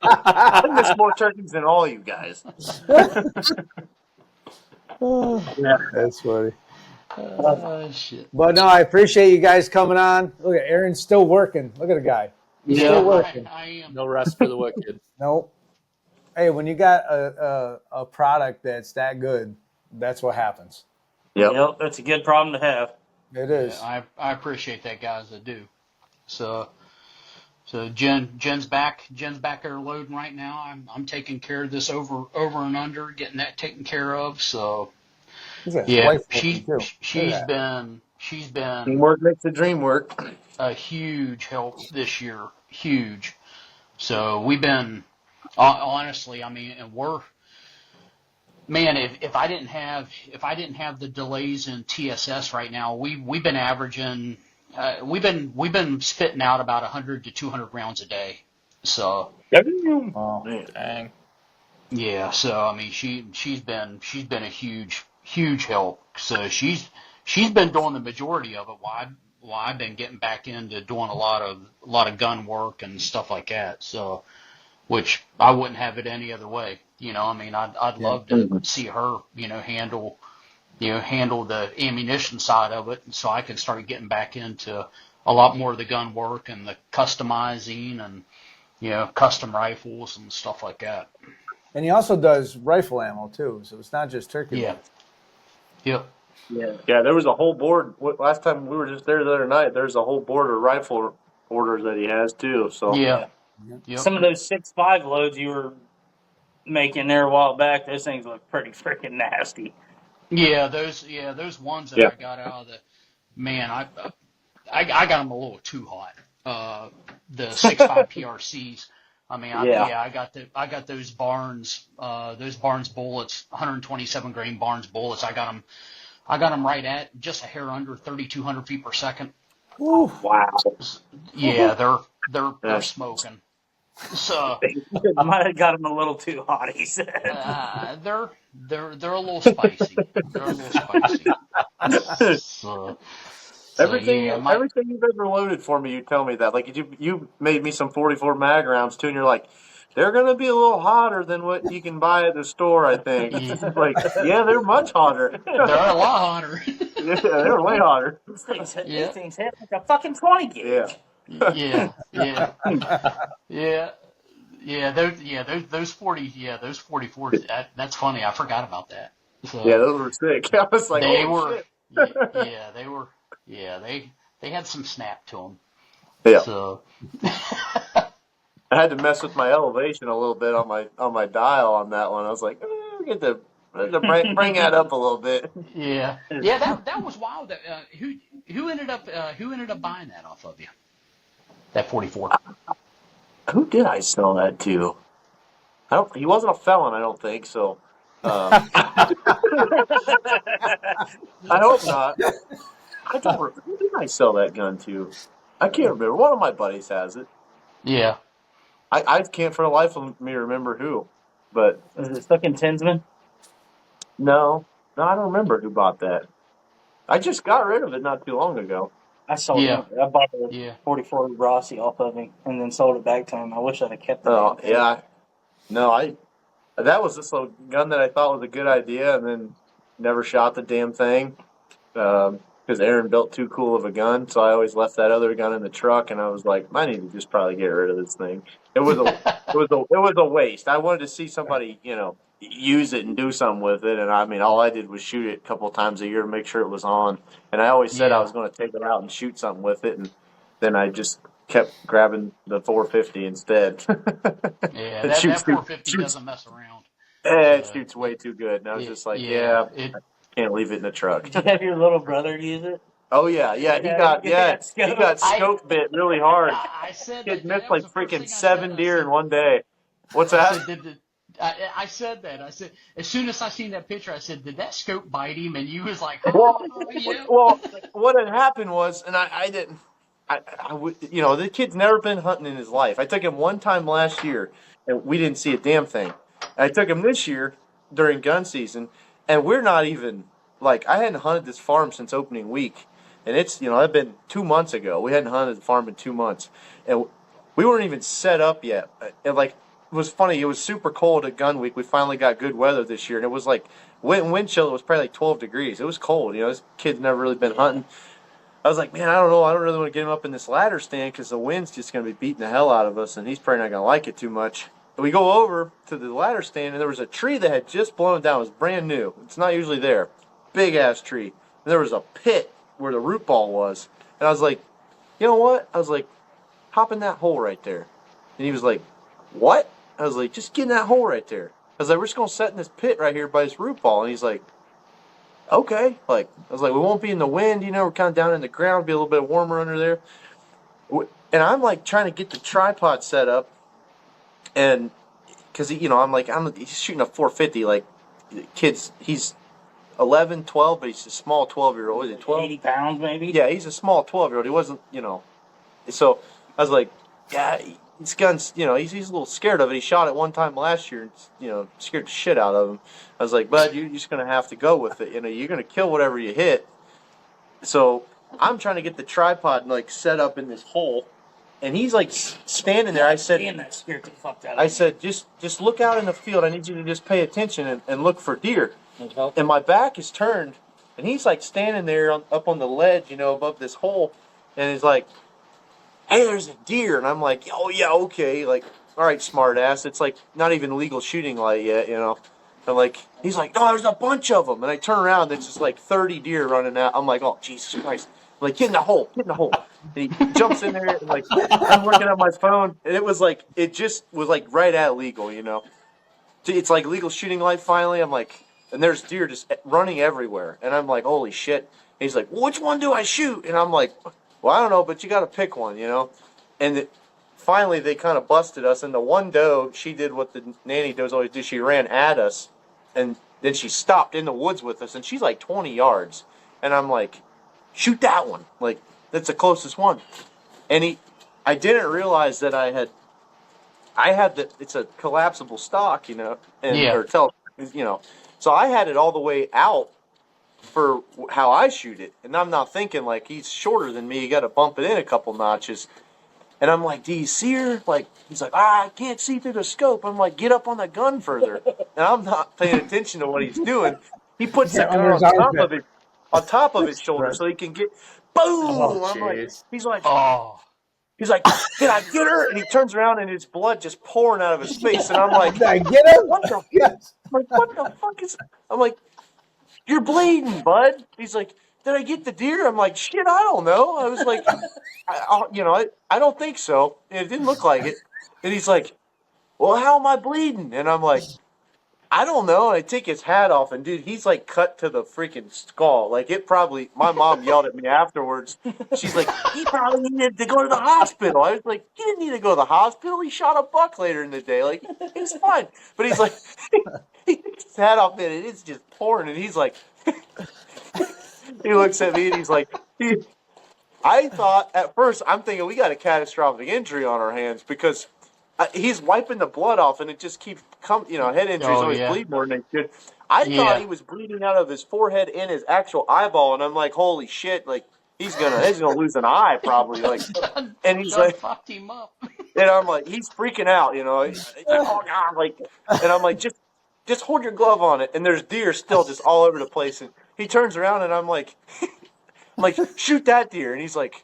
I miss more turkeys than all you guys. That's funny. Shit. But no, I appreciate you guys coming on. Look at Aaron's still working. Look at the guy. He's still working. I am. No rest for the wicked. Nope. Hey, when you got a product that's that good, that's what happens. Yep, that's a good problem to have. It is. Yeah, I appreciate that, guys. I do. So Jen's back there loading right now. I'm taking care of this over and under, getting that taken care of. So yeah, she's been Teamwork makes the dream work. a huge help this year. Huge. So we've been honestly, I mean, and if I didn't have the delays in TSS right now, we've been averaging we've been spitting out about 100 to 200 rounds a day. So Dang. yeah, so I mean she's been a huge help. So she's been doing the majority of it while I've been getting back into doing a lot of gun work and stuff like that. So which I wouldn't have it any other way. I mean, I'd love to see her, handle the ammunition side of it, so I can start getting back into a lot more of the gun work and the customizing and, custom rifles and stuff like that. And he also does rifle ammo too, so it's not just turkey. Yeah. Yep. Yeah, there was a whole board. Last time we were just there the other night, there's a whole board of rifle orders that he has too. So Yeah. Yep. Some of those 6.5 loads you were making there a while back, those things look pretty freaking nasty. Yeah, those ones that yeah, I got out of the man, I got them a little too hot. The 6.5 PRCs. I mean, Yeah. I got those Barnes bullets, 127 grain Barnes bullets. I got them right at just a hair under 3,200 feet per second. Ooh. wow. Yeah, they're Yes. smoking. So Might have got them a little too hot, he said. they're a little spicy. They're a little spicy. So Everything, yeah, everything you've ever loaded for me, you tell me that. Like you made me some 44 mag rounds too, and you're like, they're gonna be a little hotter than what you can buy at the store. I think. Yeah. Like, yeah, they're much hotter. they're a lot hotter. Yeah, they're way hotter. These Yeah. things hit like a fucking 20 gauge. Yeah. Those 44s. That's funny. I forgot about that. So Yeah, those were sick. I was like, they oh, were. shit. They were. Yeah, they had some snap to them. Yeah. So I had to mess with my elevation a little bit on my dial on that one. I was like, get the bring that up a little bit. yeah. That was wild. Who ended up buying that off of you? That 44. Who did I sell that to? He wasn't a felon, I don't think. So, I hope not. I don't. Who did I sell that gun to? I can't remember. One of my buddies has it. Yeah. I can't for the life of me remember who. But Is it fucking Tinsman? no, I don't remember who bought that. I just got rid of it not too long ago. I sold Yeah. it. I bought a Yeah. 44 Rossi off of him and then sold it back to him. I wish I'd have kept it. Oh yeah, no, that was just a gun that I thought was a good idea, and then never shot the damn thing because Aaron built too cool of a gun. So I always left that other gun in the truck, and I was like, I need to just probably get rid of this thing. It was a waste. I wanted to see somebody use it and do something with it, and I mean, all I did was shoot it a couple of times a year to make sure it was on. And I always said I was going to take it out and shoot something with it, and then I just kept grabbing the 450 instead. Yeah, It that shoots 450 doesn't mess around. It shoots way too good. And I was just like, it, can't leave it in the truck. Did you have your little brother use it? Oh yeah, he got scope bit really hard. I said Kid that missed was like the first thing freaking I 7 said. deer in one day. What's that? I said that. I said, as soon as I seen that picture, I said, did that scope bite him? And you was like, Well, yeah. well, what had happened was, and I didn't, the kid's never been hunting in his life. I took him one time last year, and we didn't see a damn thing. I took him this year during gun season, and we're not even, like, I hadn't hunted this farm since opening week. And it's, that'd been 2 months ago. We hadn't hunted the farm in 2 months. And we weren't even set up yet. And, like, it was funny. It was super cold at gun week. We finally got good weather this year. And it was like, wind chill, it was probably like 12 degrees. It was cold. This kid's never really been hunting. I was like, man, I don't know. I don't really want to get him up in this ladder stand because the wind's just going to be beating the hell out of us. And he's probably not going to like it too much. And we go over to the ladder stand, and there was a tree that had just blown down. It was brand new. It's not usually there. Big-ass tree. And there was a pit where the root ball was. And I was like, you know what? I was like, hop in that hole right there. And he was like, what? I was like, just get in that hole right there. I was like, we're just going to set in this pit right here by this root ball. And he's like, okay. Like, I was like, we won't be in the wind. We're kind of down in the ground. Be a little bit warmer under there. And I'm like trying to get the tripod set up. And because, he's shooting a 450. Like, kids, he's 11, 12, but he's a small 12-year-old. Is it 12? 80 pounds, maybe? Yeah, he's a small 12-year-old. He wasn't, So I was like, yeah, this gun's, he's a little scared of it. He shot it one time last year and, scared the shit out of him. I was like, bud, you're just going to have to go with it. You're going to kill whatever you hit. So I'm trying to get the tripod, like, set up in this hole. And he's, like, standing there. I said, damn, that scared the fuck out of I me. said, just look out in the field. I need you to just pay attention and look for deer. And my back is turned, and he's like standing there up on the ledge, above this hole, and he's like, hey, there's a deer. And I'm like, oh, yeah, okay. Like, all right, smart ass. It's like not even legal shooting light yet, And like, he's like, no, there's a bunch of them. And I turn around, there's just like 30 deer running out. I'm like, oh, Jesus Christ. I'm like, get in the hole, get in the hole. And he jumps in there, and like, I'm looking at my phone, and it was like, it just was like right at legal, you know. It's like legal shooting light finally. I'm like, and there's deer just running everywhere. And I'm like, holy shit. And he's like, well, which one do I shoot? And I'm like, well, I don't know, but you got to pick one, you know. And finally, they kind of busted us. And the one doe, she did what the nanny does always do. She ran at us. And then she stopped in the woods with us, and she's like 20 yards. And I'm like, shoot that one. Like, that's the closest one. And I didn't realize that I had it's a collapsible stock, you know, and you know. So I had it all the way out for how I shoot it. And I'm not thinking, like, he's shorter than me. You got to bump it in a couple notches. And I'm like, do you see her? Like, he's like, I can't see through the scope. I'm like, get up on the gun further. And I'm not paying attention to what he's doing. He puts the gun on top of his shoulder so he can get, boom! Oh, I'm like, he's like, did I get her? And he turns around and his blood just pouring out of his face. And I'm like, Did I get him? what the? Yes. I'm like, what the fuck is? I'm like, you're bleeding, bud. He's like, did I get the deer? I'm like, shit, I don't know. I was like, I don't think so. It didn't look like it. And he's like, well, how am I bleeding? And I'm like, I don't know. And I take his hat off, and dude, he's like cut to the freaking skull. Like, it probably, my mom yelled at me afterwards. She's like, he probably needed to go to the hospital. I was like, he didn't need to go to the hospital. He shot a buck later in the day. Like, it's fine. But he's like, he takes his hat off, and it's just pouring, and he's like, he looks at me, and he's like, I thought at first, I'm thinking we got a catastrophic injury on our hands because he's wiping the blood off, and it just keeps head injuries always bleed more than they should. I thought he was bleeding out of his forehead and his actual eyeball, and I'm like, holy shit, like he's gonna lose an eye probably, like, and he's like, fucked him up. And I'm like, he's freaking out, you know, he's like, oh god, like, and I'm like, just hold your glove on it, and there's deer still just all over the place, and he turns around, and I'm like, shoot that deer, and he's like,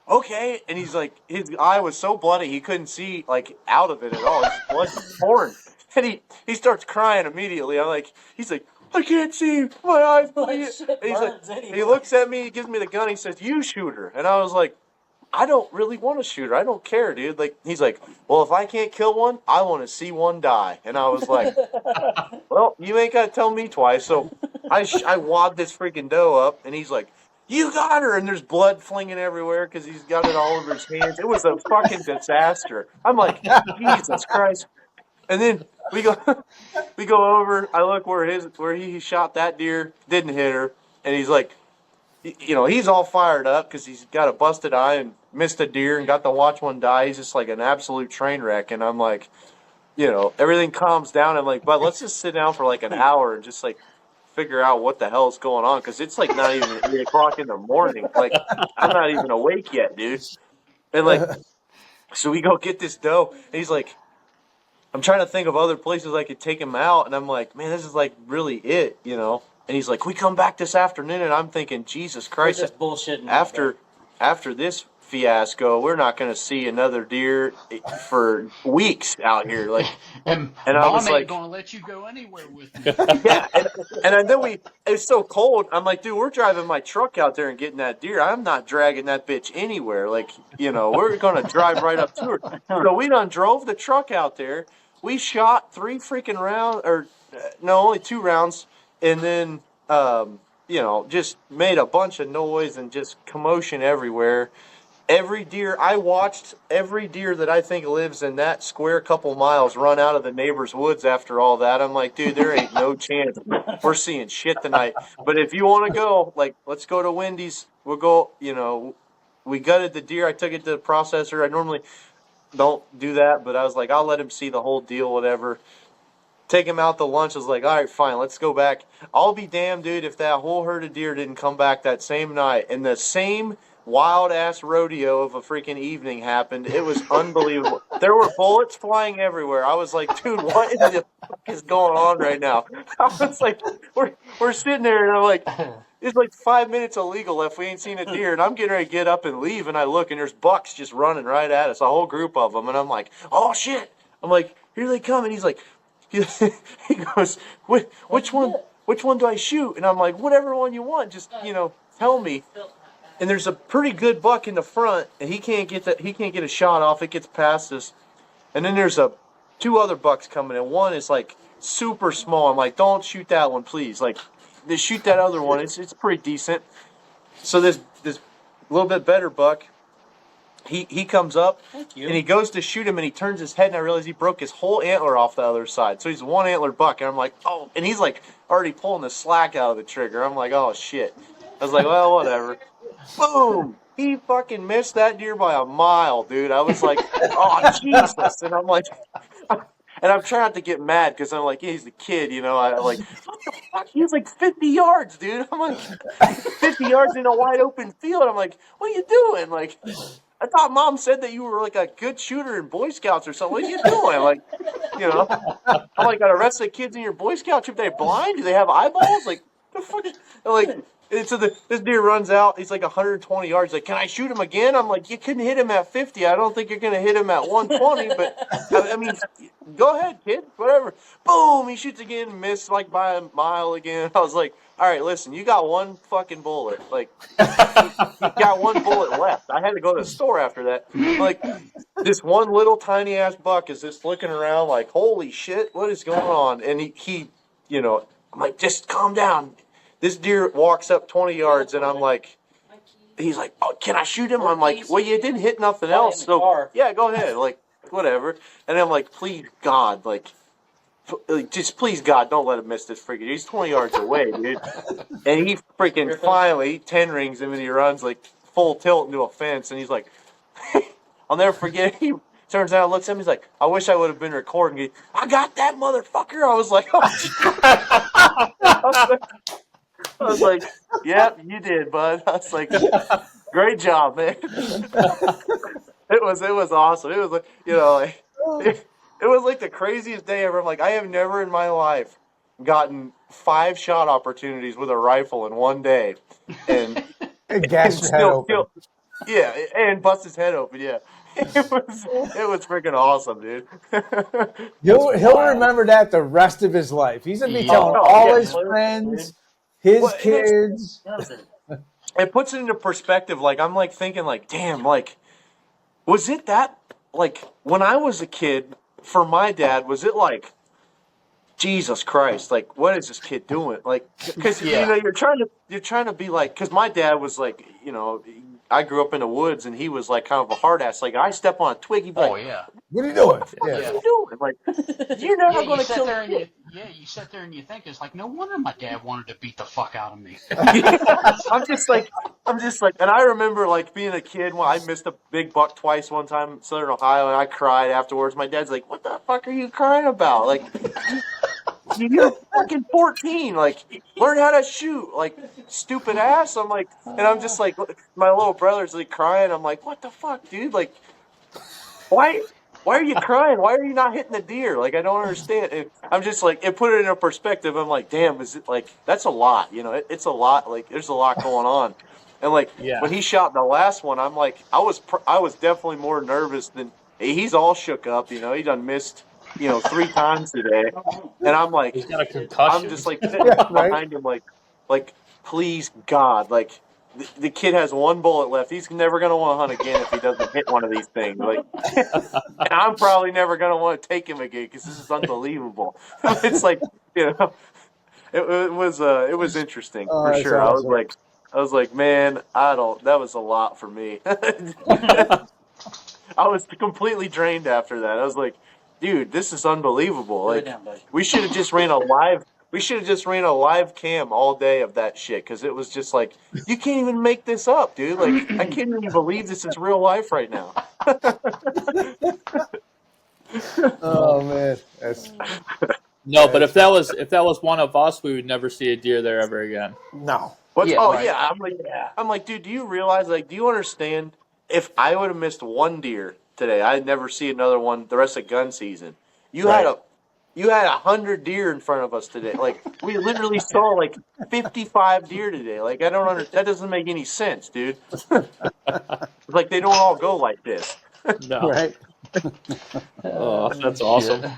okay, and he's like, his eye was so bloody he couldn't see like out of it at all. His blood was pouring, and he starts crying immediately. He's like, I can't see, my eyes bleeding. And he's like, he looks at me, he gives me the gun, he says, you shoot her, and I was like, I don't really want to shoot her. I don't care, dude. Like, he's like, well, if I can't kill one, I want to see one die. And I was like, well, you ain't got to tell me twice. So I wad this freaking doe up, and he's like, you got her, and there's blood flinging everywhere because he's got it all over his hands. It was a fucking disaster. I'm like, Jesus Christ. And then we go over. I look where he shot that deer, didn't hit her, and he's like, you know, he's all fired up because he's got a busted eye and missed a deer and got to watch one die. He's just like an absolute train wreck, and I'm like, you know, everything calms down. I'm like, but let's just sit down for like an hour and just like figure out what the hell's going on because it's like not even 8 o'clock in the morning. Like, I'm not even awake yet, dude. And like, so we go get this doe, and he's like, I'm trying to think of other places I could take him out, and I'm like, man, this is like really it, you know. And he's like, we come back this afternoon, and I'm thinking, Jesus Christ, just bullshitting. After this fiasco, we're not going to see another deer for weeks out here. Like, and I was like, going to let you go anywhere with me. Yeah, and then it was so cold. I'm like, dude, we're driving my truck out there and getting that deer. I'm not dragging that bitch anywhere. Like, you know, we're going to drive right up to her. So we done drove the truck out there. We shot 3 freaking rounds, or no, only 2 rounds, and then, you know, just made a bunch of noise and just commotion everywhere. I watched every deer that I think lives in that square couple miles run out of the neighbor's woods after all that. I'm like, dude, there ain't no chance we're seeing shit tonight. But if you want to go, like, let's go to Wendy's. We'll go, you know, we gutted the deer. I took it to the processor. I normally don't do that, but I was like, I'll let him see the whole deal, whatever. Take him out to lunch. I was like, all right, fine, let's go back. I'll be damned, dude, if that whole herd of deer didn't come back that same night. And the same wild-ass rodeo of a freaking evening happened. It was unbelievable. There were bullets flying everywhere. I was like, dude, what in the fuck is going on right now? I was like, we're sitting there, and I'm like, it's like 5 minutes illegal left. We ain't seen a deer, and I'm getting ready to get up and leave, and I look, and there's bucks just running right at us, a whole group of them, and I'm like, oh, shit. I'm like, here they come, and he's like, he goes, which one do I shoot? And I'm like, whatever one you want, just tell me. And there's a pretty good buck in the front, and he can't get a shot off. It gets past us. And then there's two other bucks coming in. One is like super small. I'm like, don't shoot that one, please. Like, just shoot that other one. It's pretty decent. So this little bit better buck, he comes up and he goes to shoot him, and he turns his head, and I realize he broke his whole antler off the other side. So he's a one antler buck, and I'm like, oh, and he's like already pulling the slack out of the trigger. I'm like, oh shit. I was like, well, whatever. Boom! He fucking missed that deer by a mile, dude. I was like, oh Jesus! And I'm like, and I'm trying not to get mad because I'm like, yeah, he's a kid, I like, what the fuck? He was like 50 yards, dude. I'm like, 50 yards in a wide open field. I'm like, what are you doing? Like, I thought Mom said that you were like a good shooter in Boy Scouts or something. What are you doing? Like, I'm like, got the rest of the kids in your Boy Scout troop, they blind? Do they have eyeballs? Like, the fuck? Like. And so this deer runs out. He's like 120 yards. He's like, can I shoot him again? I'm like, you couldn't hit him at 50. I don't think you're going to hit him at 120. But, I mean, go ahead, kid. Whatever. Boom. He shoots again and missed like by a mile again. I was like, all right, listen, you got one fucking bullet. Like, you got one bullet left. I had to go to the store after that. Like, this one little tiny-ass buck is just looking around like, holy shit, what is going on? And he I'm like, just calm down. This deer walks up 20 yards, and I'm like, he's like, oh, can I shoot him? I'm like, well, you didn't hit nothing else, so yeah, go ahead, like, whatever. And I'm like, please, God, like, just please, God, don't let him miss this freaking. He's 20 yards away, dude. And he freaking finally 10 rings him, and he runs like full tilt into a fence, and he's like, I'll never forget. He turns out, looks at me, he's like, I wish I would have been recording. I got that motherfucker. I was like, oh. I was like, yep, you did, bud. I was like, great job, man. It was awesome. It was like, it was like the craziest day ever. I'm like, I have never in my life gotten 5 shot opportunities with a rifle in one day, and gas your head open. Yeah, and bust his head open. Yeah, it was freaking awesome, dude. He'll remember that the rest of his life. He's gonna be telling all his friends. His kids. It puts it into perspective. Like, I'm like thinking, like, damn, like, was it that, like, when I was a kid, for my dad, was it like, Jesus Christ, like, what is this kid doing? Like, because you're trying to be like, because my dad was like, I grew up in the woods, and he was like kind of a hard ass. Like, I step on a twig, he'd be like, yeah. What are you doing? What are you doing? Like, you're never going to kill me. You sit there and you think, it's like, no wonder my dad wanted to beat the fuck out of me. I'm just like, and I remember like being a kid when I missed a big buck twice one time in Southern Ohio, and I cried afterwards. My dad's like, what the fuck are you crying about? Like, you're fucking 14. Like, learn how to shoot. Like, stupid ass. I'm like, and I'm just like, my little brother's like crying. I'm like, what the fuck, dude? Like, why are you crying? Why are you not hitting the deer? Like, I don't understand. And I'm just like, it put it in a perspective. I'm like, damn, is it like, that's a lot, it's a lot. Like, there's a lot going on. And like, when he shot the last one, I'm like, I was definitely more nervous than, he's all shook up, he done missed, 3 times today. And I'm like, he's got a concussion. I'm just like sitting behind him, like, please, God, like, the kid has 1 bullet left. He's never going to want to hunt again if he doesn't hit one of these things. Like, and I'm probably never going to want to take him again because this is unbelievable. It's like, it was interesting for sure. Awesome. I was like, man, that was a lot for me. I was completely drained after that. I was like, dude, this is unbelievable. Like, we should have just ran a live cam all day of that shit, because it was just like, you can't even make this up, dude. Like, I can't even believe this is real life right now. Oh man, no, but if that was one of us, we would never see a deer there ever again. No. Yeah. I'm like, dude, do you realize? Like, do you understand? If I would have missed 1 deer today, I'd never see another one the rest of gun season. You had 100 deer in front of us today. Like, we literally saw like 55 deer today. Like, I don't understand. That doesn't make any sense, dude. Like, they don't all go like this. No. Right. Oh, that's awesome.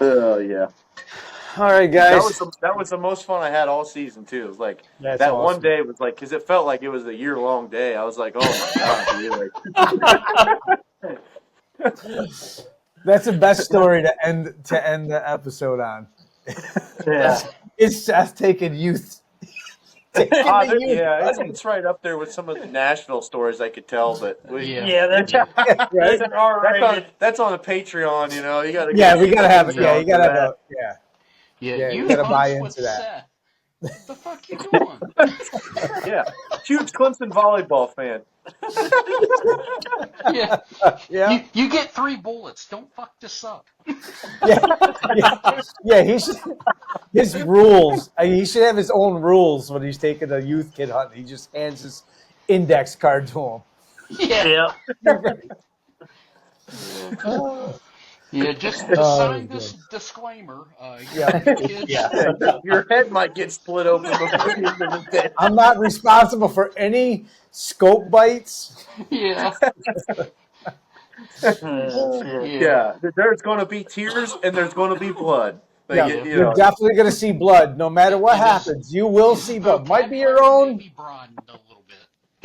Oh yeah. All right, guys. That was the most fun I had all season too. It was like That's that awesome. one day was like because it felt like it was a year-long day. I was like, oh my god, dude! Like, That's the best story to end the episode on. Yeah. It's Seth taking youth. It's right up there with some of the Nashville stories I could tell, but Yeah, that's Right? that's an R-rated. that's on the Patreon. You know, you got to Yeah, we gotta have it. Yeah, Yeah, you gotta have that. a yeah. Yeah, Yeah, you you gotta buy host into with that. Seth. What the fuck you doing? Yeah, huge Clemson volleyball fan. Yeah. Yeah, You get 3 bullets. Don't fuck this up. yeah. He should his rules. He should have his own rules when he's taking a youth kid hunting. He just hands his index card to him. Yeah. Yeah. Yeah, just Oh, sign good. this disclaimer. Yeah. Kids. Yeah, your head might get split open before the end of the day. I'm not responsible for any scope bites. Yeah. Yeah, there's going to be tears and there's going to be blood. Like, Yeah, you're definitely going to see blood. No matter what happens, you will see blood. Might be your own. Maybe broadened a little bit.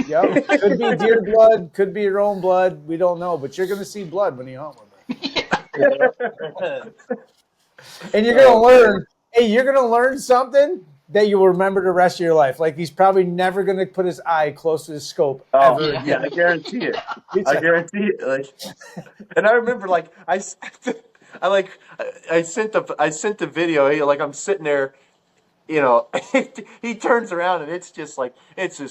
Yep. Could be deer blood. Could be your own blood. We don't know. But you're going to see blood when you hunt with it. And you're going to learn. Hey, you're going to learn something that you will remember the rest of your life. Like he's probably never going to put his eye close to his scope ever yeah, again. I guarantee it. I guarantee it. Like, and I remember, like, I sent the video. Like, I'm sitting there, you know. He turns around and it's just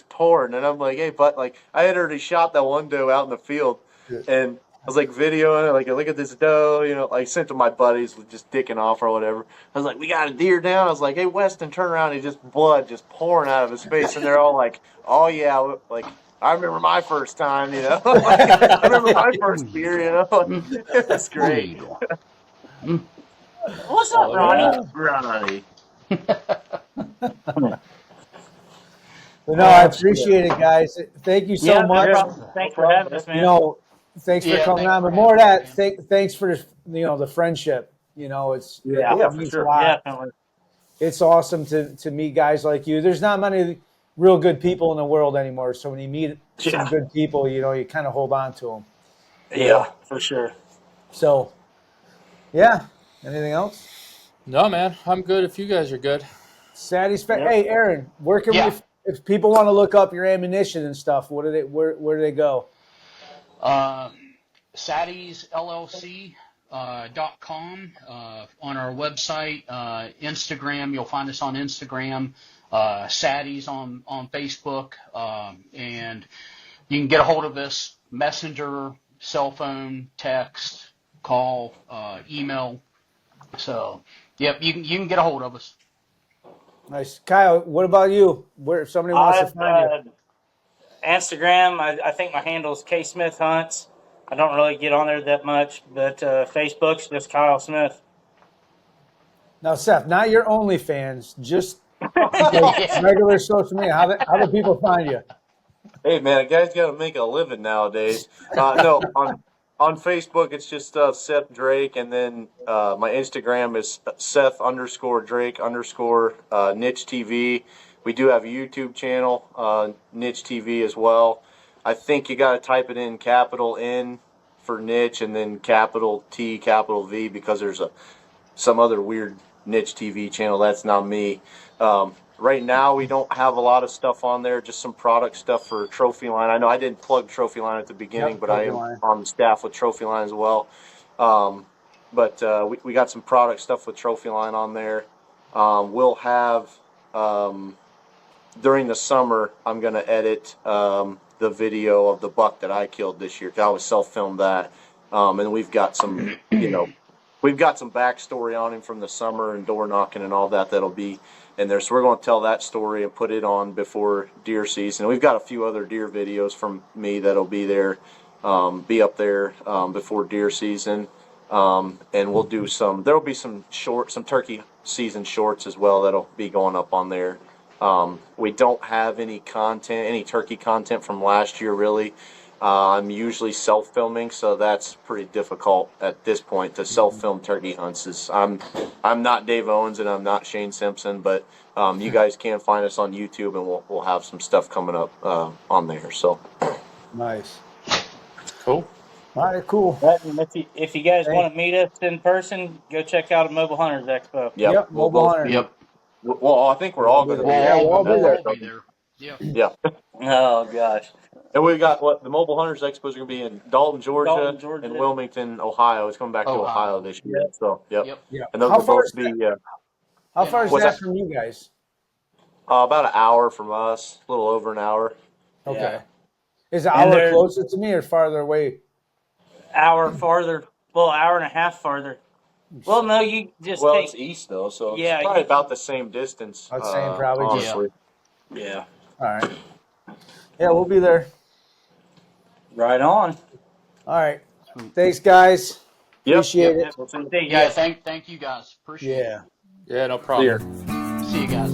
pouring, and I'm like, hey, but like, I had already shot that one doe out in the field, and I was like videoing it, like, look at this doe, you know. I sent to my buddies, just dicking off or whatever. I was like, we got a deer down. I was like, hey, Weston, turn around. And just blood just pouring out of his face, and they're all like, oh yeah, like. I remember my first time, you know. I remember my first beer, you know. It's great. What's up, Ronnie? Ronnie. But no, I appreciate it, guys. Thank you so much. Thanks for having us, man. You know, thanks for coming on. But more of that, thanks for the friendship. You know, it means a lot. Definitely. It's awesome to meet guys like you. There's not many real good people in the world anymore. So when you meet some good people, you know, you kind of hold on to them. Yeah, for sure. So, yeah. Anything else? No, man, I'm good. If you guys are good, Satisfied. Hey, Aaron, where can we? If people want to look up your ammunition and stuff, where do they go? SattiesLLC.com on our website, Instagram. You'll find us on Instagram. Satties on Facebook, and you can get a hold of us, messenger, cell phone, text, call, email. So, yep, you can get a hold of us. Nice. Kyle, what about you? Where if somebody wants to find you? Instagram, I think my handle is K Smith Hunts. I don't really get on there that much, but Facebook's just Kyle Smith. Now, Seth, not your OnlyFans, just regular social media. How do people find you? Hey man, a guy's got to make a living nowadays. No, on Facebook it's just Seth Drake, and then my Instagram is Seth_Drake_Niche TV. We do have a YouTube channel, Niche TV as well. I think you got to type it in capital N for niche and then capital T, capital V, because there's some other weird Niche TV channel. That's not me. Right now, we don't have a lot of stuff on there, just some product stuff for Trophy Line. I know I didn't plug Trophy Line at the beginning, but I am on the staff with Trophy Line as well. But we got some product stuff with Trophy Line on there. We'll have, during the summer, I'm going to edit the video of the buck that I killed this year, because I was self-filmed that. And we've got some, we've got some backstory on him from the summer and door knocking and all that that'll be in there. So we're going to tell that story and put it on before deer season. We've got a few other deer videos from me that'll be there, be up there before deer season. And we'll do there'll be some turkey season shorts as well that'll be going up on there. We don't have any turkey content from last year really. I'm usually self-filming, so that's pretty difficult at this point to self-film turkey hunts. I'm not Dave Owens and I'm not Shane Simpson, but you guys can find us on YouTube, and we'll have some stuff coming up on there. So Nice. Cool. All right, cool. But if you guys want to meet us in person, go check out a Mobile Hunters Expo. Yep, Mobile Hunter. Yep. Well, I think we're all going to be Yeah, we'll all be there. We'll be there. Yeah. Yeah. Oh gosh. And we got the Mobile Hunters Expo is going to be in Dalton, Georgia, and Wilmington, Ohio. It's coming back to Ohio this year. So, yep. Yeah. And those How will far both is be How far is What's that that? from you guys? about an hour from us, a little over an hour. Okay. Yeah. Is the And hour they're- closer to me or farther away? Hour farther. Well, hour and a half farther. Well, no, you just Well, take. it's east though, so it's Yeah, probably you- about the same distance. About the same, probably, just- honestly. Yeah. All right. Yeah, we'll be there. Right on. All right. Thanks, guys. Yep, Appreciate yep. it. We'll see. Yeah. Thank you guys. Appreciate Yeah. Yeah, no problem. Clear. it. See you guys.